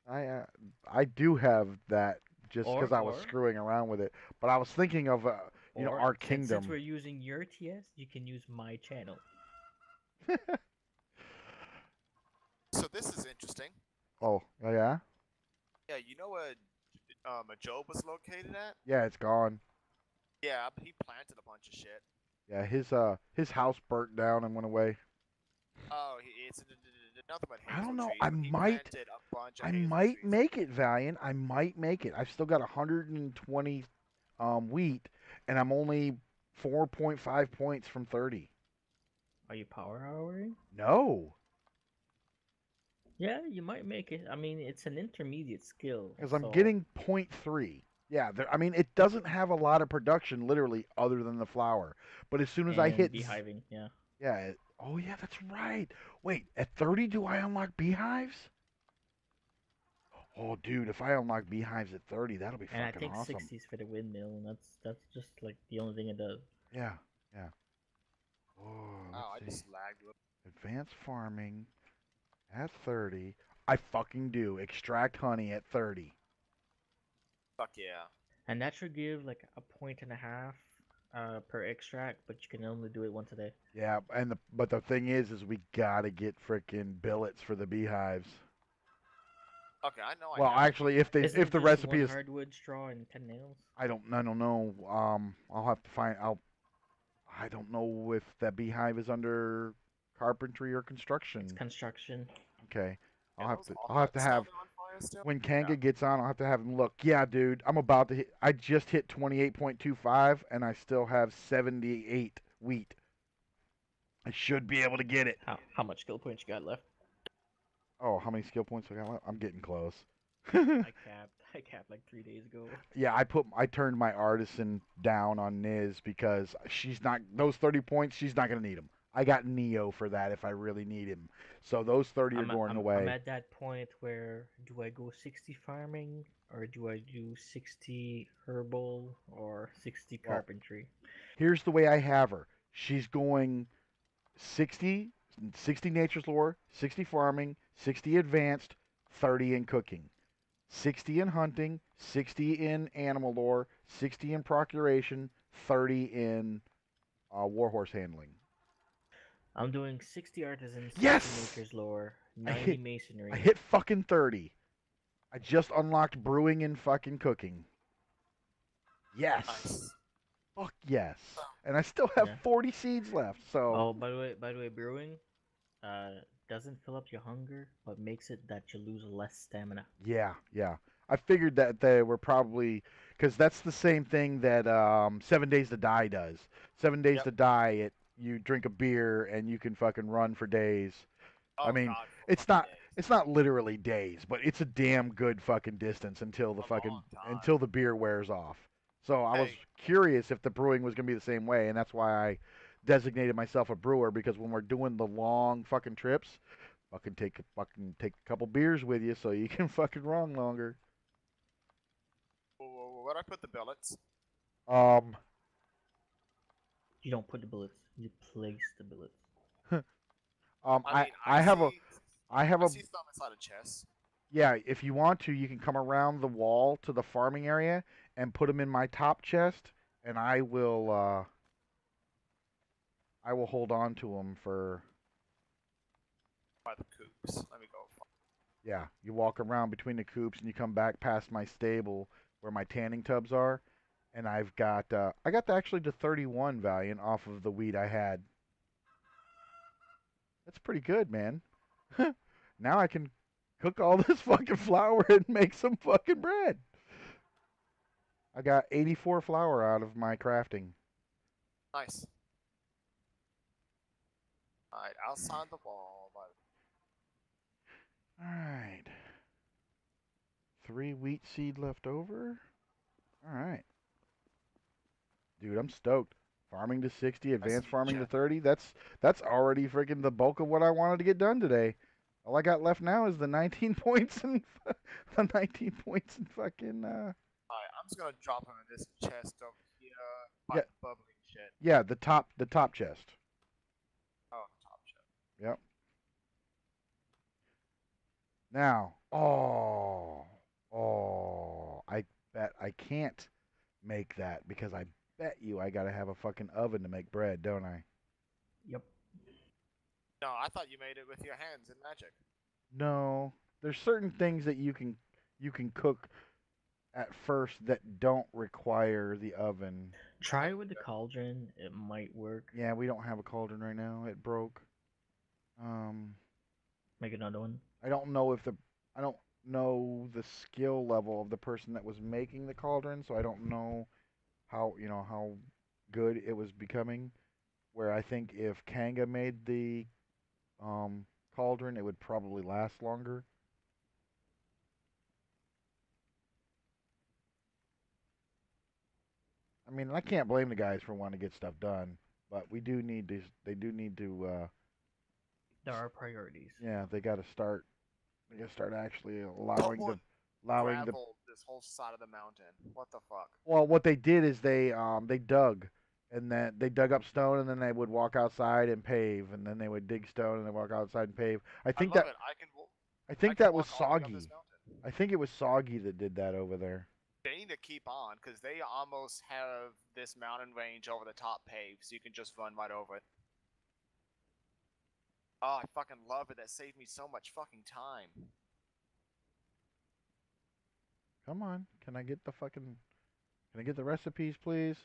I do have that just because I was Or- screwing around with it, but I was thinking of you know, Or, our since kingdom. we're using your TS, you can use my channel. So this is interesting. Oh yeah, Yeah, you know where a Job was located at? yeah, it's gone. Yeah, he planted a bunch of shit. Yeah, his house burnt down and went away. Oh, it's nothing but I hazel don't know. trees. I but he might- planted a bunch of I hazel might trees. make it, Valiant. I might make it. I've still got 120 wheat, and I'm only 4.5 points from 30. Are you power houring? No, Yeah, you might make it. I mean, it's an intermediate skill. because I'm so- getting 0.3. Yeah, I mean, it doesn't have a lot of production, literally, other than the flour. But as soon as I and hit beehiving. Yeah. yeah, oh yeah, that's right. Wait, at 30, do I unlock beehives? Oh, dude, if I unlock beehives at 30, that'll be And I fucking think awesome. 60s for the windmill, and that's just like the only thing it does. Yeah, yeah. Oh, Oh, I let's see. just lagged. Advanced farming at 30. I fucking do. Extract honey at 30. Fuck yeah. And that should give like a 1.5 per extract, but you can only do it once a day. Yeah, but the thing is we gotta get frickin' billets for the beehives. Okay, I know. Well, I have actually, if Isn't the it just recipe one is, hardwood, straw, and 10 nails? I don't know. I'll have to find. I don't know if that beehive is under carpentry or construction. It's construction. Okay, Yeah, I'll have those to. all I'll have to huts have. down there on fire still? When Kanga gets on, I'll have to have him look. Yeah, dude, I'm about to hit. I just hit 28.25, and I still have 78 wheat. I should be able to get it. How much skill points you got left? Oh, how many skill points I got left? I'm getting close. I capped like 3 days ago. Yeah, I turned my artisan down on Niz because she's not those 30 points. She's not gonna need them. I got Neo for that if I really need him. So those 30 are going away. I'm at that point where do I go 60 farming or do I do 60 herbal or 60 Well, carpentry? Here's the way I have her. She's going 60 nature's lore, 60 farming, 60 advanced, 30 in cooking. 60 in hunting, 60 in animal lore, 60 in procuration, 30 in warhorse handling. I'm doing 60 artisan, 60 Yes! nature's lore, I 90 hit- masonry. I hit fucking 30. I just unlocked brewing and fucking cooking. Yes. Nice. Fuck yes. And I still have Yeah. 40 seeds left, so. Oh, by the way, brewing doesn't fill up your hunger, but makes it that you lose less stamina. Yeah, yeah. I figured that they were probably because that's the same thing that 7 Days to Die does. 7 Days Yep. to Die, you drink a beer and you can fucking run for days. Oh, mean, God, for It's fucking not days. it's not literally days, but it's a damn good fucking distance until the A fucking long time. until the beer wears off. So I was Hey. curious if the brewing was gonna be the same way, and that's why I designated myself a brewer because when we're doing the long fucking trips, fucking take a couple beers with you so you can fucking run longer. Where'd I put the billets? Um, You don't put the bullets, you place the bullets. I mean, I have see, I have I a see some inside a chest. yeah. If you want to, you can come around the wall to the farming area and put them in my top chest, and I will hold on to them for. By the coops. Let me go. Yeah, you walk around between the coops and you come back past my stable where my tanning tubs are, and I've got I got actually to 31 Valiant off of the wheat I had. That's pretty good, man. Now I can cook all this fucking flour and make some fucking bread. I got 84 flour out of my crafting. Nice. Alright, outside the wall. All right. 3 wheat seed left over. All right. Dude, I'm stoked. Farming to 60, advanced farming to 30. That's already freaking the bulk of what I wanted to get done today. All I got left now is the 19 points and the 19 points and fucking Alright, I'm just gonna drop him in this chest over here. Yeah. Find the bubbling shit. yeah, the top chest. Oh, top chest. Yep. Now, I bet I can't make that because I bet you I gotta have a fucking oven to make bread, don't I? Yep. No, I thought you made it with your hands in magic. No, there's certain things that you can cook at first that don't require the oven. Try with the cauldron. It might work. Yeah, we don't have a cauldron right now. It broke. Make another one. I don't know the skill level of the person that was making the cauldron, so I don't know how good it was becoming. Where I think if Kanga made the cauldron, it would probably last longer. I mean, I can't blame the guys for wanting to get stuff done, but we do need to. They do need to. There are priorities. Yeah, they got to start. They got to start actually allowing the Gravel this whole side of the mountain. What the fuck? Well, what they did is they dug, and then they dug up stone, and then they would walk outside and pave, and then they would dig stone and then walk outside and pave. I think love that it. I think can that was walk all the way up Soggy. this mountain. I think it was Soggy that did that over there. They need to keep on because they almost have this mountain range over the top paved, so you can just run right over it. Oh, I fucking love it. That saved me so much fucking time. Come on, can I get the recipes, please?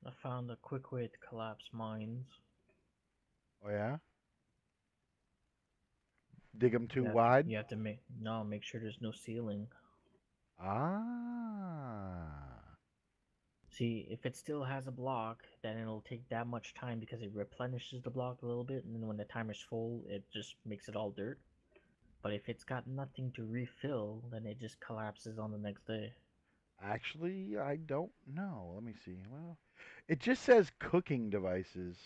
I found a quick way to collapse mines. Oh yeah. Dig them too You have wide. You have to make sure there's no ceiling. Ah. See, if it still has a block, then it'll take that much time because it replenishes the block a little bit, and then when the timer's full, it just makes it all dirt. But if it's got nothing to refill, then it just collapses on the next day. Actually, I don't know. Let me see. Well, it just says cooking devices.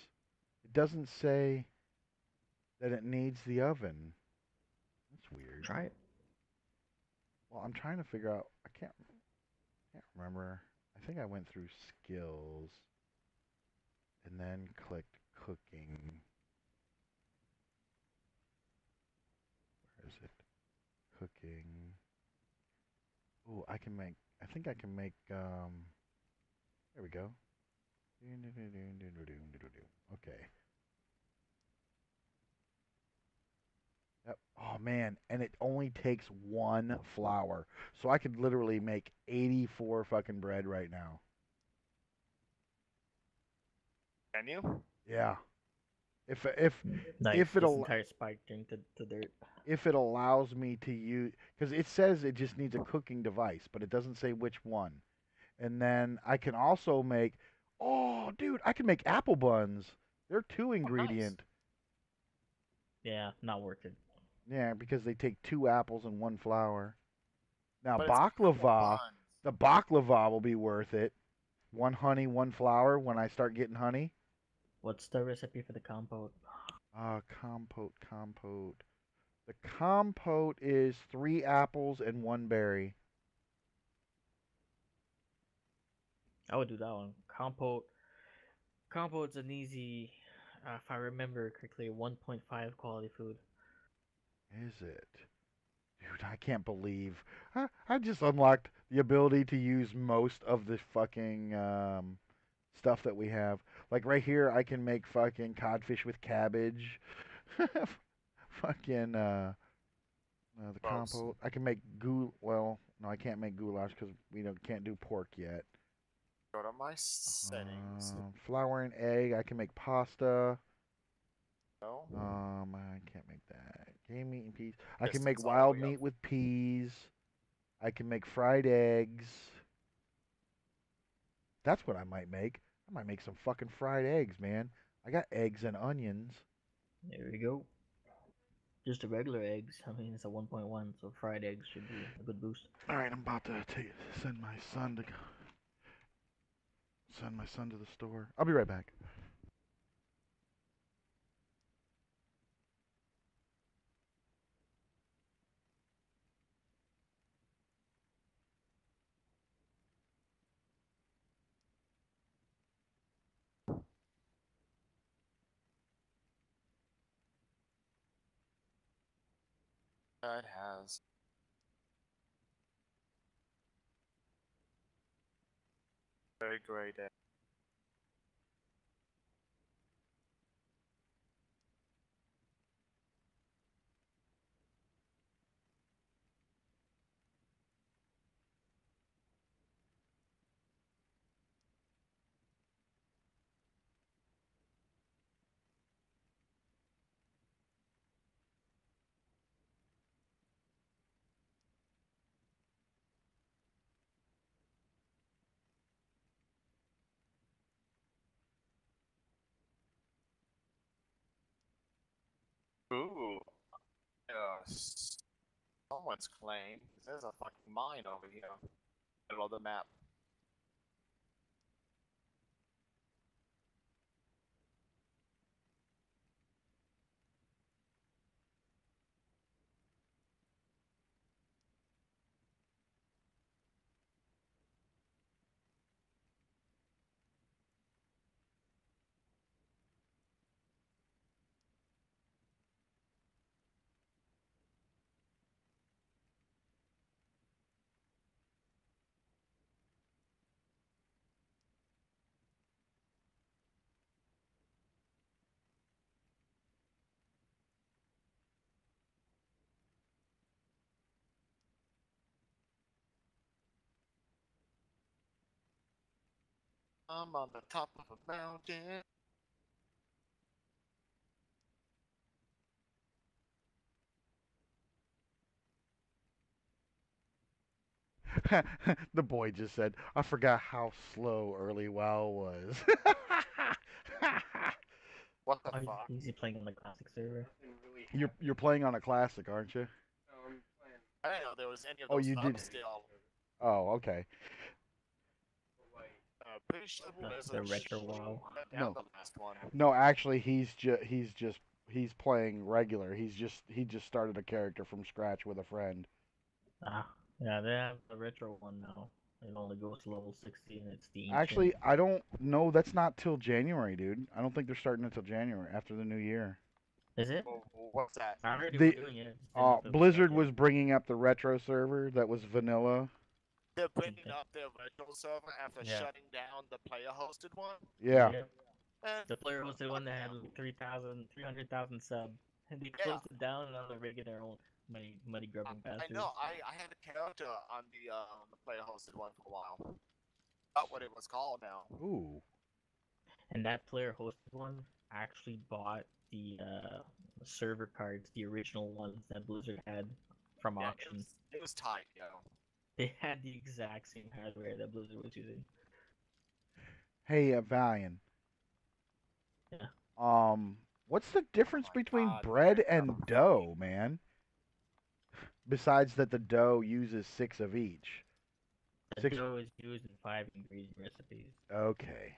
It doesn't say that it needs the oven. That's weird. Try it. Well, I'm trying to figure out. I can't remember. I think I went through skills and then clicked cooking. Where is it? Cooking. Oh, I think I can make. There we go. Okay. Yep. Oh man, and it only takes 1 flour, so I could literally make 84 fucking bread right now. Can you? Yeah. If Nice. if it this al- entire spike into the dirt. if it allows me to use, because it says it just needs a cooking device, but it doesn't say which one. And then I can also make. Oh, dude, I can make apple buns. They're 2 ingredient. Yeah, not worth it. Yeah, because they take 2 apples and 1 flour. Now But it's apple baklava, buns. the baklava will be worth it. 1 honey, 1 flour when I start getting honey. What's the recipe for the compote? Compote. The compote is 3 apples and 1 berry. I would do that one. Compote's an easy, if I remember correctly, 1.5 quality food. Is it? Dude, I can't believe I just unlocked the ability to use most of the fucking stuff that we have. Like right here, I can make fucking codfish with cabbage. fucking the Gross. compote. I can make goo. Well, no, I can't make goulash because we can't do pork yet. Go to my settings. Flour and egg. I can make pasta. No. I can't make that. Game meat and peas. I can Yes, make that's all wild we have. meat with peas. I can make fried eggs. That's what I might make. I might make some fucking fried eggs, man. I got eggs and onions. There we go. Just the regular eggs. I mean, it's a 1.1, so fried eggs should be a good boost. All right, I'm about to send my son to the store. I'll be right back. It has. Very great. Ooh. Someone's claim. There's a fucking mine over here. Middle of the map. I'm on the top of a mountain. The boy just said, "I forgot how slow early WoW was." What the Oh, fuck? is he playing on the classic server? You're playing on a classic, aren't you? I didn't know there was any of Oh, those you did. hubs still. Oh, okay. Pretty sure there's The a retro WoW. shut down No. the last one. No, actually, he's playing regular. He just started a character from scratch with a friend. Ah, yeah, they have the retro one now. It only goes to level 60 and it's the ancient. Actually, I don't know. That's not till January, dude. I don't think they're starting until January after the new year. Is it? What's that? I heard they The were doing it. Just didn't know if it was Blizzard started. was bringing up the retro server that was vanilla. They're bringing up their virtual server after Yeah. shutting down the player-hosted one. Yeah. Yep. Eh, The player hosted one that had 300,000 sub. And they Yeah. closed it down and now they're making their own money grubbing I bastards. know. I had a character on the player-hosted one for a while. Not what it was called now. Ooh. And that player hosted one actually bought the server cards, the original ones that Blizzard had from Yeah, auction. it was tight, yo. They had the exact same hardware that Blizzard was using. Hey, Valiant. Yeah. What's the difference my between God, bread man, and I'm dough, man? Besides that, the dough uses 6 of each. The Six. dough is used in 5 ingredient recipes. Okay.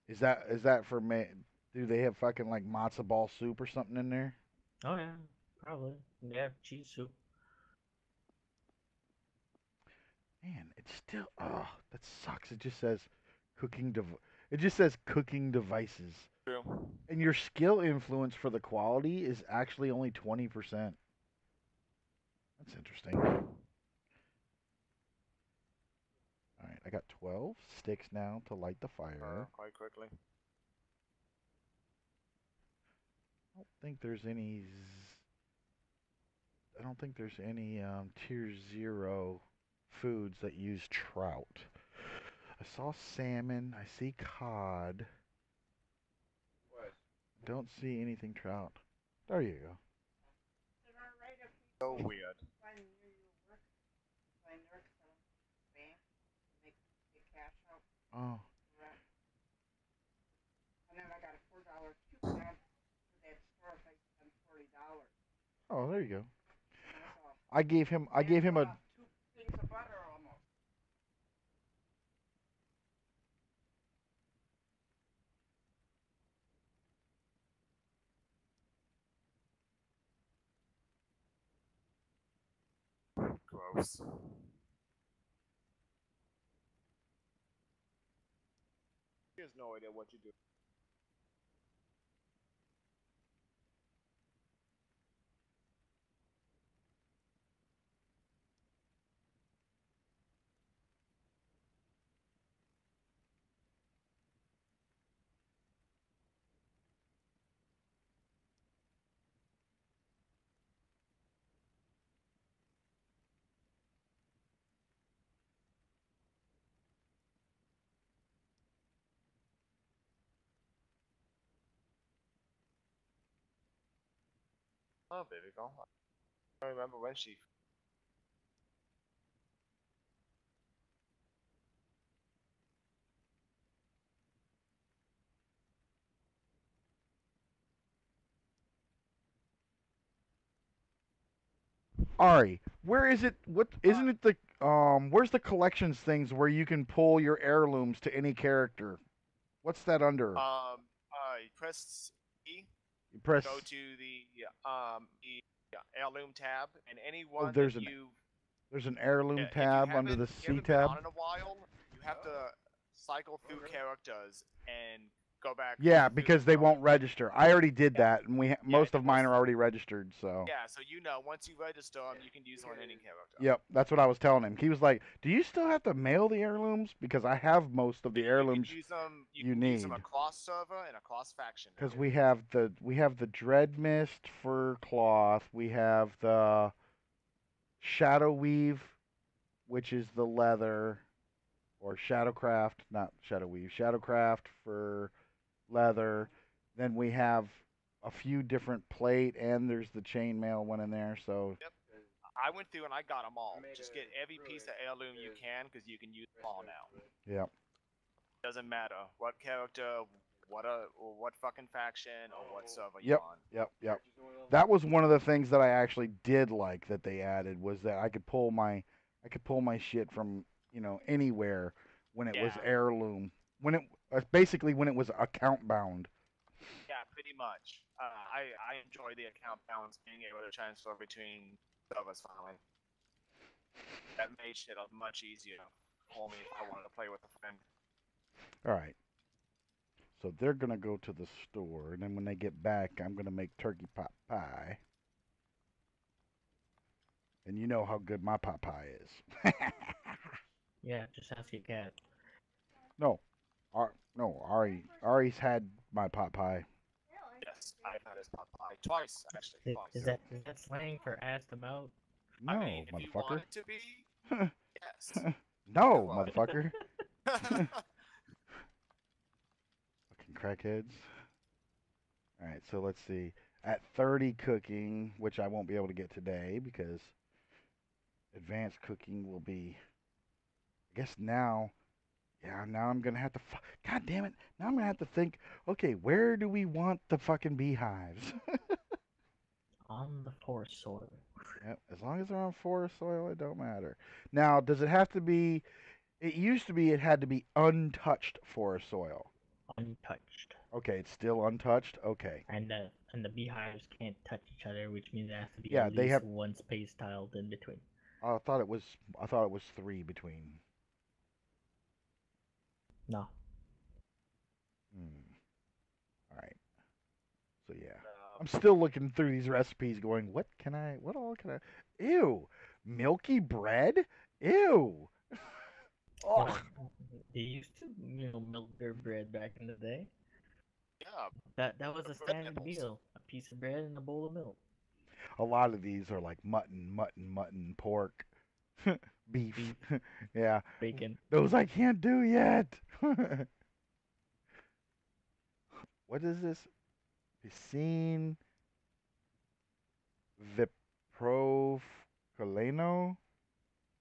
Is that for me? Do they have fucking like matzo ball soup or something in there? Oh yeah, probably. Yeah, cheese soup. Man, it's still. Oh, that sucks. It just says cooking dev. It just says cooking devices, True. and your skill influence for the quality is actually only 20%. That's interesting. All right, I got 12 sticks now to light the fire. Quite quickly. I don't think there's any. I don't think there's any tier 0 foods that use trout. I saw salmon. I see cod. What? Don't see anything trout. There you go. So weird. Oh. And then I got a $4 coupon for that store if I spend $40. Oh, there you go. That's all. I gave him a 2 things of butter almost. Gross. He has no idea what you do. Oh, baby girl. I don't remember when she. Ari, where is it? What isn't it the Where's the collections things where you can pull your heirlooms to any character? What's that under? You press E. You press. Go to the heirloom tab, and any Oh, one there's that an you. there's an heirloom If you tab under the haven't- you C haven't been tab. on in a while, you have to cycle through characters and go back. Yeah, through because the they won't program. register. I already did Yeah. that, and most of it mine was- are already registered. So. Yeah, so once you register them, you can use them on any character. Yep, that's what I was telling him. He was like, "Do you still have to mail the heirlooms? Because I have most of the heirlooms You can you use them need." across server and across faction. Because we have the dread mist for cloth. We have the shadow weave, which is the leather, or shadowcraft, not shadow weave. Shadowcraft for leather. Then we have a few different plate, and there's the chainmail one in there. So Yep. I went through and I got them all. Just get every piece of heirloom you can, because you can use them all now. yep. Doesn't matter what character, or what fucking faction, or what server Yep. you're on. Yep. That was one of the things that I actually did like that they added was that I could pull my shit from anywhere when it was Yeah. heirloom when it basically when it was account bound. Yeah, pretty much. I enjoy the account balance, being able to transfer between servers finally. That made shit much easier for me if I wanted to play with a friend. All right. So they're gonna go to the store, and then when they get back, I'm gonna make turkey pot pie. And you know how good my pot pie is. Yeah, just ask your cat. No, Ari's had my pot pie. Yes, I've had his pot pie twice, actually. Is Twice. that slang for ask them out? No, I mean, if you want motherfucker. it to be, yes. No, Come on. motherfucker. Fucking crackheads. All right, so let's see. At 30 cooking, which I won't be able to get today because advanced cooking will be. I guess now. Yeah, now I'm gonna have to. God damn it! Now I'm gonna have to think. Okay, where do we want the fucking beehives? On the forest soil. Yep, as long as they're on forest soil, it don't matter. Now, does it have to be? It used to be it had to be untouched forest soil. Untouched. Okay, it's still untouched. Okay. And the beehives can't touch each other, which means there has to be Yeah, at they least have- one space tiled in between. I thought it was 3 between. No. All right. So yeah, I'm still looking through these recipes, going, what all can I? Ew, milky bread. Ew. Well, Ugh. They used to, milk their bread back in the day. Yeah, That was a bread standard nipples. meal: a piece of bread and a bowl of milk. A lot of these are like mutton, pork, beef. Beef, Yeah, bacon. those I can't do yet. What is this? Piscine Viprofoleno?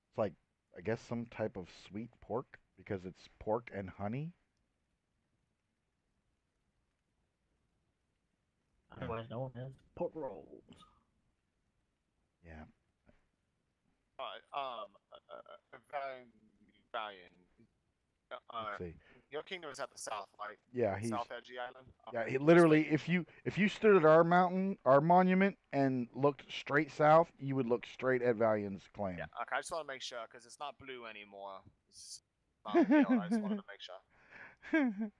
It's like, I guess, some type of sweet pork because it's pork and honey. Yeah, Otherwise known as pork rolls. yeah. Valiant. Let's see. Your kingdom is at the south, right? Yeah, he's South edge of the island. yeah. Okay. He Just literally, making sure. if you stood at our mountain, our monument, and looked straight south, you would look straight at Valiant's claim. Yeah. Okay. I just want to make sure because it's not blue anymore. It's not guild. I just wanted to make sure.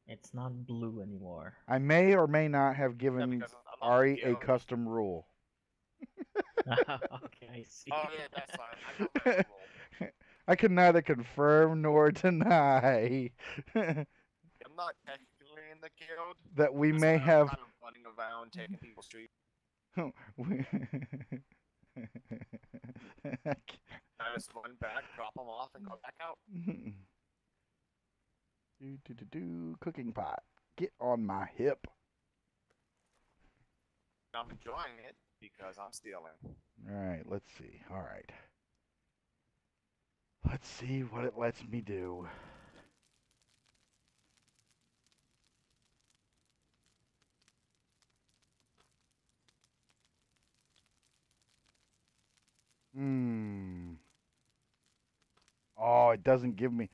It's not blue anymore. I may or may not have Yeah, given because I'm not in Ari the a guild. custom rule. Okay, I see. Oh yeah, that's fine. I got my own rule. I can neither confirm nor deny I'm not technically in the guild. that we That's may why I'm have. kind of running around taking people's streets. I just run back, drop them off, and go back out. Cooking pot. Get on my hip. I'm enjoying it because I'm stealing. Alright, let's see. Alright. Let's see what it lets me do. Oh, it doesn't give me.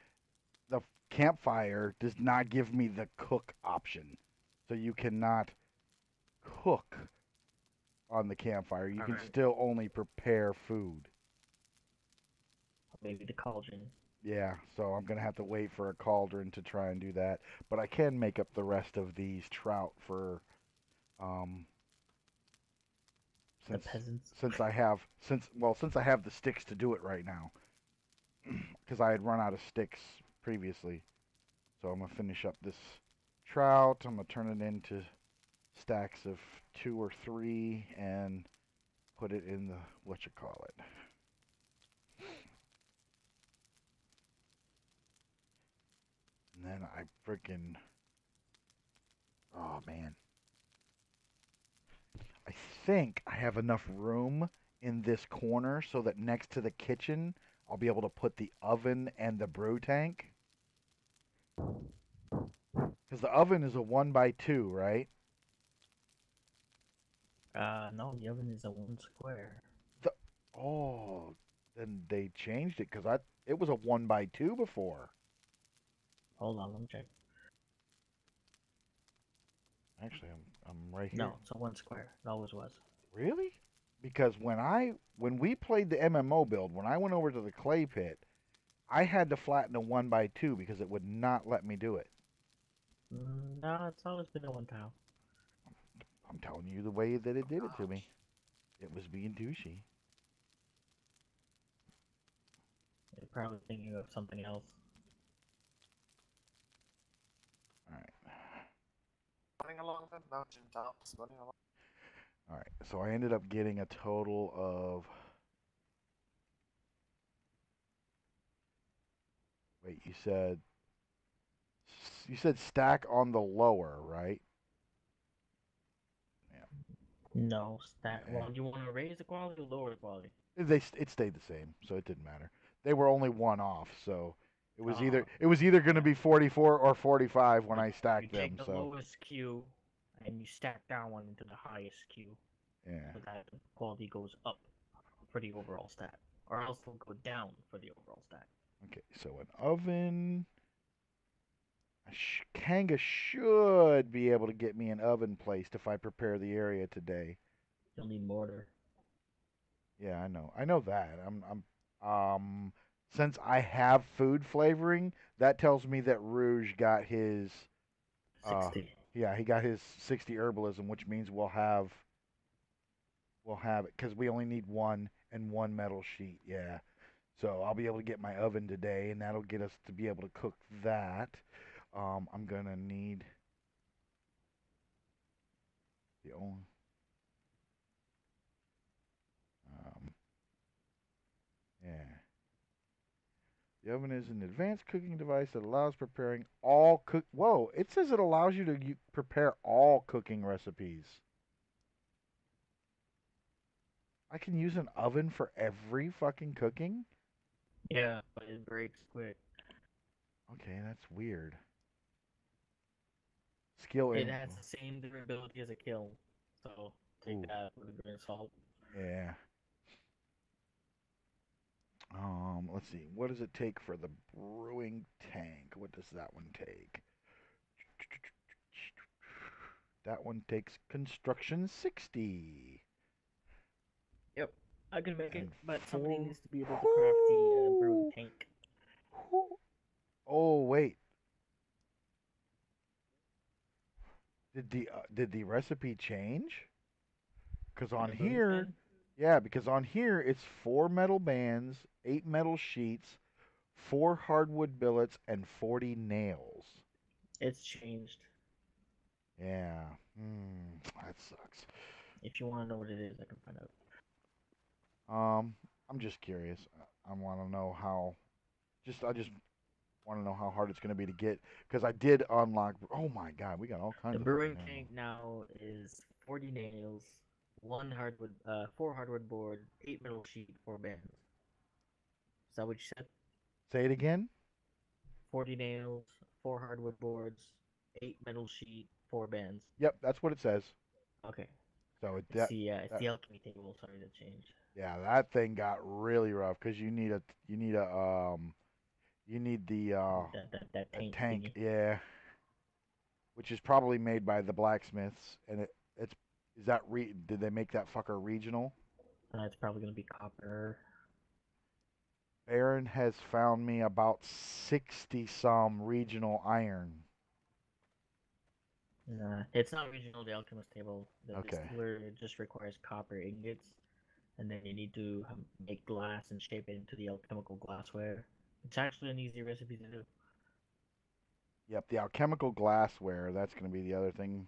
The campfire does not give me the cook option. So you cannot cook on the campfire. You can Alright. still only prepare food. Maybe the cauldron. Yeah, so I'm going to have to wait for a cauldron to try and do that. But I can make up the rest of these trout for The peasants. since I have the sticks to do it right now. Cuz I had run out of sticks previously. So I'm going to finish up this trout. I'm going to turn it into stacks of 2 or 3 and put it in the whatchamacallit. And then I freaking, oh man. I think I have enough room in this corner so that next to the kitchen, I'll be able to put the oven and the brew tank. Because the oven is a 1x2, right? No, the oven is a 1 square. Oh, then they changed it because it was a 1x2 before. Hold on, let me check. Actually, I'm right here. No, it's a 1 square. It always was. Really? Because when we played the MMO build, when I went over to the clay pit, I had to flatten a 1x2 because it would not let me do it. No, it's always been a 1 tile. I'm telling you the way that it did it to me. It was being douchey. You're probably thinking of something else. Alright. Running along the mountain tops, running along. Alright, so I ended up getting a total of... Wait, you said stack on the lower, right? No, stat. Yeah. Well, you want to raise the quality or lower the quality? It stayed the same, so it didn't matter. They were only one off, so it was Uh-huh. either going to be 44 or 45 when I You stacked them. take the So lowest queue and you stack that one into the highest queue yeah, so that the quality goes up for the overall stat. Or else it'll go down for the overall stat. okay. So an oven. Kanga should be able to get me an oven placed if I prepare the area today. You'll need mortar. Yeah, I know. I know that. Since I have food flavoring, that tells me that Rouge got his 60. yeah, he got his 60 herbalism, which means we'll have it because we only need one and one metal sheet. Yeah. So I'll be able to get my oven today, and that'll get us to be able to cook that. I'm gonna need the only. Yeah. The oven is an advanced cooking device that allows preparing all cook. Whoa! It says it allows you to prepare all cooking recipes. I can use an oven for every fucking cooking? Yeah, but it breaks quick. Okay, that's weird. Skill It in. has the same durability as a kiln, so take Ooh. that with a grain of salt. Yeah. Let's see. What does it take for the brewing tank? What does that one take? That one takes construction 60. Yep, I can make it, And but somebody four. needs to be able to craft the brewing tank. Oh, wait. Did the recipe change? Because For on the brewing here, stand, yeah, because on here it's 4 metal bands, 8 metal sheets, 4 hardwood billets, and 40 nails. it's changed. Yeah. That sucks. If you want to know what it is, I can find out. I'm just curious. I want to know how. I just want to know how hard it's going to be to get because I did unlock. Oh my God, we got all The kinds of brewing fucking ammo. tank now is 40 nails, 4 hardwood board, 8 metal sheet, 4 bands. Is that what you said? Say it again. 40 nails, 4 hardwood boards, 8 metal sheet, 4 bands. Yep, that's what it says. Okay. So It's that the alchemy table. Sorry, that changed. yeah, that thing got really rough because you need the That a tank tank, thingy. yeah, which is probably made by the blacksmiths, and it's is that did they make that fucker regional? It's probably gonna be copper. Baron has found me about 60 some regional iron. It's not regional. The alchemist table. The Okay. distiller just requires copper ingots, and then you need to make glass and shape it into the alchemical glassware. It's actually an easy recipe to do. Yep, the alchemical glassware, that's going to be the other thing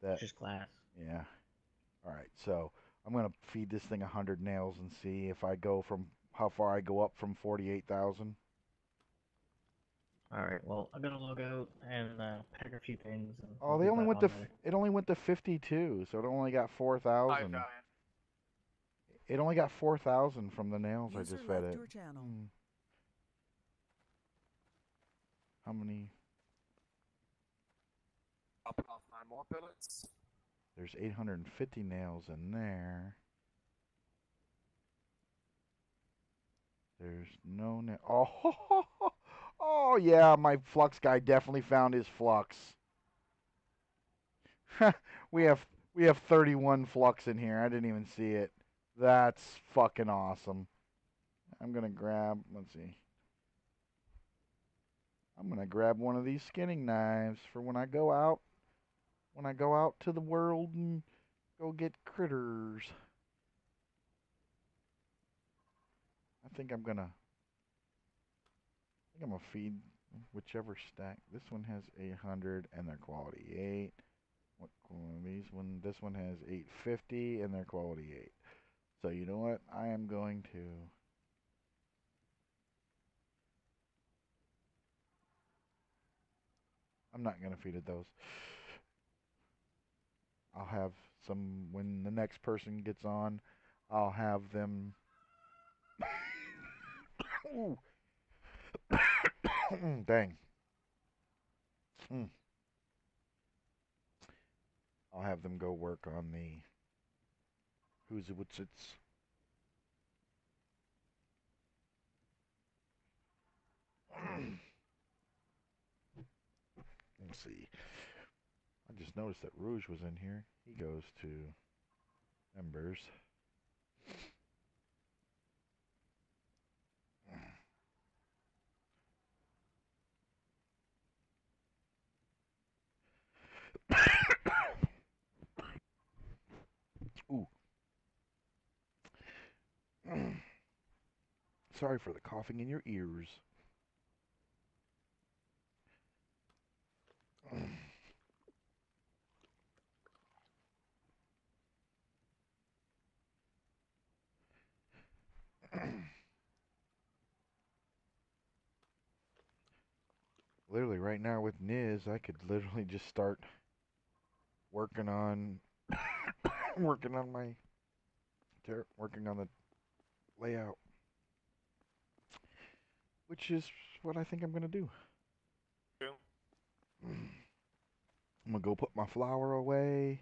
that, Just glass. yeah. All right, so I'm going to feed this thing 100 nails and see if I go from, how far I go up from 48,000. All right. Well, I'm gonna log out and pack a few things, and Oh, I'll they be only back went on to, later. it only went to 52, so it only got Hi, 4,000. Diane. It only got 4,000 from the nails I User just fed left it. your channel. How many? Dropping off 9 more billets. There's 850 nails in there. There's no nail. Oh, oh yeah, my flux guy definitely found his flux. we have we have 31 flux in here. I didn't even see it. That's fucking awesome. I'm gonna grab. Let's see. I'm gonna grab one of these skinning knives for when I go out. When I go out to the world and go get critters. I think I'm gonna feed whichever stack. This one has 800 and they're quality 8. This one has 850 and they're quality 8. So you know what? I am going to. I'm not gonna feed it those. I'll have some when the next person gets on. I'll have them. Ooh. Dang. Mm. I'll have them go work on the who's it what's it's. Let's see. I just noticed that Rouge was in here. He goes to members. Ooh. Sorry for the coughing in your ears. Literally right now with Niz, I could literally just start working on working on my working on the layout, which is what I think I'm gonna do. True. I'm gonna go put my flower away.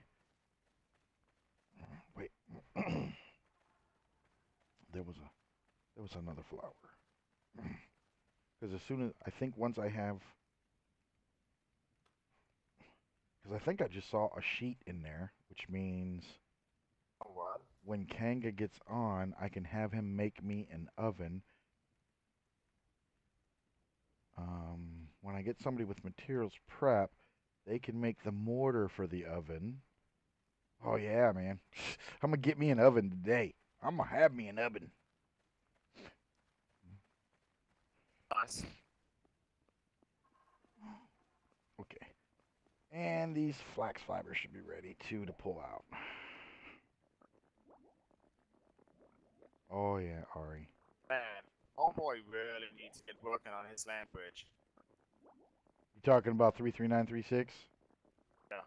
Wait, there was another flower. Because as soon as I think once I have, because I think I just saw a sheet in there, which means Oh, what? when Kanga gets on, I can have him make me an oven. When I get somebody with materials prep, they can make the mortar for the oven. Oh yeah, man. I'm gonna get me an oven today. I'm gonna have me an oven. Nice. Okay. And these flax fibers should be ready too to pull out. Oh yeah, Ari. Man, homeboy really needs to get working on his land bridge. You talking about 33936? Yeah.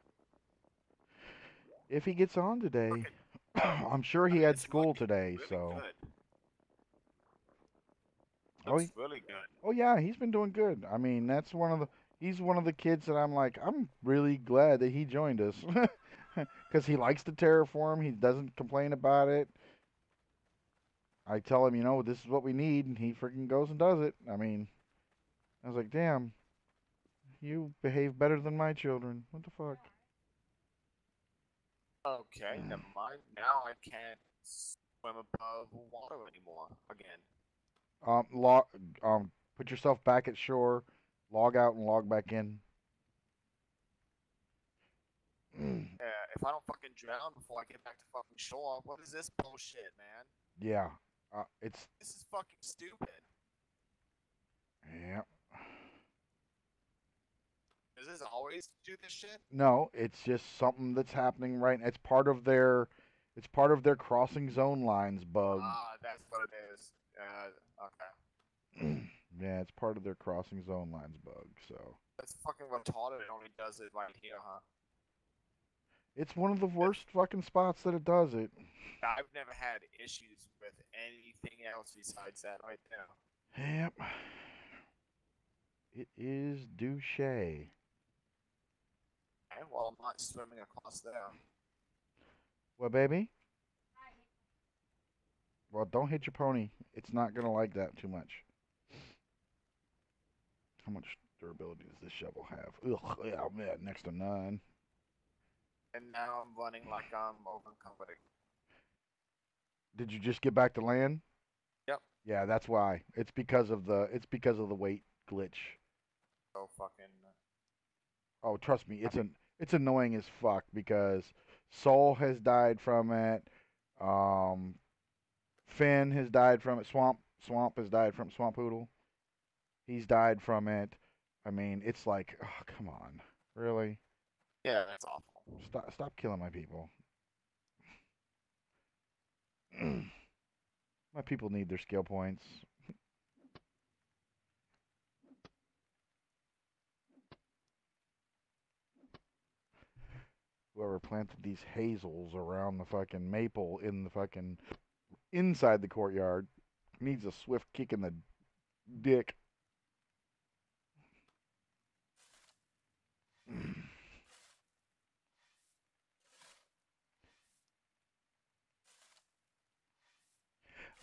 If he gets on today, Okay. I'm sure he I mean, had it's school looking today, really so. good. Oh, Looks really good. oh yeah, he's been doing good. I mean, that's he's one of the kids that I'm like, I'm really glad that he joined us. Because he likes to terraform, he doesn't complain about it. I tell him, this is what we need, and he freaking goes and does it. I mean, I was like, damn, you behave better than my children. What the fuck? Okay, never mind. Now I can't swim above water anymore again. Log, put yourself back at shore, log out and log back in. If I don't fucking drown before I get back to fucking shore, what is this bullshit, man? Yeah, This is fucking stupid. yeah. Does this always do this shit? No, it's just something that's happening right. It's part of their crossing zone lines bug. Ah, that's what it is. Okay. Yeah, it's part of their crossing zone lines bug. So That's fucking retarded. It only does it right here, huh? it's one of the worst fucking spots that it does it. I've never had issues with anything else besides that right there. Yep. It is douche. Okay, well, I'm not swimming across there. What, baby? Well, don't hit your pony. It's not gonna like that too much. How much durability does this shovel have? Ugh, yeah, man, next to none. And now I'm running like I'm over-encumbered. Did you just get back to land? Yep. Yeah, that's why. It's because of the weight glitch. So fucking. Oh, trust me, it's annoying as fuck because Soul has died from it. Um, Finn has died from it. Swamp has died from Swamp Poodle. He's died from it. I mean, it's like, oh, come on, really? Yeah, that's awful. Stop killing my people. My people need their skill points. Whoever planted these hazels around the fucking maple in the fucking inside the courtyard needs a swift kick in the dick.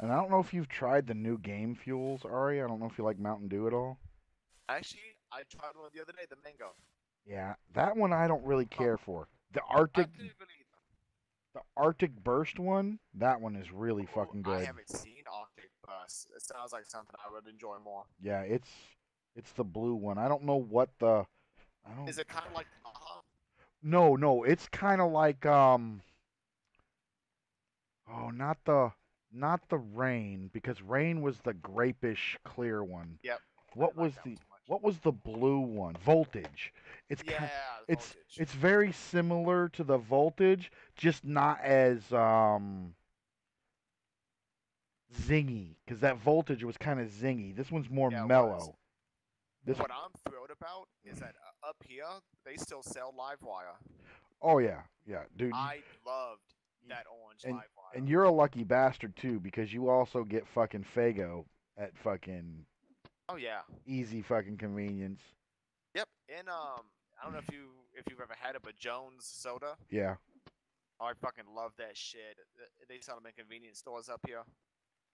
And I don't know if you've tried the new game fuels, Ari. I don't know if you like Mountain Dew at all. Actually, I tried one the other day, the mango. Yeah, that one I don't really care for. The I Arctic, couldn't believe the Arctic Burst one, that one is really fucking I good. haven't seen Arctic Bus. It sounds like something I would enjoy more. Yeah, it's the blue one. I don't know what the I don't. Is it kind of like No, it's kind of like Oh, not the Not the rain, because rain was the grapish clear one. Yep. What I like was that one the too much. what was the blue one? Voltage. It's Yeah, the it's voltage. it's very similar to the voltage, just not as zingy, because that voltage was kind of zingy. This one's more Yeah, it was. mellow. This What I'm thrilled about is that up here they still sell live wire. Oh yeah, yeah, dude. I loved that orange and live wire. and you're a lucky bastard too, because you also get fucking Fago at fucking Oh yeah. easy fucking convenience. Yep. And I don't know if you've ever had it, but Jones soda. Yeah. Oh, I fucking love that shit. They sell them in convenience stores up here.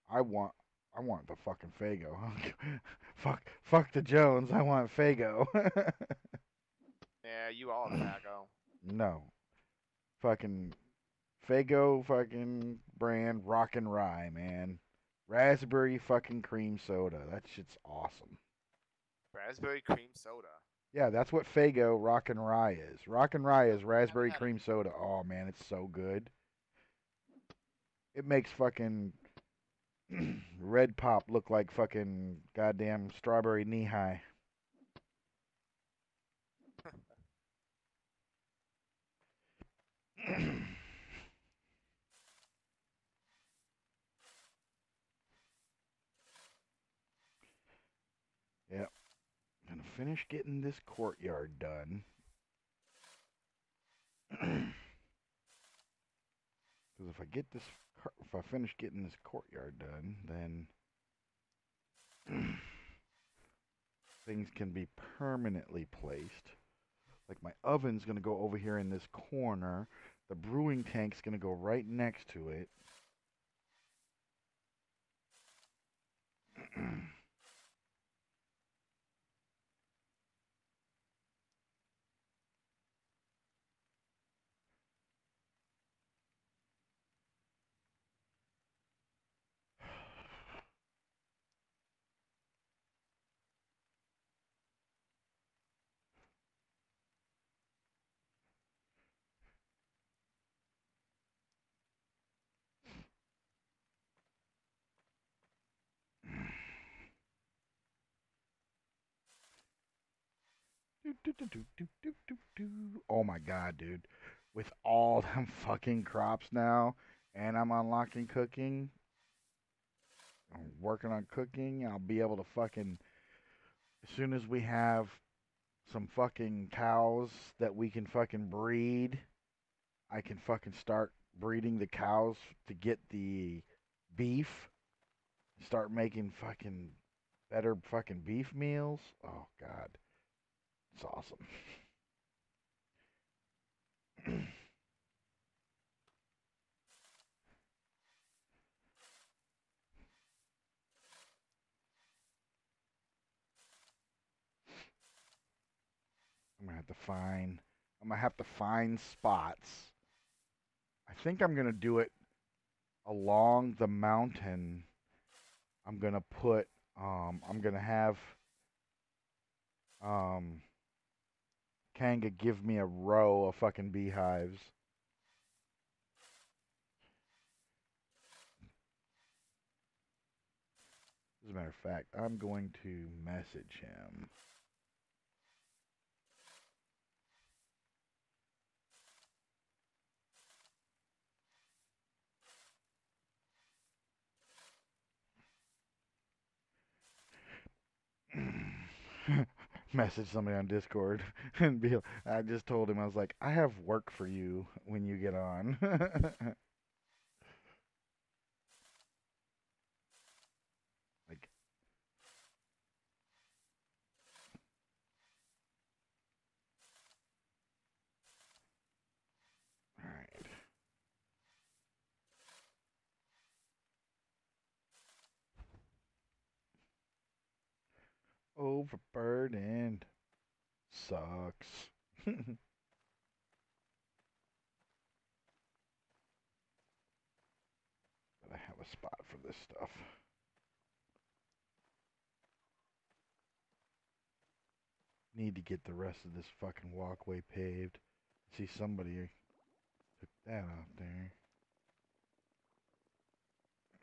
I want I want the fucking Fago. fuck the Jones. I want Fago. Yeah, you are a faggo. No. Fucking Fago fucking brand rock and rye, man. Raspberry fucking cream soda. That shit's awesome. Raspberry cream soda. Yeah, that's what Fago rock and rye is. Rock and rye is raspberry had it. cream soda. Oh man, it's so good. It makes fucking Red Pop look like fucking goddamn strawberry knee high. Yep. Gonna finish getting this courtyard done. Because if I finish getting this courtyard done, then things can be permanently placed. Like my oven's gonna go over here in this corner. The brewing tank's gonna go right next to it. Oh my god, dude. With all them fucking crops now, and I'm unlocking cooking, I'm working on cooking, I'll be able to fucking, as soon as we have some fucking cows that we can fucking breed, I can fucking start breeding the cows to get the beef, start making fucking better fucking beef meals. Oh god, it's awesome. I'm gonna have to find. I'm gonna have to find spots. I think I'm gonna do it along the mountain. I'm gonna put. I'm gonna have. Um. Kanga give me a row of fucking beehives. As a matter of fact, I'm going to message him. Message somebody on Discord and be. I just told him I was like, I have work for you when you get on. Like, all right. Overburdened sucks. But I have a spot for this stuff. Need to get the rest of this fucking walkway paved. See, somebody took that out there.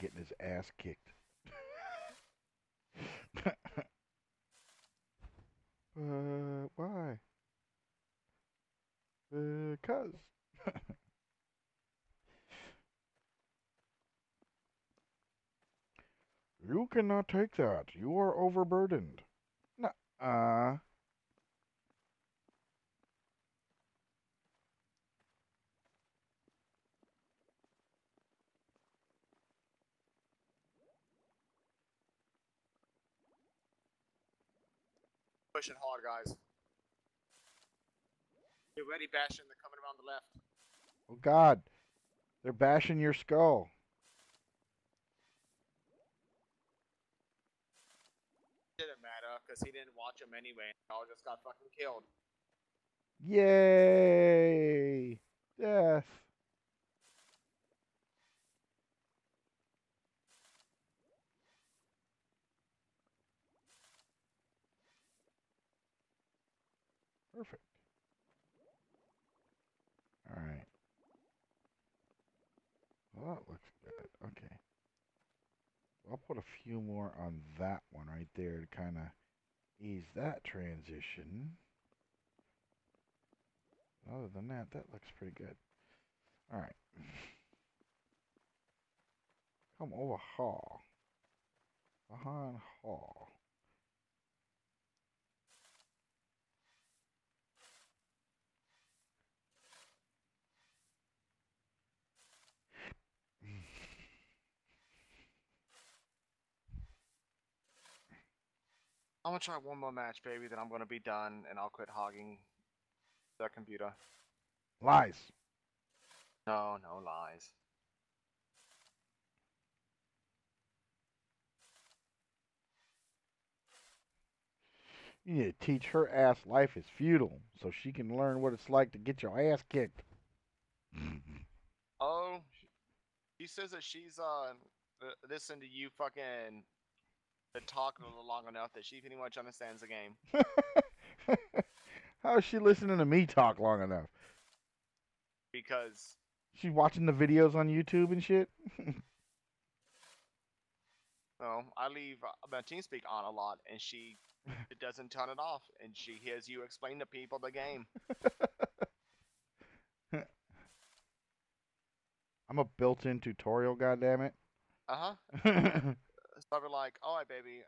getting his ass kicked. Why? Cause. You cannot take that. You are overburdened. Nuh-uh. Pushing hard, guys. Get ready, Bastion. They're coming around the left. Oh God, they're bashing your skull. Didn't matter because he didn't watch them anyway. They all just got fucking killed. Yay! Death. Perfect. All right. Well, that looks good. Okay. I'll put a few more on that one right there to kind of ease that transition. Other than that, that looks pretty good. All right. Come over hall. Behind hall. I'm gonna try one more match, baby. Then I'm gonna be done, and I'll quit hogging the computer. Lies. No, no lies. You need to teach her ass life is futile so she can learn what it's like to get your ass kicked. Oh, she says that she's listened to you fucking talk long enough that she pretty much understands the game. How is she listening to me talk long enough? Because She's watching the videos on YouTube and shit. I leave my TeamSpeak on a lot, and she doesn't turn it off, and she hears you explain to people the game. I'm a built-in tutorial, goddammit. Uh huh. So I'll be like, all right, baby,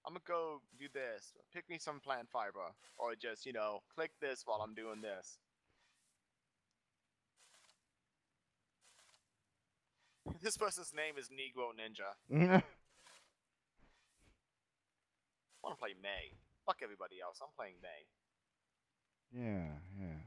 I'm gonna go do this. Pick me some plant fiber, or just click this while I'm doing this. This person's name is Negro Ninja. I want to play May. Fuck everybody else. I'm playing May. Yeah, yeah.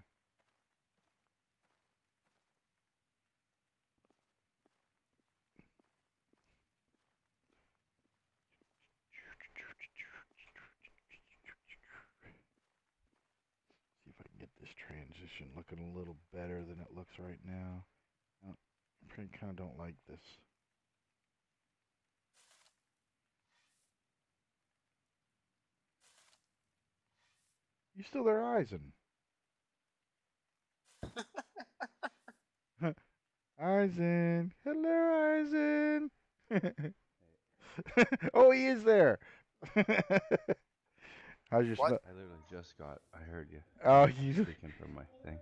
See if I can get this transition looking a little better than it looks right now. I kind of don't like this. You still there, Eisen? Eisen. Hello, Eisen. Oh, he is there. How's your What? smell? I literally just got. I heard you. Oh, I was you. speaking from my thing.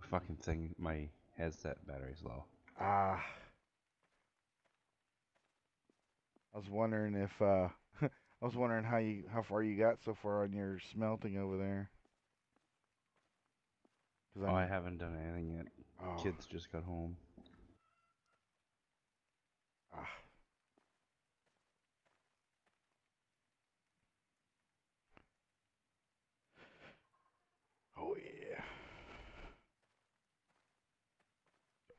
Fucking thing. My headset battery's low. Ah. I was wondering if I was wondering how far you got so far on your smelting over there. Oh, I haven't done anything yet. Oh. Kids just got home. Ah. Oh yeah.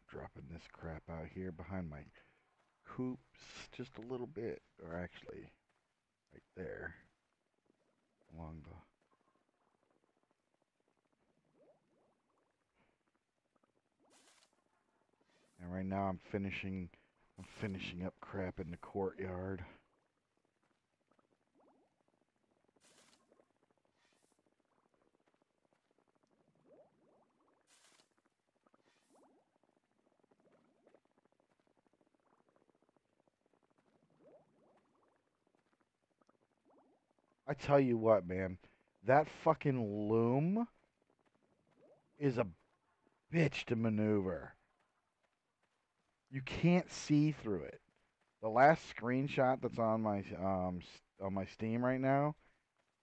Dropping this crap out here behind my coops just a little bit, or actually right there along the. And right now I'm finishing up crap in the courtyard. I tell you what, man, that fucking loom is a bitch to maneuver. You can't see through it. The last screenshot that's on my Steam right now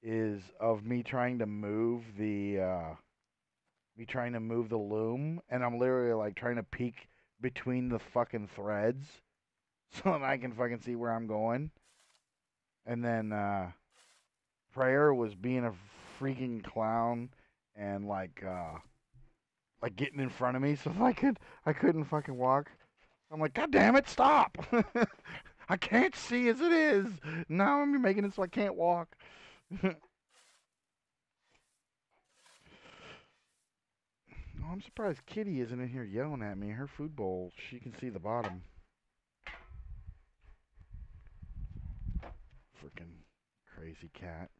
is of me trying to move the loom, and I'm literally like trying to peek between the fucking threads so that I can fucking see where I'm going. And then Prayer was being a freaking clown and like getting in front of me so I couldn't fucking walk. I'm like, God damn it, stop! I can't see as it is. Now I'm making it so I can't walk. Oh, I'm surprised Kitty isn't in here yelling at me. Her food bowl, she can see the bottom. Freaking crazy cat.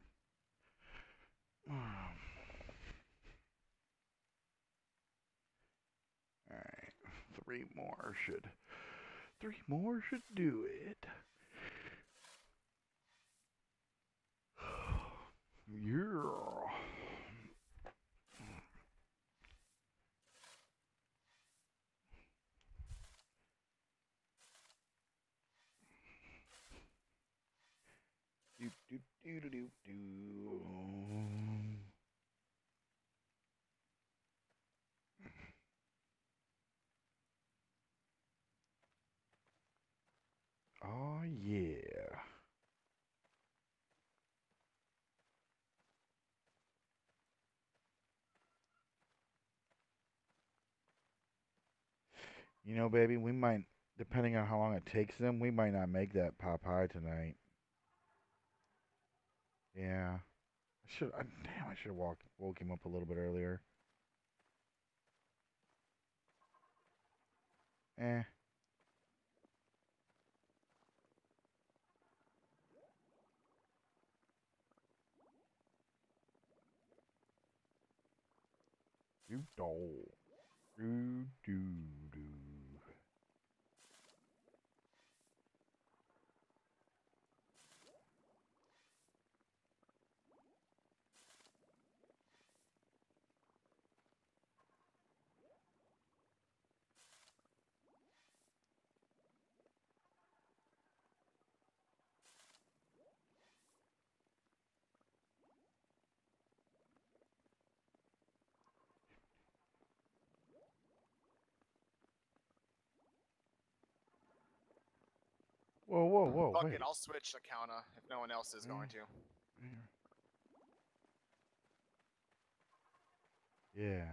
Alright. Three more should do it. Yeah. Do do do do do do. Oh yeah. You know, baby, we might, depending on how long it takes them, we might not make that pot pie tonight. Yeah. Damn, I should have woke him up a little bit earlier. Eh. Do do do do do. Whoa, whoa, whoa, Fuck wait. it, I'll switch the counter if no one else is going to. Yeah.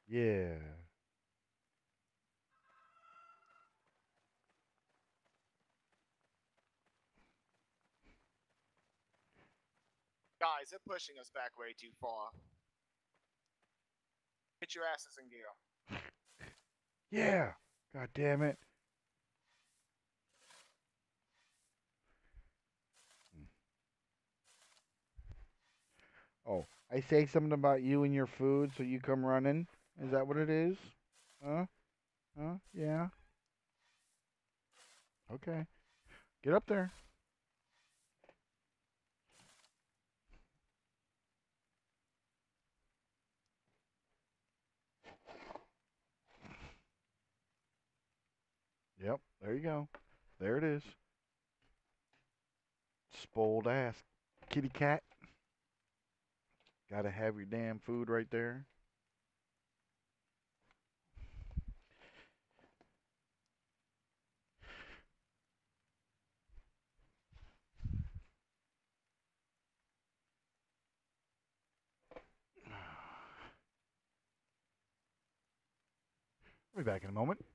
Yeah. Guys, they're pushing us back way too far. Get your asses in gear. Yeah. God damn it. Oh, I say something about you and your food, so you come running? Is that what it is? Huh? Huh? Yeah. Okay. Get up there. Yep. There you go. There it is. Spoiled ass kitty cat. Gotta have your damn food right there. I'll be back in a moment.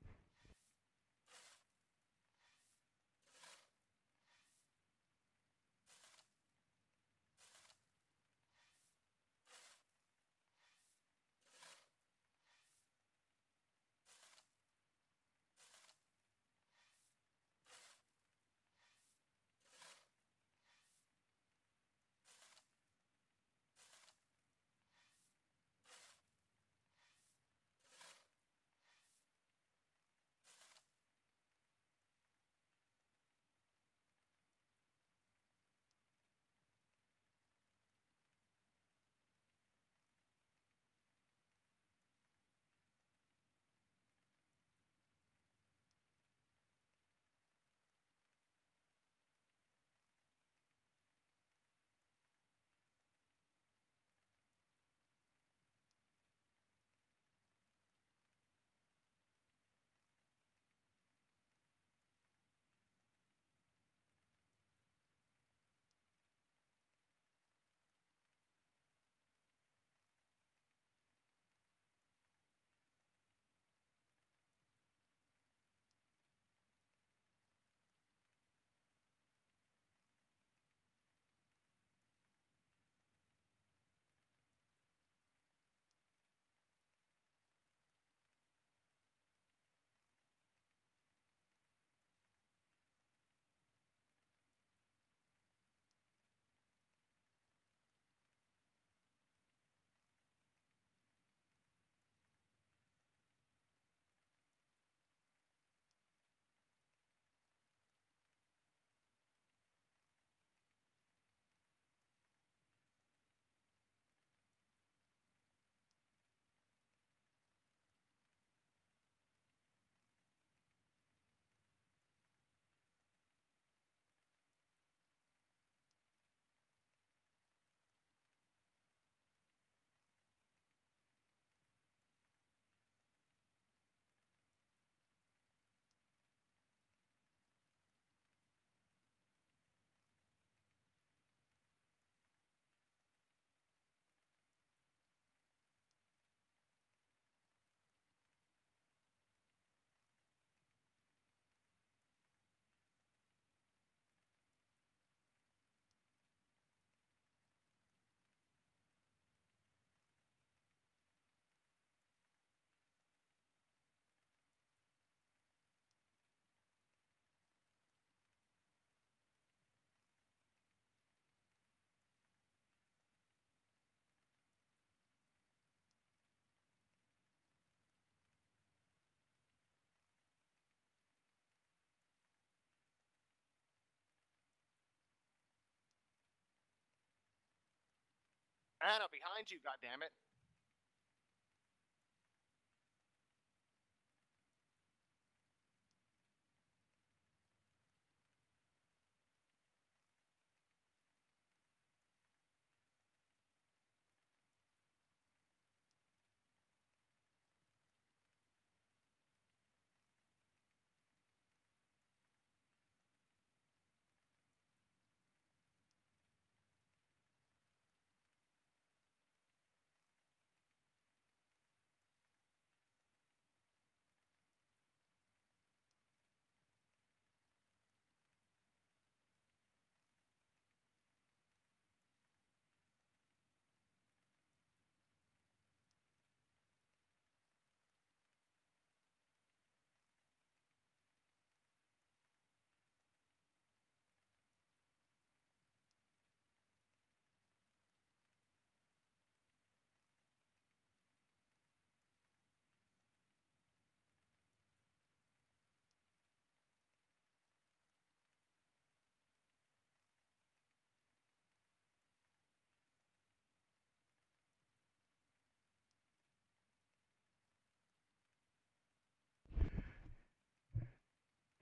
Anna, behind you, goddammit.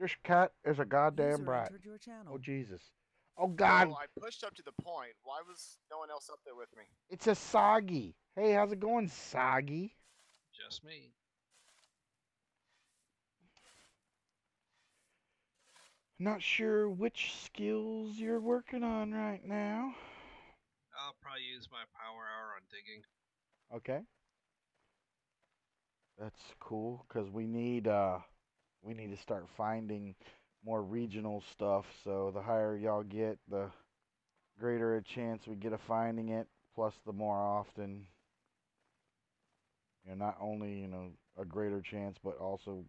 This cat is a goddamn User brat. entered your channel. Oh, Jesus. Oh, God. So I pushed up to the point. Why was no one else up there with me? It's a Soggy. Hey, how's it going, Soggy? Just me. Not sure which skills you're working on right now. I'll probably use my power hour on digging. Okay. That's cool, because we need to start finding more regional stuff, so the higher y'all get, the greater a chance we get of finding it, plus the more often, not only, a greater chance, but also,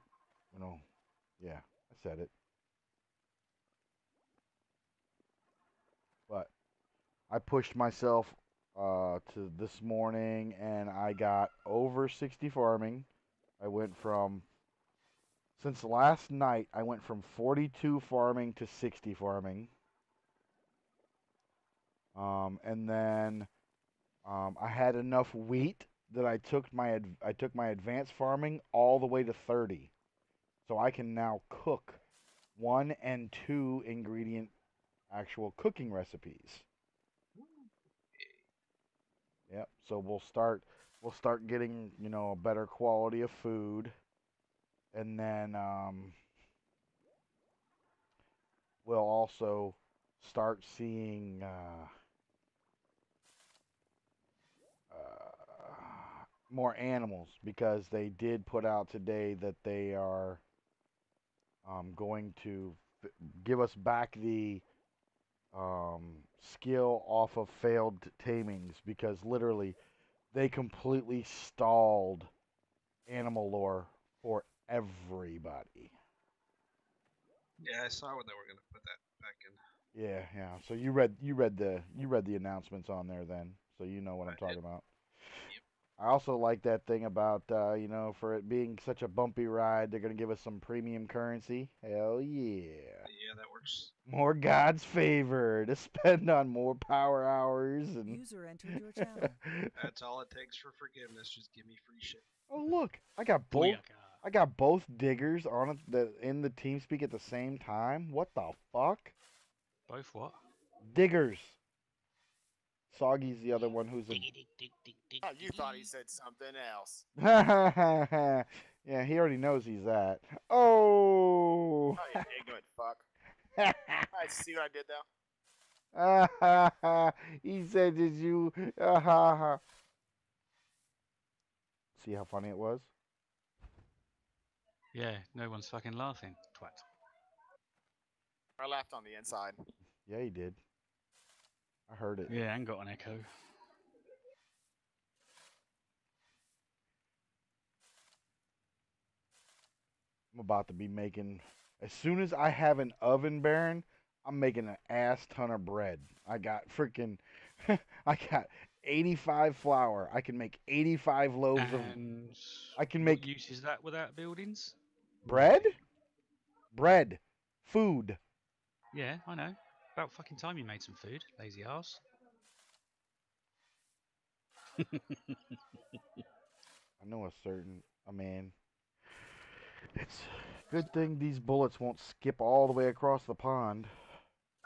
yeah, I said it. But I pushed myself to this morning, and I got over 60 farming. I went from, since last night, I went from 42 farming to 60 farming. And then I had enough wheat that I took my advanced farming all the way to 30, so I can now cook 1 and 2 ingredient actual cooking recipes. Yep. So we'll start getting a better quality of food, and then we'll also start seeing more animals, because they did put out today that they are going to give us back the skill off of failed tamings, because literally they completely stalled animal lore for everybody. Yeah, I saw when they were gonna put that back in. Yeah, yeah. So you read the announcements on there then, so you know what I'm talking about. Yep. I also like that thing about for it being such a bumpy ride, they're gonna give us some premium currency. Hell yeah. Yeah, that works. More God's favor to spend on more power hours and User entered your channel. That's all it takes for forgiveness. Just give me free shit. Oh, look, I got both diggers on it in the team speak at the same time. What the fuck? Both what? Diggers. Soggy's the other one who's a Oh, you thought he said something else. yeah, he already knows he's that. Oh. Oh, you ignorant fuck. I see what I did though. He said, "Did you?" See how funny it was? Yeah, no one's fucking laughing. Twat. I laughed on the inside. Yeah, he did. I heard it. Yeah, and got an echo. I'm about to be making. As soon as I have an oven, Baron, I'm making an ass ton of bread. I got freaking. I got 85 flour. I can make 85 loaves of. And I can what make use is that without buildings? bread. Bread, food. Yeah, I know. About fucking time you made some food, lazy ass. I know a man. It's good thing these bullets won't skip all the way across the pond.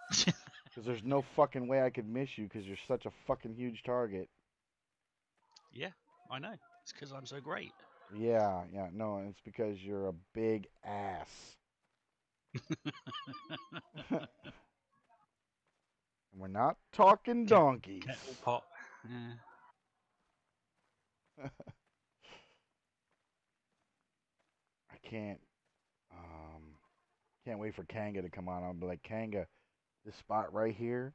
Because there's no fucking way I could miss you because you're such a fucking huge target. Yeah, I know. It's because I'm so great. Yeah, no, it's because you're a big ass. And we're not talking donkeys. Kettle pot. Yeah. I can't wait for Kanga to come on. I'll be like, Kanga, this spot right here,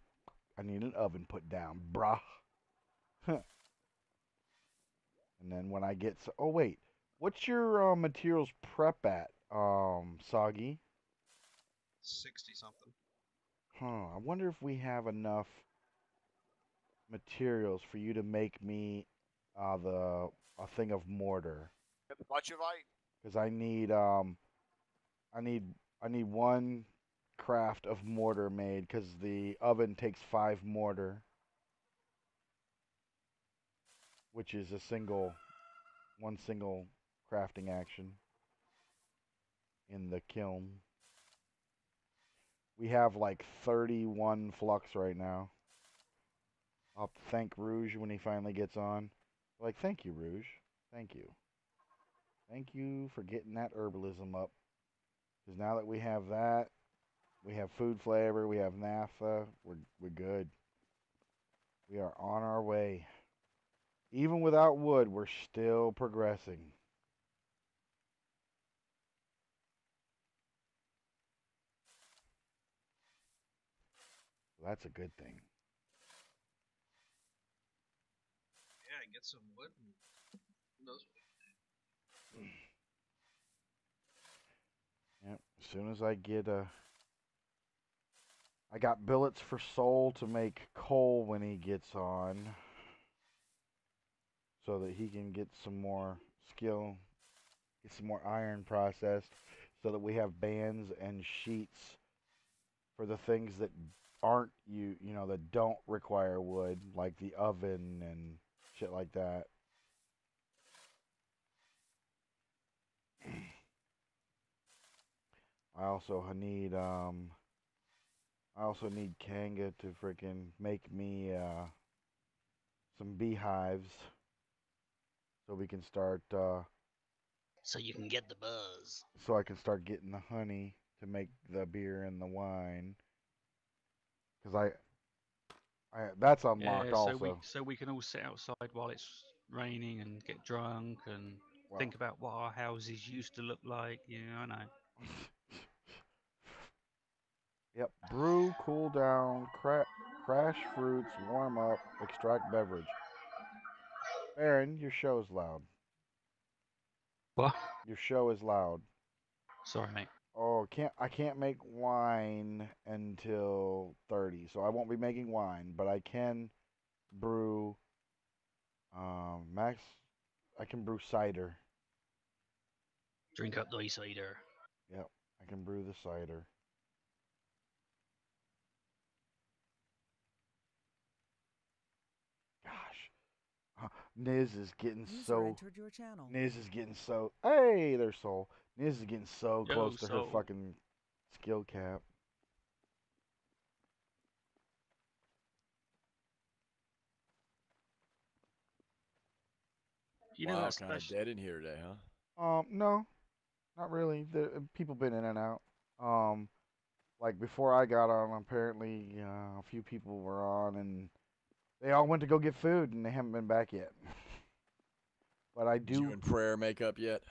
I need an oven put down, bruh. And then when I get, oh wait, what's your materials prep at, Soggy? 60 something. I wonder if we have enough materials for you to make me a thing of mortar. Get the Butchervite. Because I need I need one craft of mortar made because the oven takes 5 mortar, which is one single crafting action in the kiln. We have like 31 flux right now. I'll have to thank Rouge when he finally gets on. Like, thank you, Rouge. Thank you. Thank you for getting that herbalism up. Because now that we have that, we have food flavor, we have naphtha, we're good. We are on our way. Even without wood, we're still progressing. That's a good thing. Yeah, get some wood and who knows what. Yep. As soon as I get I got billets for Soul to make coal when he gets on, so that he can get some more skill, get some more iron processed, so that we have bands and sheets for the things that aren't that don't require wood, like the oven and shit like that. I also need Kanga to freaking make me some beehives so we can start So you can get the buzz. so I can start getting the honey to make the beer and the wine. Cuz I that's unlocked Yeah, also. so we can all sit outside while it's raining and get drunk and Well, think about what our houses used to look like. Yeah, I know. yep, brew, cool down, crash fruits, warm up, extract beverage. Baron, your show is loud. What? Your show is loud. Sorry, mate. Oh, I can't make wine until 30, so I won't be making wine, but I can brew max I can brew cider. Drink up the cider. Yep, I can brew the cider. Gosh. Niz is getting User so entered your channel. Niz is getting so hey there soul. Niz is getting so Yo, close to her Soul. fucking skill cap. You know Wow, that kind of special. dead in here today, huh? No, not really. The people been in and out. Like before I got on, apparently a few people were on, and they all went to go get food, and they haven't been back yet. But I Did you do. and Prayer make up yet?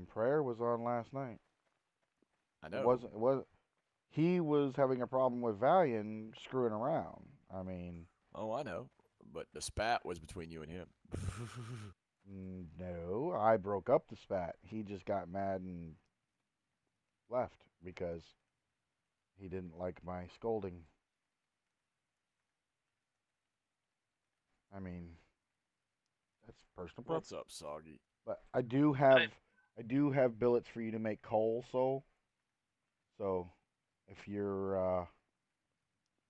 Prayer was on last night. I It know. wasn't. It was. He was having a problem with Valiant screwing around. I mean. Oh, I know. But the spat was between you and him. No, I broke up the spat. He just got mad and left because he didn't like my scolding. I mean, that's personal preference. What's up, Soggy? But I do have billets for you to make coal, so if you're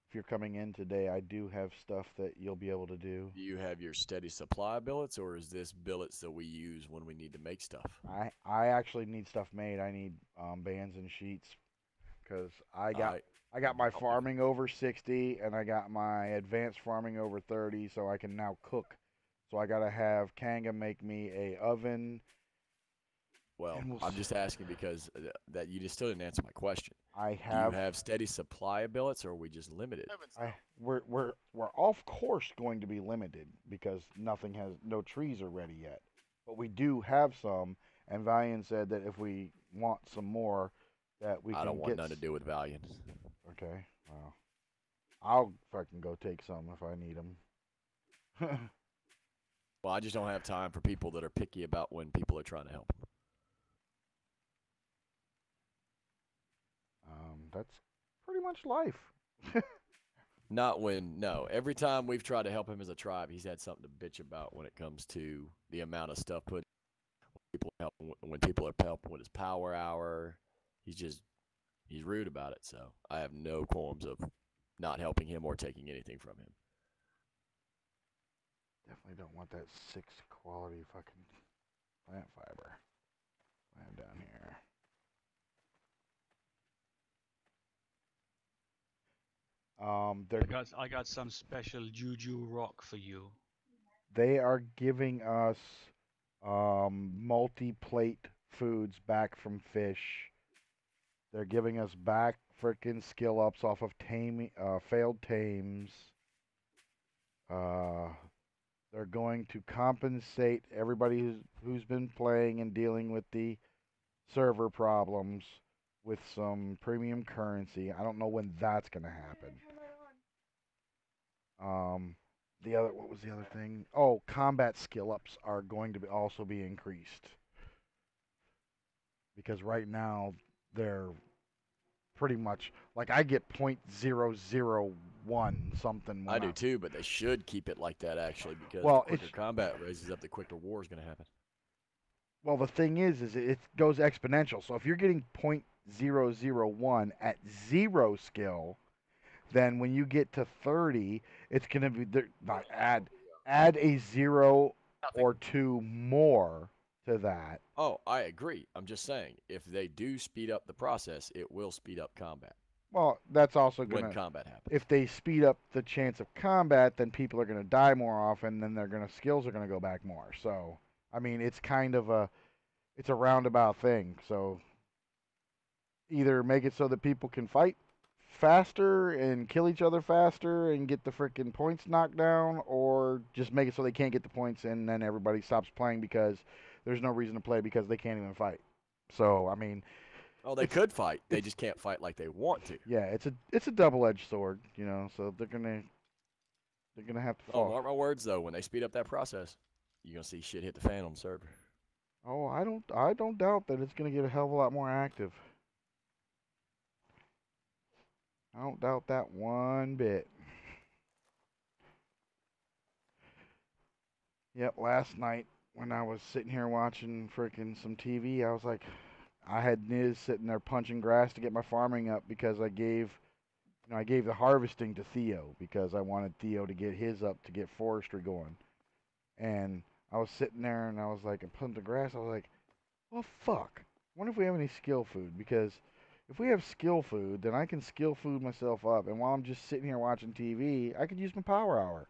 if you're coming in today, I do have stuff that you'll be able to do. Do you have your steady supply billets, or is this billets that we use when we need to make stuff? I actually need stuff made. I need bands and sheets because I got my farming over 60 and I got my advanced farming over 30, so I can now cook. So I gotta have Kanga make me a oven. Well, And I'm just asking because that you just still didn't answer my question. I Do you have have steady supply of billets, or are we just limited? we're of course going to be limited because no trees are ready yet. But we do have some, and Valiant said that if we want some more, that we I can don't want get. none to do with Valiant. Okay, well, I'll fucking go take some if I need them. Well, I just don't have time for people that are picky about when people are trying to help. That's pretty much life. Not when, no. Every time we've tried to help him as a tribe, he's had something to bitch about when it comes to the amount of stuff put. When people are helping with his power hour, he's rude about it. So I have no qualms of not helping him or taking anything from him. Definitely don't want that 6 quality fucking plant fiber. Land down here. I got some special juju rock for you. They are giving us multi-plate foods back from fish. They're giving us back frickin' skill ups off of failed tames. They're going to compensate everybody who's been playing and dealing with the server problems with some premium currency. I don't know when that's gonna happen. What was the other thing? Oh, combat skill ups are going to also be increased because right now they're pretty much like I get .001 something. I do too, but they should keep it like that actually because well, the quicker combat raises up, the quicker war is going to happen. Well, the thing is it goes exponential. So if you're getting .001 at 0 skill, then when you get to 30, it's going to be not add a 0 or 2 more to that. Oh, I agree. I'm just saying, if they do speed up the process, it will speed up combat. Well, that's also going to when combat happens. If they speed up the chance of combat, then people are going to die more often, then skills are going to go back more. So, I mean, it's kind of a roundabout thing. So, either make it so that people can fight faster and kill each other faster and get the freaking points knocked down, or just make it so they can't get the points and then everybody stops playing because there's no reason to play because they can't even fight. So, I mean, oh, they could fight. They just can't fight like they want to. Yeah, it's a double-edged sword, so they're gonna have to fall. Oh, mark my words though, when they speed up that process, you're gonna see shit hit the fan on the server. Oh, I don't doubt that it's gonna get a hell of a lot more active. I don't doubt that one bit. Yep, last night when I was sitting here watching freaking some TV, I was like, I had Niz sitting there punching grass to get my farming up because I gave the harvesting to Theo because I wanted Theo to get his up to get forestry going. And I was sitting there and I was like, I'm punching the grass. I was like, well, fuck. I wonder if we have any skill food because if we have skill food, then I can skill food myself up. And while I'm just sitting here watching TV, I could use my power hour.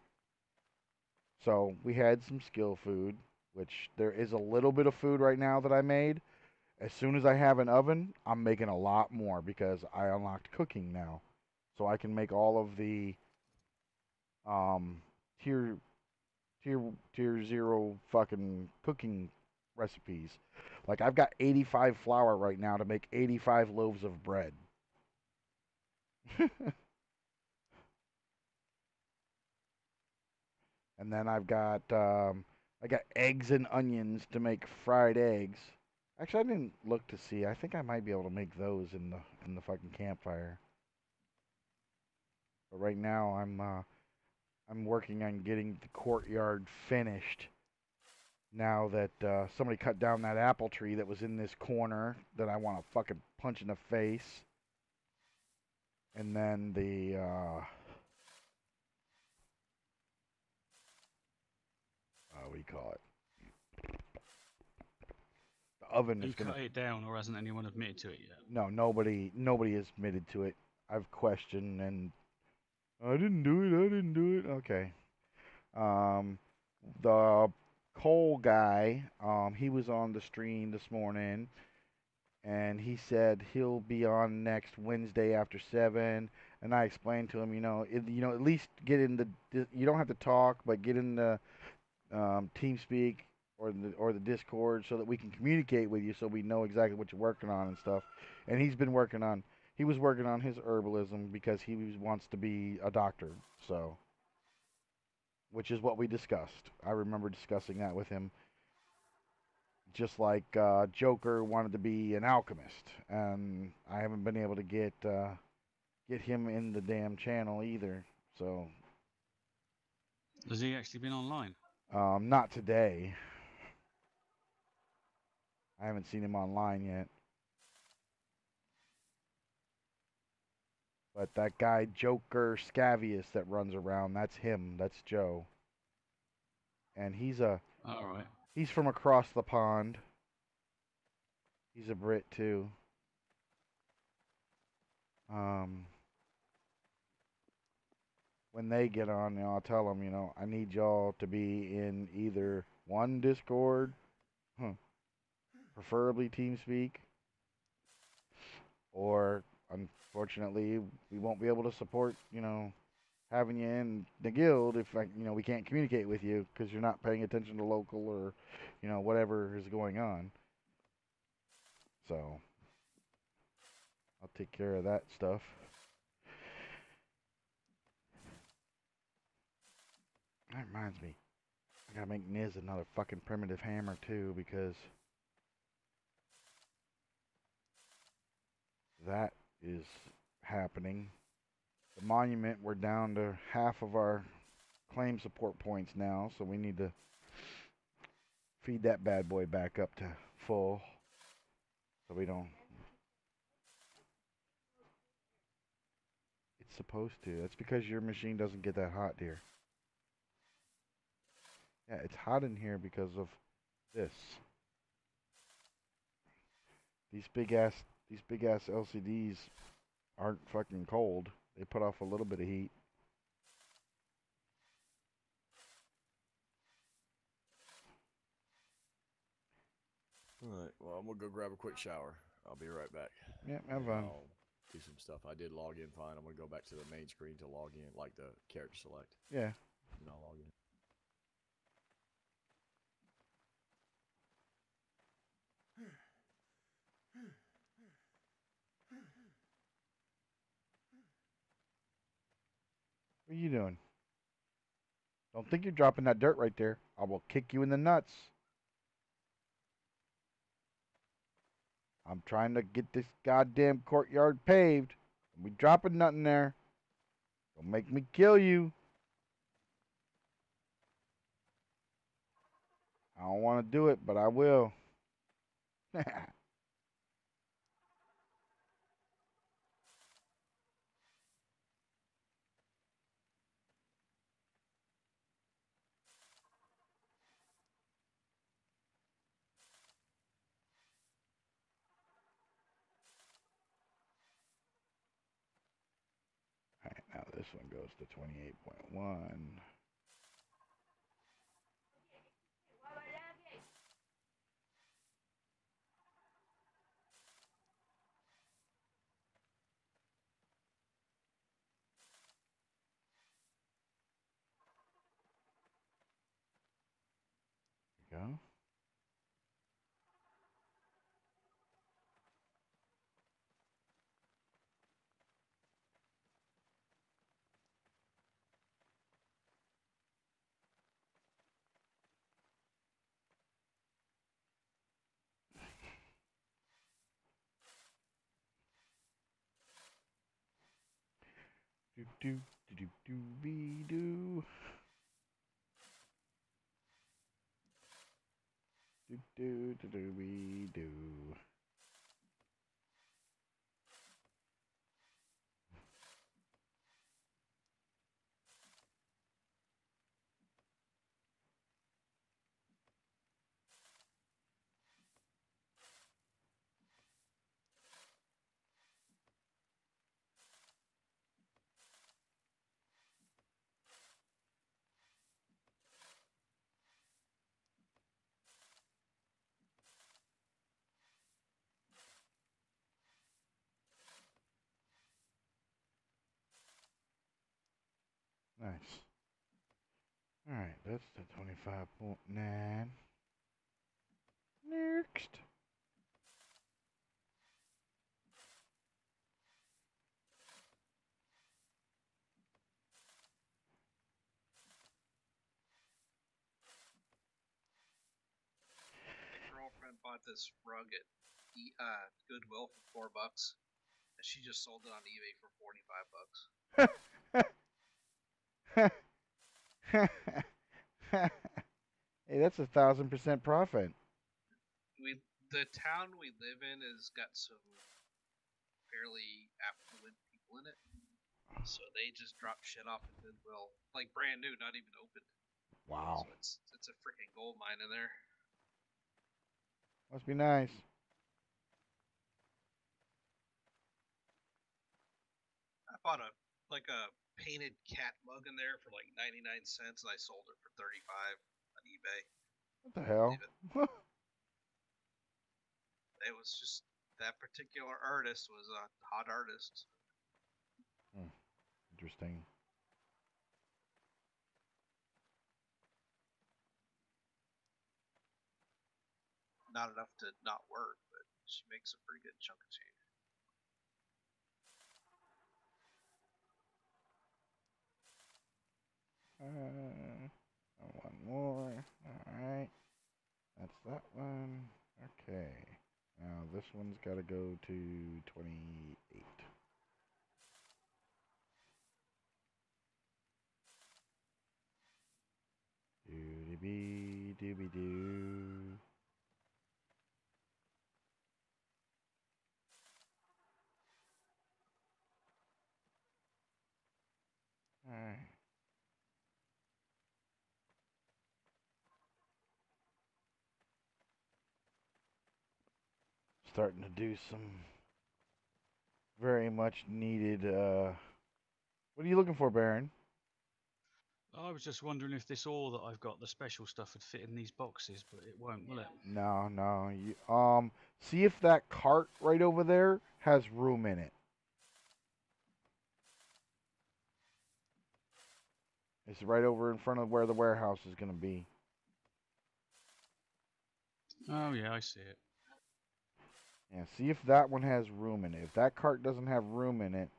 So we had some skill food, which there is a little bit of food right now that I made. As soon as I have an oven, I'm making a lot more because I unlocked cooking now. So I can make all of the tier 0 fucking cooking recipes. Like I've got 85 flour right now to make 85 loaves of bread. And then I got eggs and onions to make fried eggs. Actually, I didn't look to see. I think I might be able to make those in the fucking campfire. But right now I'm working on getting the courtyard finished. Now that somebody cut down that apple tree that was in this corner that I want to fucking punch in the face. And then what do you call it? The oven You is gonna. cut it down, or hasn't anyone admitted to it yet? No, nobody has admitted to it. I've questioned and I didn't do it. I didn't do it. Okay. Um, the coal guy, he was on the stream this morning, and he said he'll be on next Wednesday after 7. And I explained to him, at least get in the. You don't have to talk, but get in the TeamSpeak or the Discord so that we can communicate with you, so we know exactly what you're working on and stuff. And he was working on his herbalism because wants to be a doctor. So, which is what we discussed. I remember discussing that with him. Just like Joker wanted to be an alchemist, and I haven't been able to get him in the damn channel either. So, Has he actually been online? not today. I haven't seen him online yet. But that guy Joker Scavius that runs around, that's him. That's Joe. And he's All right. he's from across the pond. He's a Brit too. When they get on, I'll tell them, I need y'all to be in either one Discord, preferably TeamSpeak, or unfortunately we won't be able to support, having you in the guild if we can't communicate with you because you're not paying attention to local or whatever is going on. So I'll take care of that stuff. That reminds me, I gotta make Niz another fucking primitive hammer too, because that is happening. The monument, we're down to half of our claim support points now, so we need to feed that bad boy back up to full so we don't. It's supposed to. That's because your machine doesn't get that hot, dear. Yeah, it's hot in here because of this. These big ass LCDs aren't fucking cold. They put off a little bit of heat. Alright, well, I'm gonna go grab a quick shower. I'll be right back. Yeah, have fun. I'll do some stuff. I did log in fine. I'm gonna go back to the main screen to log in, like the character select. Yeah. And I'll log in. What are you doing? Don't think you're dropping that dirt right there. I will kick you in the nuts. I'm trying to get this goddamn courtyard paved. Don't be dropping nothing there. Don't make me kill you. I don't want to do it, but I will. Alright, now this one goes to 28.1. There you go. Do do do do be do. Do do do do be do. Nice. Alright, that's the 25.9. Next. My girlfriend bought this rug at Goodwill for $4, and she just sold it on eBay for $45. Hey, that's 1,000% profit. The town we live in has got some fairly affluent people in it, so they just drop shit off at Goodwill, like brand new, not even opened. Wow. So it's a freaking gold mine in there. Must be nice. I bought a painted cat mug in there for like 99 cents, and I sold it for 35 on eBay. What the hell? It was just that particular artist was a hot artist. Interesting. Not enough to not work, but she makes a pretty good chunk of change. One more. Alright. That's that one. Okay. Now this one's got to go to 28. Doobie doobie doo. Alright. Starting to do some very much needed, what are you looking for, Baron? I was just wondering if this ore that I've got, the special stuff, would fit in these boxes, but it won't, will it? No. See if that cart right over there has room in it. It's right over in front of where the warehouse is going to be. Oh yeah, I see it. Yeah, see if that one has room in it. If that cart doesn't have room in it,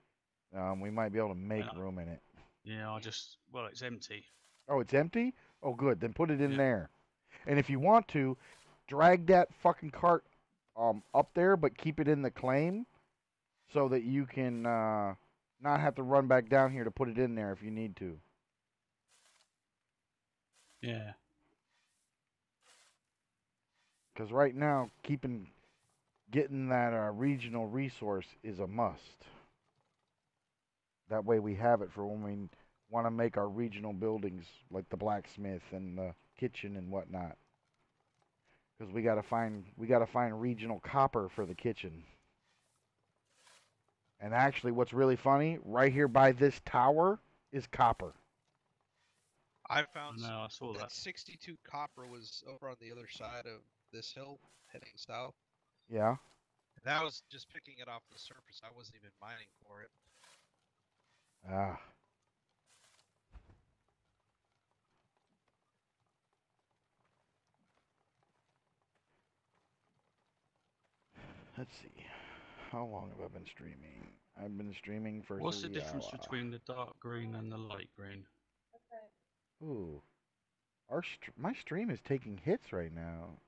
we might be able to make room in it. Yeah, well, it's empty. Oh, it's empty? Oh, good. Then put it in Yeah. there. And if you want to, drag that fucking cart up there, but keep it in the claim so that you can not have to run back down here to put it in there if you need to. Yeah. Because right now, getting that regional resource is a must. That way we have it for when we want to make our regional buildings, like the blacksmith and the kitchen and whatnot. Because we gotta find regional copper for the kitchen. And actually, what's really funny, right here by this tower is copper. I found I saw that. 62 copper was over on the other side of this hill, heading south. Yeah. And I was just picking it off the surface. I wasn't even mining for it. Ah. Let's see. How long have I been streaming? I've been streaming for What's the 3 difference hours. between the dark green and the light green? Ooh. My stream is taking hits right now.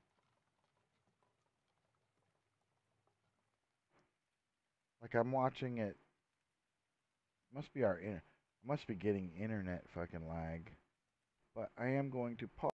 Like I'm watching it. Must be getting internet fucking lag. But I am going to pause.